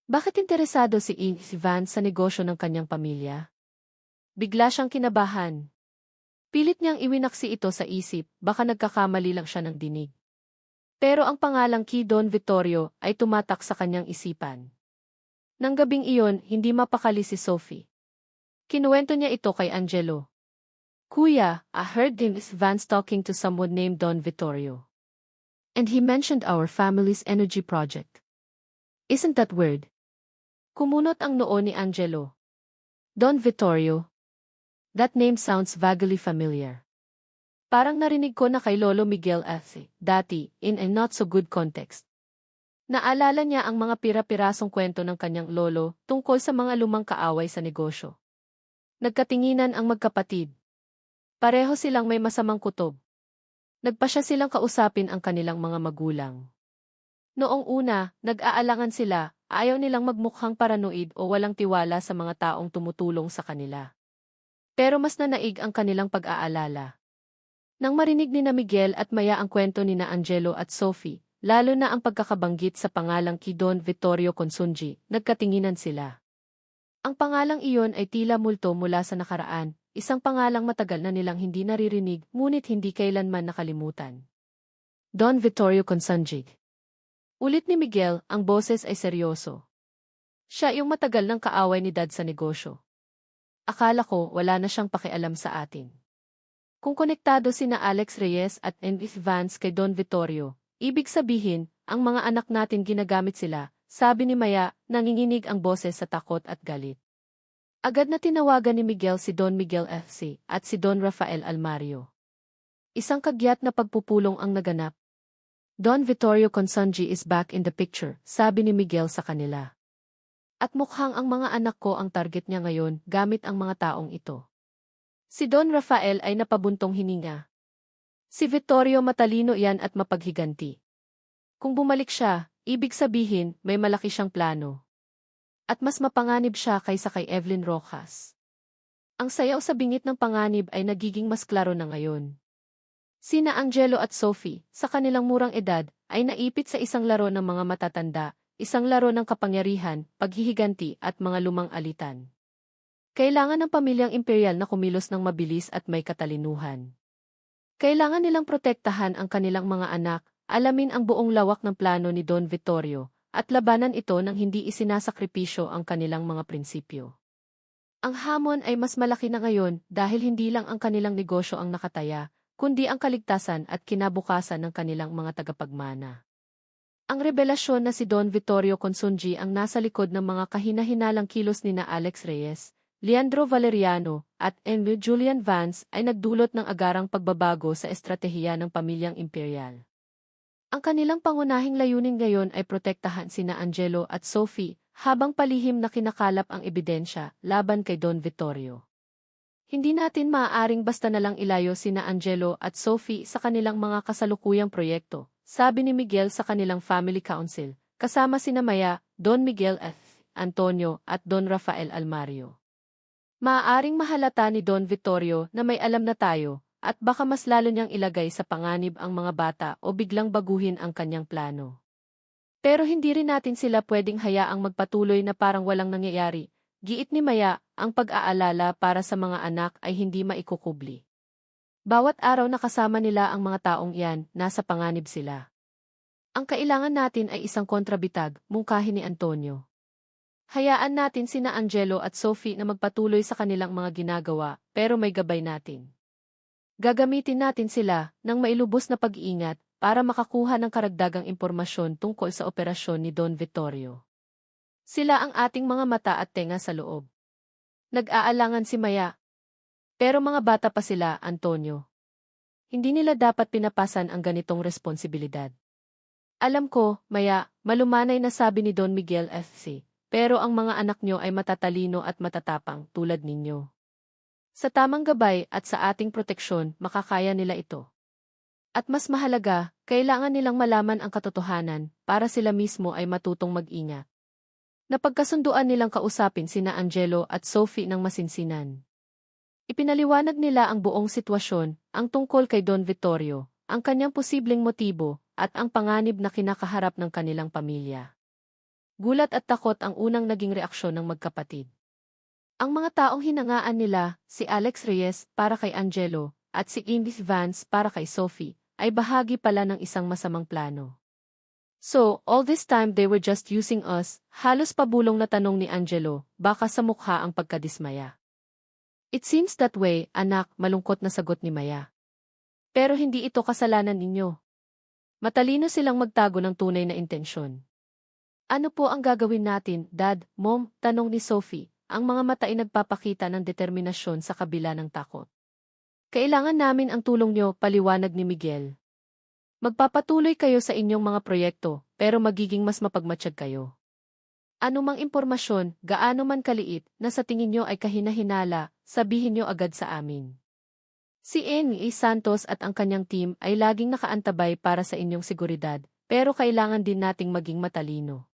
Bakit interesado si Vance sa negosyo ng kanyang pamilya? Bigla siyang kinabahan. Pilit niyang iwinaksi ito sa isip, baka nagkakamali lang siya ng dinig. Pero ang pangalang Key Don Vittorio ay tumatak sa kanyang isipan. Nang gabing iyon, hindi mapakali si Sophie. Kinuwento niya ito kay Angelo. Kuya, I heard Vance talking to someone named Don Vittorio. And he mentioned our family's energy project. Isn't that weird? Kumunot ang noo ni Angelo. Don Vittorio. That name sounds vaguely familiar. Parang narinig ko na kay Lolo Miguel F. dati, in a not-so-good context. Naalala niya ang mga pira-pirasong kwento ng kanyang lolo tungkol sa mga lumang kaaway sa negosyo. Nagkatinginan ang magkapatid. Pareho silang may masamang kutob. Nagpasya silang kausapin ang kanilang mga magulang. Noong una, nag-aalangan sila, ayaw nilang magmukhang paranoid o walang tiwala sa mga taong tumutulong sa kanila. Pero mas nanaig ang kanilang pag-aalala. Nang marinig ni na Miguel at Maya ang kwento ni na Angelo at Sophie, lalo na ang pagkakabanggit sa pangalang kay Don Vittorio Consunji, nagkatinginan sila. Ang pangalang iyon ay tila multo mula sa nakaraan, isang pangalang matagal na nilang hindi naririnig ngunit hindi kailanman nakalimutan. Don Vittorio Consunji. Ulit ni Miguel, ang boses ay seryoso. Siya yung matagal ng kaaway ni Dad sa negosyo. Akala ko wala na siyang pakialam sa atin. Kung konektado sina Alex Reyes at Enrique Vance kay Don Vittorio, ibig sabihin, ang mga anak natin ginagamit sila, sabi ni Maya, nanginginig ang boses sa takot at galit. Agad na tinawagan ni Miguel si Don Miguel FC at si Don Rafael Almario. Isang kagyat na pagpupulong ang naganap. Don Vittorio Consunji is back in the picture, sabi ni Miguel sa kanila. At mukhang ang mga anak ko ang target niya ngayon gamit ang mga taong ito. Si Don Rafael ay napabuntong hininga. Si Vittorio matalino yan at mapaghiganti. Kung bumalik siya, ibig sabihin may malaki siyang plano. At mas mapanganib siya kaysa kay Evelyn Rojas. Ang sayaw sa bingit ng panganib ay nagiging mas klaro na ngayon. Sina Angelo at Sophie, sa kanilang murang edad, ay naipit sa isang laro ng mga matatanda, isang laro ng kapangyarihan, paghihiganti at mga lumang alitan. Kailangan ng pamilyang imperial na kumilos ng mabilis at may katalinuhan. Kailangan nilang protektahan ang kanilang mga anak, alamin ang buong lawak ng plano ni Don Vittorio, at labanan ito nang hindi isinasakripisyo ang kanilang mga prinsipyo. Ang hamon ay mas malaki na ngayon dahil hindi lang ang kanilang negosyo ang nakataya, kundi ang kaligtasan at kinabukasan ng kanilang mga tagapagmana. Ang revelasyon na si Don Vittorio Consunji ang nasa likod ng mga kahina-hinalang kilos ni na Alex Reyes, Leandro Valeriano, at Enrique Julian Vance ay nagdulot ng agarang pagbabago sa estratehiya ng pamilyang imperial. Ang kanilang pangunahing layunin ngayon ay protektahan sina Angelo at Sophie, habang palihim na kinakalap ang ebidensya laban kay Don Vittorio. Hindi natin maaaring basta na lang ilayo sina Angelo at Sophie sa kanilang mga kasalukuyang proyekto, sabi ni Miguel sa kanilang family council, kasama sina Maya, Don Miguel F. Antonio at Don Rafael Almario. Maaaring mahalata ni Don Vittorio na may alam na tayo, at baka mas lalo niyang ilagay sa panganib ang mga bata o biglang baguhin ang kanyang plano. Pero hindi rin natin sila pwedeng hayaang magpatuloy na parang walang nangyayari. Giit ni Maya, ang pag-aalala para sa mga anak ay hindi maikukubli. Bawat araw na kasama nila ang mga taong iyan, nasa panganib sila. Ang kailangan natin ay isang kontrabitag, mungkahi ni Antonio. Hayaan natin sina Angelo at Sophie na magpatuloy sa kanilang mga ginagawa, pero may gabay natin. Gagamitin natin sila ng mailubos na pag-iingat para makakuha ng karagdagang impormasyon tungkol sa operasyon ni Don Vittorio. Sila ang ating mga mata at tenga sa loob. Nag-aalangan si Maya. Pero mga bata pa sila, Antonio. Hindi nila dapat pinapasan ang ganitong responsibilidad. Alam ko, Maya, malumanay na sabi ni Don Miguel FC, pero ang mga anak nyo ay matatalino at matatapang tulad ninyo. Sa tamang gabay at sa ating proteksyon, makakaya nila ito. At mas mahalaga, kailangan nilang malaman ang katotohanan para sila mismo ay matutong mag-ingat. Napagkasunduan nilang kausapin sina Angelo at Sophie ng masinsinan. Ipinaliwanag nila ang buong sitwasyon, ang tungkol kay Don Vittorio, ang kanyang posibleng motibo, at ang panganib na kinakaharap ng kanilang pamilya. Gulat at takot ang unang naging reaksyon ng magkapatid. Ang mga taong hinangaan nila, si Alex Reyes para kay Angelo, at si Enrique Vance para kay Sophie, ay bahagi pala ng isang masamang plano. So, all this time they were just using us, halos pabulong na tanong ni Angelo, baka sa mukha ang pagkadismaya. It seems that way, anak, malungkot na sagot ni Maya. Pero hindi ito kasalanan ninyo. Matalino silang magtago ng tunay na intensyon. Ano po ang gagawin natin, Dad, Mom? Tanong ni Sophie, ang mga mata ay nagpapakita ng determinasyon sa kabila ng takot. Kailangan namin ang tulong nyo, paliwanag ni Miguel. Magpapatuloy kayo sa inyong mga proyekto, pero magiging mas mapagmatsyag kayo. Anumang impormasyon, gaano man kaliit, na sa tingin nyo ay kahina-hinala, sabihin nyo agad sa amin. Si N.E. Santos at ang kanyang team ay laging nakaantabay para sa inyong seguridad, pero kailangan din nating maging matalino.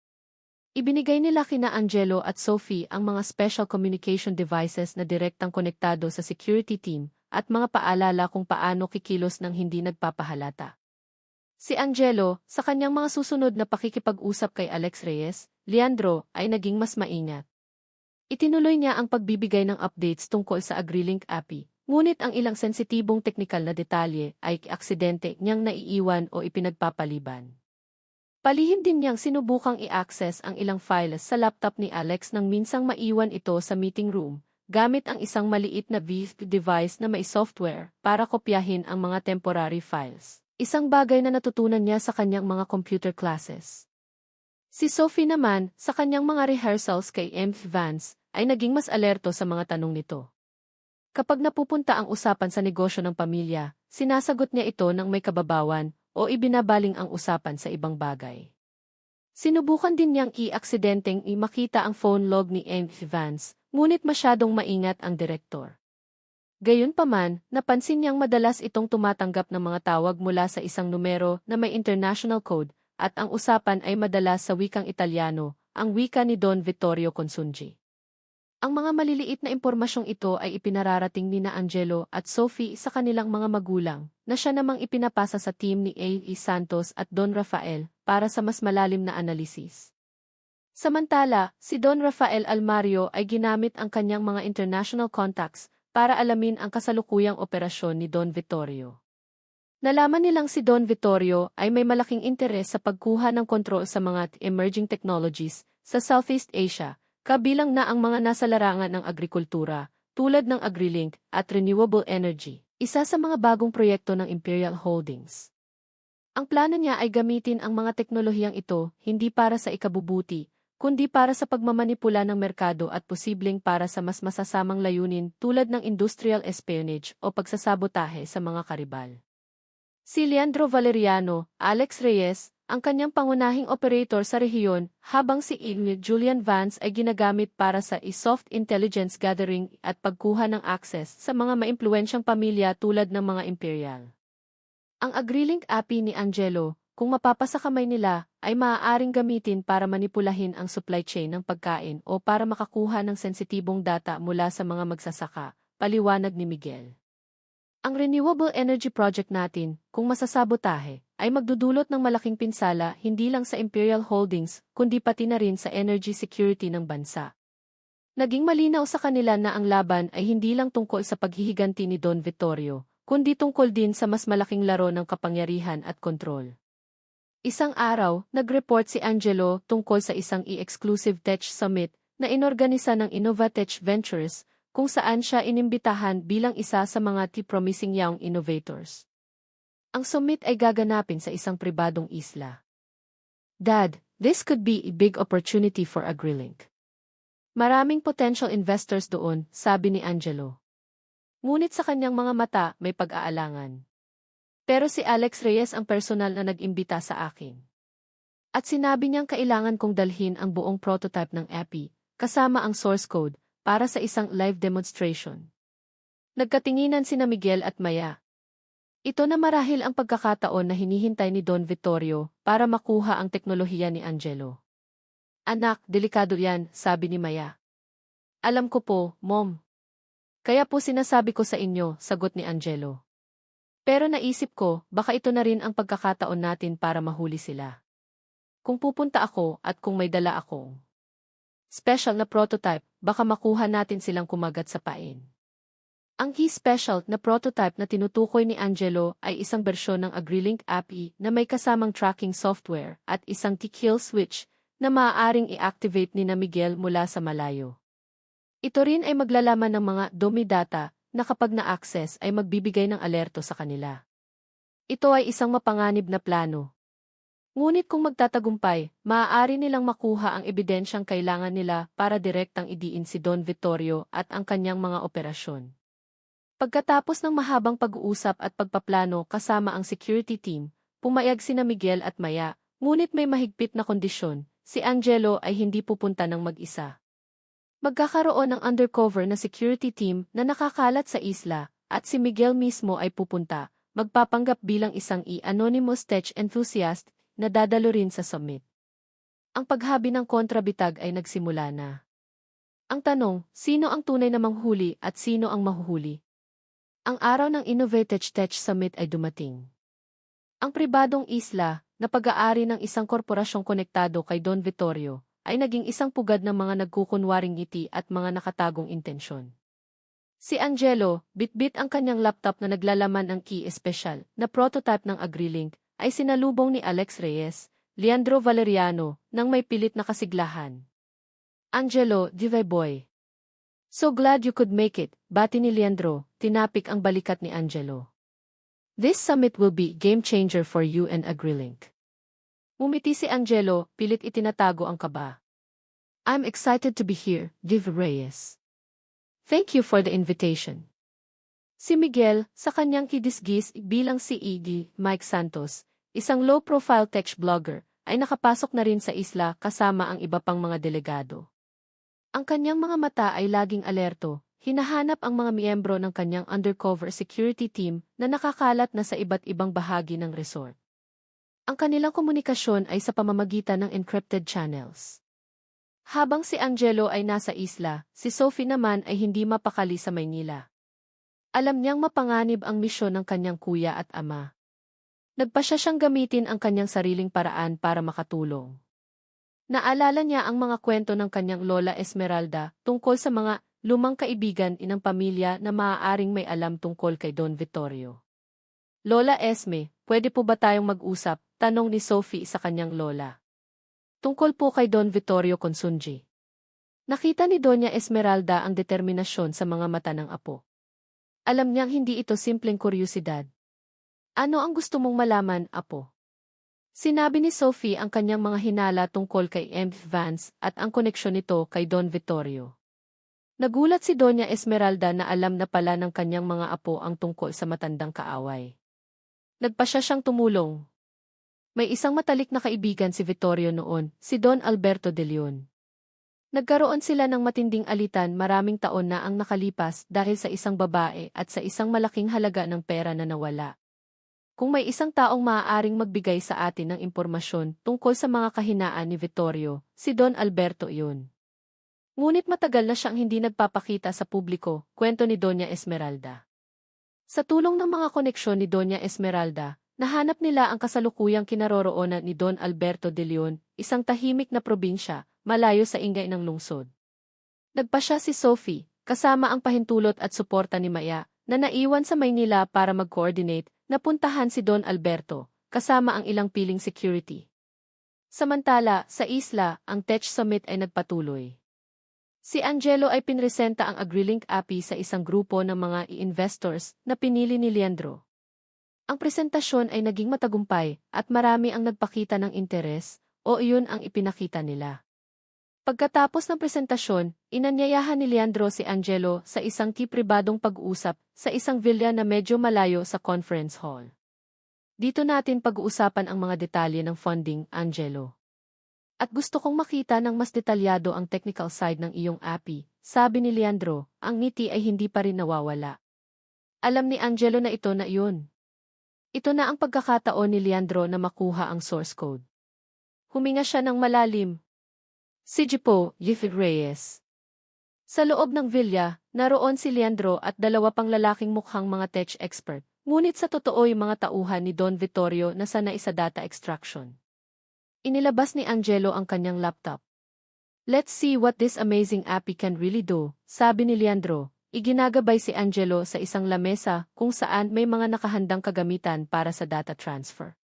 Ibinigay nila kina Angelo at Sophie ang mga special communication devices na direktang konektado sa security team at mga paalala kung paano kikilos ng hindi nagpapahalata. Si Angelo, sa kanyang mga susunod na pakikipag-usap kay Alex Reyes, Leandro, ay naging mas maingat. Itinuloy niya ang pagbibigay ng updates tungkol sa AgriLink API. Ngunit ang ilang sensitibong teknikal na detalye ay aksidente niyang naiiwan o ipinagpapaliban. Palihim din niyang sinubukang i-access ang ilang files sa laptop ni Alex nang minsang maiwan ito sa meeting room, gamit ang isang maliit na VIF device na may software para kopyahin ang mga temporary files. Isang bagay na natutunan niya sa kanyang mga computer classes. Si Sophie naman, sa kanyang mga rehearsals kay M. Vance, ay naging mas alerto sa mga tanong nito. Kapag napupunta ang usapan sa negosyo ng pamilya, sinasagot niya ito ng may kababawan o ibinabaling ang usapan sa ibang bagay. Sinubukan din niyang i-aksidenteng makita ang phone log ni M. Vance, ngunit masyadong maingat ang direktor. Gayunpaman, napansin niyang madalas itong tumatanggap ng mga tawag mula sa isang numero na may international code at ang usapan ay madalas sa wikang Italyano, ang wika ni Don Vittorio Consunji. Ang mga maliliit na impormasyong ito ay ipinararating ni na Angelo at Sophie sa kanilang mga magulang, na siya namang ipinapasa sa team ni A.E. Santos at Don Rafael para sa mas malalim na analisis. Samantala, si Don Rafael Almario ay ginamit ang kanyang mga international contacts para alamin ang kasalukuyang operasyon ni Don Vittorio. Nalaman nilang si Don Vittorio ay may malaking interes sa pagkuha ng kontrol sa mga emerging technologies sa Southeast Asia, kabilang na ang mga nasa larangan ng agrikultura, tulad ng AgriLink at renewable energy, isa sa mga bagong proyekto ng Imperial Holdings. Ang plano niya ay gamitin ang mga teknolohiyang ito hindi para sa ikabubuti, kundi para sa pagmamanipula ng merkado at posibleng para sa mas masasamang layunin tulad ng industrial espionage o pagsasabotahe sa mga karibal. Si Leandro Valeriano, Alex Reyes, ang kanyang pangunahing operator sa rehiyon, habang si Julian Vance ay ginagamit para sa soft intelligence gathering at pagkuha ng access sa mga maimpluwensyang pamilya tulad ng mga imperial. Ang AgriLink API ni Angelo, kung mapapasa kamay nila, ay maaaring gamitin para manipulahin ang supply chain ng pagkain o para makakuha ng sensitibong data mula sa mga magsasaka, paliwanag ni Miguel. Ang renewable energy project natin, kung masasabotahe, ay magdudulot ng malaking pinsala hindi lang sa Imperial Holdings, kundi pati na rin sa energy security ng bansa. Naging malinaw sa kanila na ang laban ay hindi lang tungkol sa paghihiganti ni Don Vittorio, kundi tungkol din sa mas malaking laro ng kapangyarihan at kontrol. Isang araw, nag-report si Angelo tungkol sa isang e-exclusive tech summit na inorganisa ng Innovatech Ventures, kung saan siya inimbitahan bilang isa sa mga promising young innovators. Ang summit ay gaganapin sa isang pribadong isla. Dad, this could be a big opportunity for AgriLink. Maraming potential investors doon, sabi ni Angelo. Ngunit sa kanyang mga mata, may pag-aalangan. Pero si Alex Reyes ang personal na nag-imbita sa akin. At sinabi niyang kailangan kong dalhin ang buong prototype ng API, kasama ang source code, para sa isang live demonstration. Nagkatinginan sina Miguel at Maya. Ito na marahil ang pagkakataon na hinihintay ni Don Vittorio para makuha ang teknolohiya ni Angelo. Anak, delikado yan, sabi ni Maya. Alam ko po, Mom. Kaya po sinasabi ko sa inyo, sagot ni Angelo. Pero naisip ko, baka ito na rin ang pagkakataon natin para mahuli sila. Kung pupunta ako at kung may dala akong special na prototype, baka makuha natin silang kumagat sa pain. Ang key special na prototype na tinutukoy ni Angelo ay isang bersyon ng AgriLink API na may kasamang tracking software at isang kill switch na maaaring i-activate ni na Miguel mula sa malayo. Ito rin ay maglalaman ng mga dummy data na kapag na-access ay magbibigay ng alerto sa kanila. Ito ay isang mapanganib na plano. Ngunit kung magtatagumpay, maaari nilang makuha ang ebidensyang kailangan nila para direktang idiin si Don Vittorio at ang kanyang mga operasyon. Pagkatapos ng mahabang pag-uusap at pagpaplano kasama ang security team, pumayag sina Miguel at Maya, ngunit may mahigpit na kondisyon, si Angelo ay hindi pupunta ng mag-isa. Magkakaroon ng undercover na security team na nakakalat sa isla, at si Miguel mismo ay pupunta, magpapanggap bilang isang anonymous tech enthusiast na dadalo rin sa summit. Ang paghabi ng kontrabitag ay nagsimula na. Ang tanong, sino ang tunay na manghuli at sino ang mahuhuli? Ang araw ng Innovative Tech Summit ay dumating. Ang pribadong isla, na pag-aari ng isang korporasyong konektado kay Don Vittorio, ay naging isang pugad ng mga nagkukunwaring ngiti at mga nakatagong intensyon. Si Angelo, bitbit ang kanyang laptop na naglalaman ng key espesyal na prototype ng AgriLink, ay sinalubong ni Alex Reyes, Leandro Valeriano, nang may pilit na kasiglahan. Angelo, divay boy. So glad you could make it, bati ni Leandro, tinapik ang balikat ni Angelo. This summit will be game changer for you and AgriLink. Umiti si Angelo, pilit itinatago ang kaba. I'm excited to be here, Div Reyes. Thank you for the invitation. Si Miguel, sa kanyang kidisgis bilang CEO, Mike Santos, isang low-profile tech blogger, ay nakapasok na rin sa isla kasama ang iba pang mga delegado. Ang kanyang mga mata ay laging alerto, hinahanap ang mga miyembro ng kanyang undercover security team na nakakalat na sa iba't ibang bahagi ng resort. Ang kanilang komunikasyon ay sa pamamagitan ng encrypted channels. Habang si Angelo ay nasa isla, si Sophie naman ay hindi mapakali sa Maynila. Alam niyang mapanganib ang misyon ng kanyang kuya at ama. Nagpasya siyang gamitin ang kanyang sariling paraan para makatulong. Naalala niya ang mga kwento ng kanyang Lola Esmeralda tungkol sa mga lumang kaibigan ng pamilya na maaaring may alam tungkol kay Don Vittorio. Lola Esme, pwede po ba tayong mag-usap? Tanong ni Sophie sa kanyang lola. Tungkol po kay Don Vittorio Consunji. Nakita ni Doña Esmeralda ang determinasyon sa mga mata ng apo. Alam niyang hindi ito simpleng kuryosidad. Ano ang gusto mong malaman, apo? Sinabi ni Sophie ang kanyang mga hinala tungkol kay M. Vance at ang koneksyon nito kay Don Vittorio. Nagulat si Doña Esmeralda na alam na pala ng kanyang mga apo ang tungkol sa matandang kaaway. Nagpasya siyang tumulong. May isang matalik na kaibigan si Vittorio noon, si Don Alberto de Leon. Nagkaroon sila ng matinding alitan maraming taon na ang nakalipas dahil sa isang babae at sa isang malaking halaga ng pera na nawala. Kung may isang taong maaaring magbigay sa atin ng impormasyon tungkol sa mga kahinaan ni Vittorio, si Don Alberto iyon. Ngunit matagal na siyang hindi nagpapakita sa publiko, kwento ni Doña Esmeralda. Sa tulong ng mga koneksyon ni Doña Esmeralda, nahanap nila ang kasalukuyang kinaroroonan ni Don Alberto de Leon, isang tahimik na probinsya, malayo sa ingay ng lungsod. Nagpasya si Sophie, kasama ang pahintulot at suporta ni Maya, na naiwan sa Maynila para mag-coordinate, napuntahan si Don Alberto, kasama ang ilang piling security. Samantala, sa isla, ang Tech Summit ay nagpatuloy. Si Angelo ay pinresenta ang AgriLink API sa isang grupo ng mga investors na pinili ni Leandro. Ang presentasyon ay naging matagumpay at marami ang nagpakita ng interes, o iyon ang ipinakita nila. Pagkatapos ng presentasyon, inanyayahan ni Leandro si Angelo sa isang pribadong pag-uusap sa isang villa na medyo malayo sa conference hall. Dito natin pag-uusapan ang mga detalye ng funding, Angelo. At gusto kong makita ng mas detalyado ang technical side ng iyong API, sabi ni Leandro, ang ngiti ay hindi pa rin nawawala. Alam ni Angelo na ito na iyon. Ito na ang pagkakataon ni Leandro na makuha ang source code. Huminga siya ng malalim. Si Jipo, Yifid Reyes. Sa loob ng villa, naroon si Leandro at dalawa pang lalaking mukhang mga tech expert, ngunit sa totoo yung mga tauhan ni Don Vittorio na sanay sa data extraction. Inilabas ni Angelo ang kanyang laptop. Let's see what this amazing API can really do, sabi ni Leandro. Iginagabay si Angelo sa isang lamesa kung saan may mga nakahandang kagamitan para sa data transfer.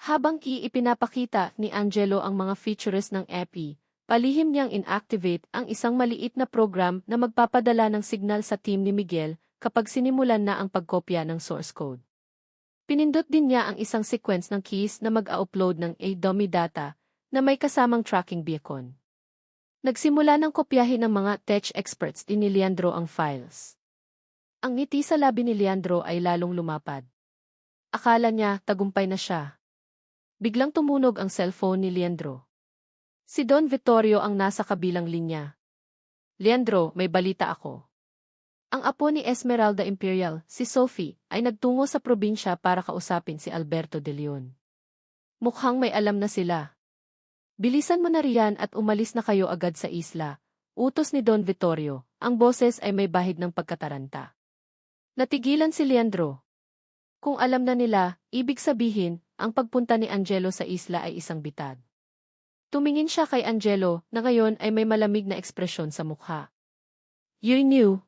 Habang ipinapakita ni Angelo ang mga features ng API, palihim niyang inactivate ang isang maliit na program na magpapadala ng signal sa team ni Miguel kapag sinimulan na ang pagkopya ng source code. Pinindot din niya ang isang sequence ng keys na mag-a-upload ng dummy data na may kasamang tracking beacon. Nagsimula ng kopyahin ng mga tech experts ni Leandro ang files. Ang ngiti sa labi ni Leandro ay lalong lumapad. Akala niya tagumpay na siya. Biglang tumunog ang cellphone ni Leandro. Si Don Vittorio ang nasa kabilang linya. Leandro, may balita ako. Ang apo ni Esmeralda Imperial, si Sophie, ay nagtungo sa probinsya para kausapin si Alberto de Leon. Mukhang may alam na sila. Bilisan mo na riyan at umalis na kayo agad sa isla. Utos ni Don Vittorio, ang boses ay may bahid ng pagkataranta. Natigilan si Leandro. Kung alam na nila, ibig sabihin, ang pagpunta ni Angelo sa isla ay isang bitag. Tumingin siya kay Angelo na ngayon ay may malamig na ekspresyon sa mukha. You knew.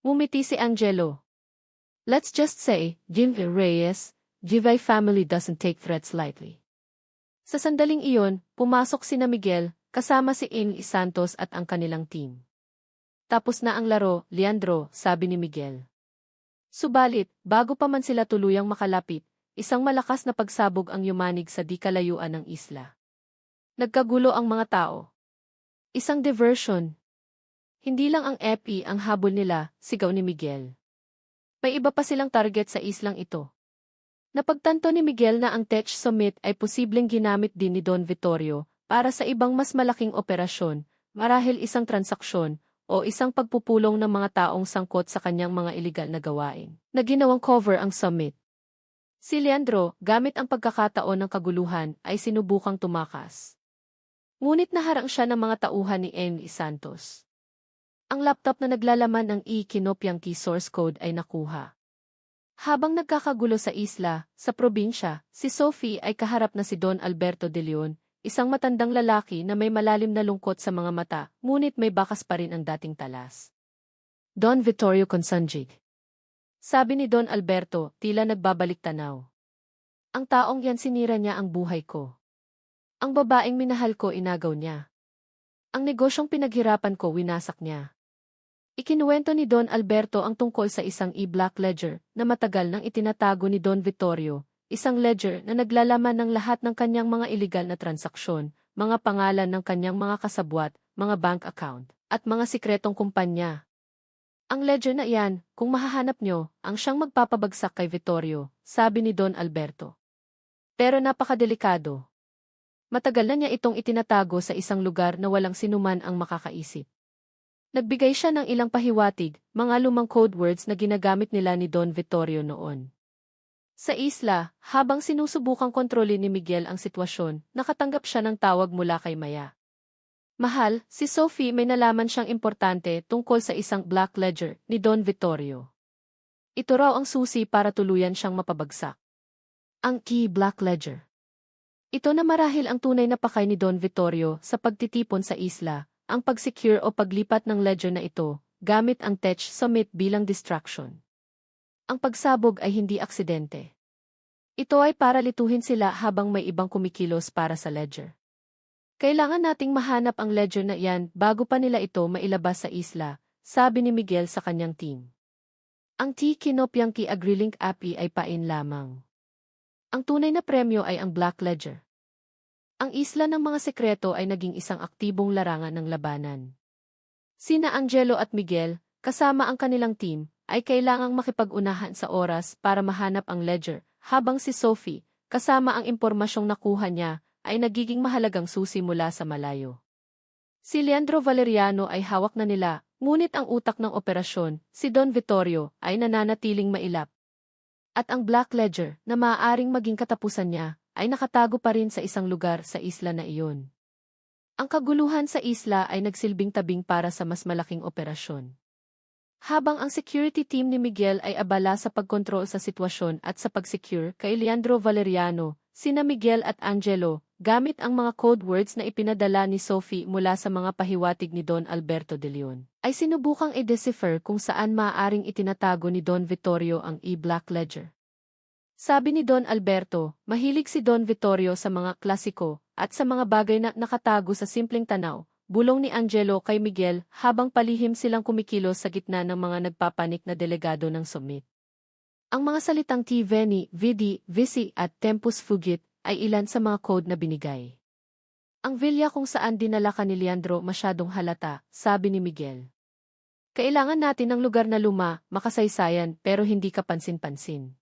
Ngumiti si Angelo. Let's just say, Jim Reyes, Givay family doesn't take threats lightly. Sa sandaling iyon, pumasok sina Miguel, kasama si Amy Santos at ang kanilang team. Tapos na ang laro, Leandro, sabi ni Miguel. Subalit, bago pa man sila tuluyang makalapit, isang malakas na pagsabog ang yumanig sa di kalayuan ng isla. Nagkagulo ang mga tao. Isang diversion. Hindi lang ang EPI ang habol nila, sigaw ni Miguel. May iba pa silang target sa islang ito. Napagtanto ni Miguel na ang Tech Summit ay posibleng ginamit din ni Don Vittorio para sa ibang mas malaking operasyon, marahil isang transaksyon, o isang pagpupulong ng mga taong sangkot sa kanyang mga iligal na gawain, na ginawang cover ang summit. Si Leandro, gamit ang pagkakataon ng kaguluhan, ay sinubukang tumakas. Ngunit naharang siya ng mga tauhan ni Amy Santos. Ang laptop na naglalaman ng kinopyang key source code ay nakuha. Habang nagkakagulo sa isla, sa probinsya, si Sophie ay kaharap na si Don Alberto de Leon, isang matandang lalaki na may malalim na lungkot sa mga mata, ngunit may bakas pa rin ang dating talas. Don Vittorio Consanjig. Sabi ni Don Alberto, tila nagbabalik tanaw. Ang taong yan sinira niya ang buhay ko. Ang babaeng minahal ko inagaw niya. Ang negosyong pinaghirapan ko winasak niya. Ikinuwento ni Don Alberto ang tungkol sa isang e-black ledger na matagal nang itinatago ni Don Vittorio, isang ledger na naglalaman ng lahat ng kanyang mga iligal na transaksyon, mga pangalan ng kanyang mga kasabwat, mga bank account, at mga sikretong kumpanya. Ang ledger na iyan, kung mahahanap nyo, ang siyang magpapabagsak kay Vittorio, sabi ni Don Alberto. Pero napakadelikado. Matagal na niya itong itinatago sa isang lugar na walang sinuman ang makakaisip. Nagbigay siya ng ilang pahiwatig, mga lumang code words na ginagamit nila ni Don Vittorio noon. Sa isla, habang sinusubukang kontrolin ni Miguel ang sitwasyon, nakatanggap siya ng tawag mula kay Maya. Mahal, si Sophie may nalaman siyang importante tungkol sa isang black ledger ni Don Vittorio. Ito raw ang susi para tuluyan siyang mapabagsak. Ang key black ledger. Ito na marahil ang tunay na pakay ni Don Vittorio sa pagtitipon sa isla, ang pag-secure o paglipat ng ledger na ito, gamit ang Tech Summit bilang distraction. Ang pagsabog ay hindi aksidente. Ito ay para lituhin sila habang may ibang kumikilos para sa ledger. Kailangan nating mahanap ang ledger na iyan bago pa nila ito mailabas sa isla, sabi ni Miguel sa kanyang team. Ang kinopyang AgriLink API ay pain lamang. Ang tunay na premyo ay ang Black Ledger. Ang isla ng mga sekreto ay naging isang aktibong larangan ng labanan. Sina Angelo at Miguel, kasama ang kanilang team, ay kailangang makipag-unahan sa oras para mahanap ang ledger, habang si Sophie, kasama ang impormasyong nakuha niya, ay nagiging mahalagang susi mula sa malayo. Si Leandro Valeriano ay hawak na nila, ngunit ang utak ng operasyon, si Don Vittorio, ay nananatiling mailap. At ang Black Ledger, na maaaring maging katapusan niya, ay nakatago pa rin sa isang lugar sa isla na iyon. Ang kaguluhan sa isla ay nagsilbing tabing para sa mas malaking operasyon. Habang ang security team ni Miguel ay abala sa pagkontrol sa sitwasyon at sa pag-secure kay Leandro Valeriano, sina Miguel at Angelo, gamit ang mga code words na ipinadala ni Sophie mula sa mga pahiwatig ni Don Alberto de Leon, ay sinubukang i-decipher kung saan maaaring itinatago ni Don Vittorio ang e-Black Ledger. Sabi ni Don Alberto, mahilig si Don Vittorio sa mga klasiko at sa mga bagay na nakatago sa simpleng tanaw, bulong ni Angelo kay Miguel habang palihim silang kumikilos sa gitna ng mga nagpapanik na delegado ng summit. Ang mga salitang T. Veni, Vidi, Vici at Tempus Fugit ay ilan sa mga code na binigay. Ang villa kung saan dinala ka ni Leandro masyadong halata, sabi ni Miguel. Kailangan natin ng lugar na luma, makasaysayan pero hindi kapansin-pansin.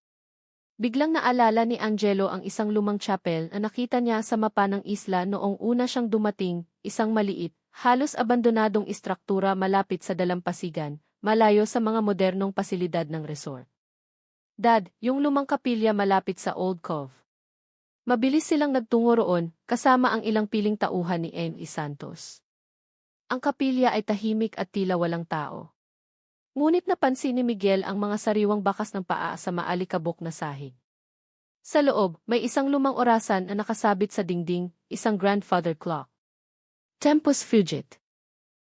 Biglang naalala ni Angelo ang isang lumang chapel na nakita niya sa mapa ng isla noong una siyang dumating, isang maliit, halos abandonadong istruktura malapit sa dalampasigan, malayo sa mga modernong pasilidad ng resort. Dad, yung lumang kapilya malapit sa Old Cove. Mabilis silang nagtungo roon, kasama ang ilang piling tauhan ni M. E. Santos. Ang kapilya ay tahimik at tila walang tao. Ngunit napansin ni Miguel ang mga sariwang bakas ng paa sa maalikabok na sahig. Sa loob, may isang lumang orasan na nakasabit sa dingding, isang grandfather clock. Tempus fugit.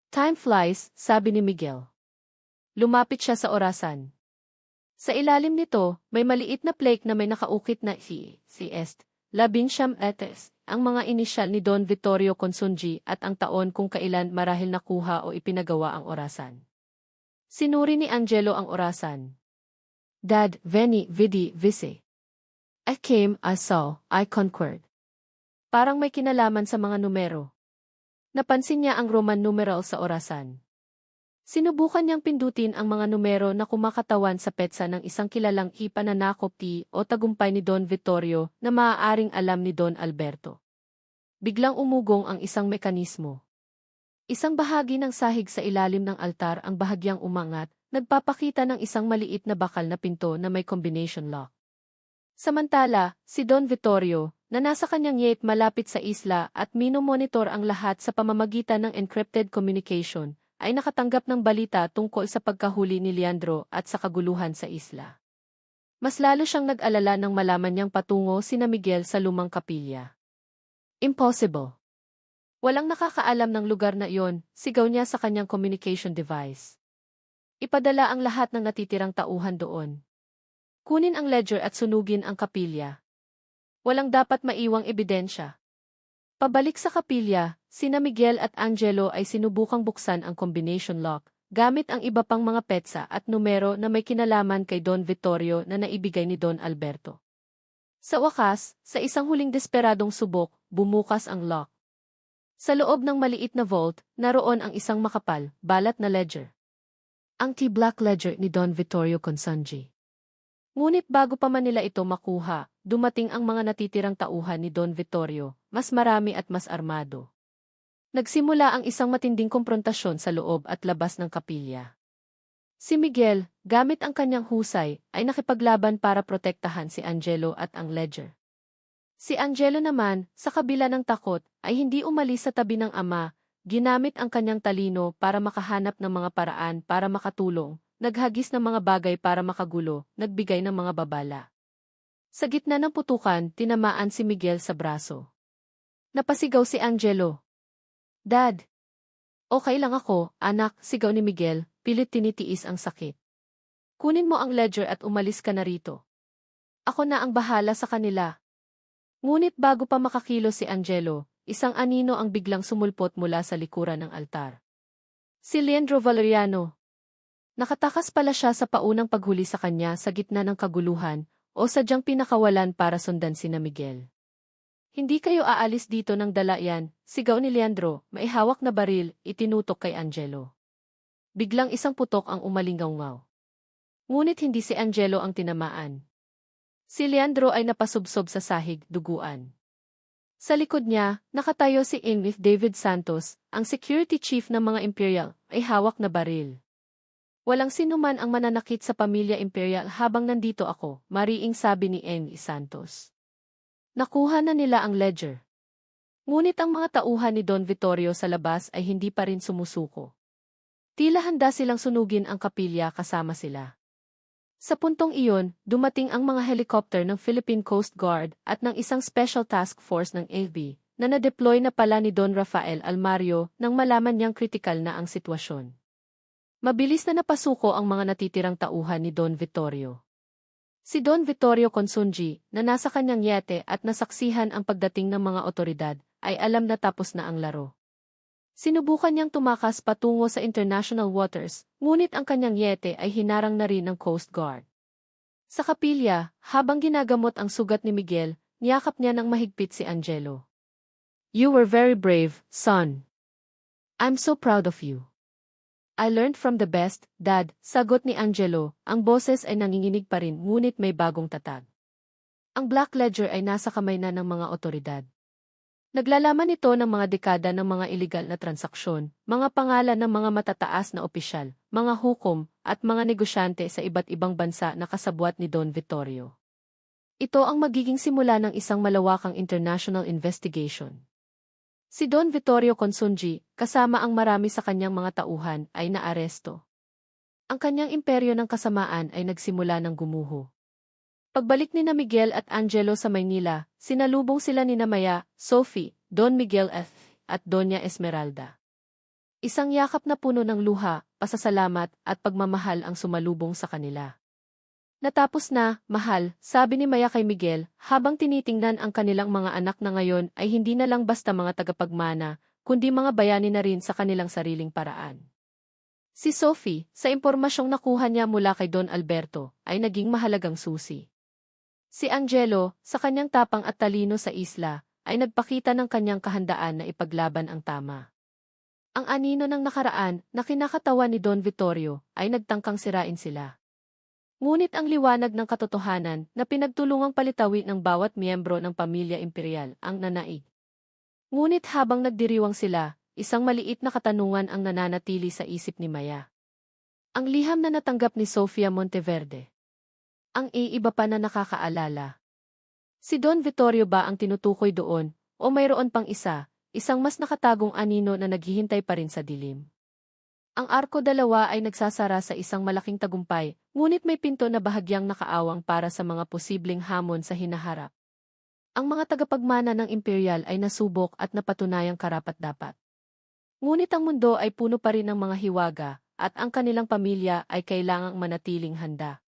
Time flies, sabi ni Miguel. Lumapit siya sa orasan. Sa ilalim nito, may maliit na plaque na may nakaukit na si est, 19 etes, ang mga inisyal ni Don Vittorio Consunji at ang taon kung kailan marahil nakuha o ipinagawa ang orasan. Sinuri ni Angelo ang orasan. Dad, Veni, Vidi, Vici. I came, I saw, I conquered. Parang may kinalaman sa mga numero. Napansin niya ang Roman numeral sa orasan. Sinubukan niyang pindutin ang mga numero na kumakatawan sa petsa ng isang kilalang ipananakop o tagumpay ni Don Vittorio na maaaring alam ni Don Alberto. Biglang umugong ang isang mekanismo. Isang bahagi ng sahig sa ilalim ng altar ang bahagyang umangat, nagpapakita ng isang maliit na bakal na pinto na may combination lock. Samantala, si Don Vittorio, na nasa kanyang yacht malapit sa isla at minomonitor ang lahat sa pamamagitan ng encrypted communication, ay nakatanggap ng balita tungkol sa pagkahuli ni Leandro at sa kaguluhan sa isla. Mas lalo siyang nag-alala nang malaman niyang patungo sina Miguel sa lumang kapilya. Impossible. Walang nakakaalam ng lugar na iyon, sigaw niya sa kanyang communication device. Ipadala ang lahat ng natitirang tauhan doon. Kunin ang ledger at sunugin ang kapilya. Walang dapat maiwang ebidensya. Pabalik sa kapilya, sina Miguel at Angelo ay sinubukang buksan ang combination lock, gamit ang iba pang mga petsa at numero na may kinalaman kay Don Vittorio na naibigay ni Don Alberto. Sa wakas, sa isang huling desperadong subok, bumukas ang lock. Sa loob ng maliit na vault, naroon ang isang makapal, balat na ledger. Ang T-Black Ledger ni Don Vittorio Consunji. Ngunit bago pa man nila ito makuha, dumating ang mga natitirang tauhan ni Don Vittorio, mas marami at mas armado. Nagsimula ang isang matinding komprontasyon sa loob at labas ng kapilya. Si Miguel, gamit ang kanyang husay, ay nakipaglaban para protektahan si Angelo at ang ledger. Si Angelo naman, sa kabila ng takot, ay hindi umalis sa tabi ng ama, ginamit ang kanyang talino para makahanap ng mga paraan para makatulong, naghagis ng mga bagay para makagulo, nagbigay ng mga babala. Sa gitna ng putukan, tinamaan si Miguel sa braso. Napasigaw si Angelo. Dad! Okay lang ako, anak, sigaw ni Miguel, pilit tinitiis ang sakit. Kunin mo ang ledger at umalis ka na rito. Ako na ang bahala sa kanila. Ngunit bago pa makakilos si Angelo, isang anino ang biglang sumulpot mula sa likuran ng altar. Si Leandro Valeriano. Nakatakas pala siya sa paunang paghuli sa kanya sa gitna ng kaguluhan, o sadyang pinakawalan para sundan sina Miguel. Hindi kayo aalis dito ng dala yan, sigaw ni Leandro, may hawak na baril, itinutok kay Angelo. Biglang isang putok ang umalingaw-ngaw. Ngunit hindi si Angelo ang tinamaan. Si Leandro ay napasubsob sa sahig, duguan. Sa likod niya, nakatayo si Ingrid David Santos, ang security chief ng mga Imperial, ay hawak na baril. Walang sinuman ang mananakit sa pamilya Imperial habang nandito ako, mariing sabi ni N. Santos. Nakuha na nila ang ledger. Ngunit ang mga tauhan ni Don Vittorio sa labas ay hindi pa rin sumusuko. Tila handa silang sunugin ang kapilya kasama sila. Sa puntong iyon, dumating ang mga helicopter ng Philippine Coast Guard at ng isang special task force ng AFB na na-deploy na pala ni Don Rafael Almario nang malaman niyang kritikal na ang sitwasyon. Mabilis na napasuko ang mga natitirang tauhan ni Don Vittorio. Si Don Vittorio Consunji, na nasa kanyang yate at nasaksihan ang pagdating ng mga otoridad, ay alam na tapos na ang laro. Sinubukan niyang tumakas patungo sa international waters, ngunit ang kanyang yete ay hinarang na rin ng Coast Guard. Sa kapilya, habang ginagamot ang sugat ni Miguel, niyakap niya ng mahigpit si Angelo. You were very brave, son. I'm so proud of you. I learned from the best, Dad, sagot ni Angelo, ang boses ay nanginginig pa rin ngunit may bagong tatag. Ang Black Ledger ay nasa kamay na ng mga otoridad. Naglalaman ito ng mga dekada ng mga iligal na transaksyon, mga pangalan ng mga matataas na opisyal, mga hukom, at mga negosyante sa iba't ibang bansa na kasabwat ni Don Vittorio. Ito ang magiging simula ng isang malawakang international investigation. Si Don Vittorio Consunji, kasama ang marami sa kanyang mga tauhan, ay naaresto. Ang kanyang imperyo ng kasamaan ay nagsimula ng gumuho. Pagbalik ni na Miguel at Angelo sa Maynila, sinalubong sila ni na Maya, Sophie, Don Miguel at Doña Esmeralda. Isang yakap na puno ng luha, pasasalamat at pagmamahal ang sumalubong sa kanila. Natapos na, mahal, sabi ni Maya kay Miguel, habang tinitingnan ang kanilang mga anak na ngayon ay hindi na lang basta mga tagapagmana, kundi mga bayani na rin sa kanilang sariling paraan. Si Sophie, sa impormasyong nakuha niya mula kay Don Alberto, ay naging mahalagang susi. Si Angelo, sa kanyang tapang at talino sa isla, ay nagpakita ng kanyang kahandaan na ipaglaban ang tama. Ang anino ng nakaraan, na kinakatawa ni Don Vittorio, ay nagtangkang sirain sila. Ngunit ang liwanag ng katotohanan na pinagtulungang palitawi ng bawat miyembro ng pamilya imperial ang nanaig. Ngunit habang nagdiriwang sila, isang maliit na katanungan ang nananatili sa isip ni Maya. Ang liham na natanggap ni Sofia Monteverde. Ang iiba pa na nakakaalala. Si Don Vittorio ba ang tinutukoy doon, o mayroon pang isa, isang mas nakatagong anino na naghihintay pa rin sa dilim? Ang Arko 2 ay nagsasara sa isang malaking tagumpay, ngunit may pinto na bahagyang nakaawang para sa mga posibleng hamon sa hinaharap. Ang mga tagapagmana ng imperial ay nasubok at napatunayang karapat-dapat. Ngunit ang mundo ay puno pa rin ng mga hiwaga, at ang kanilang pamilya ay kailangang manatiling handa.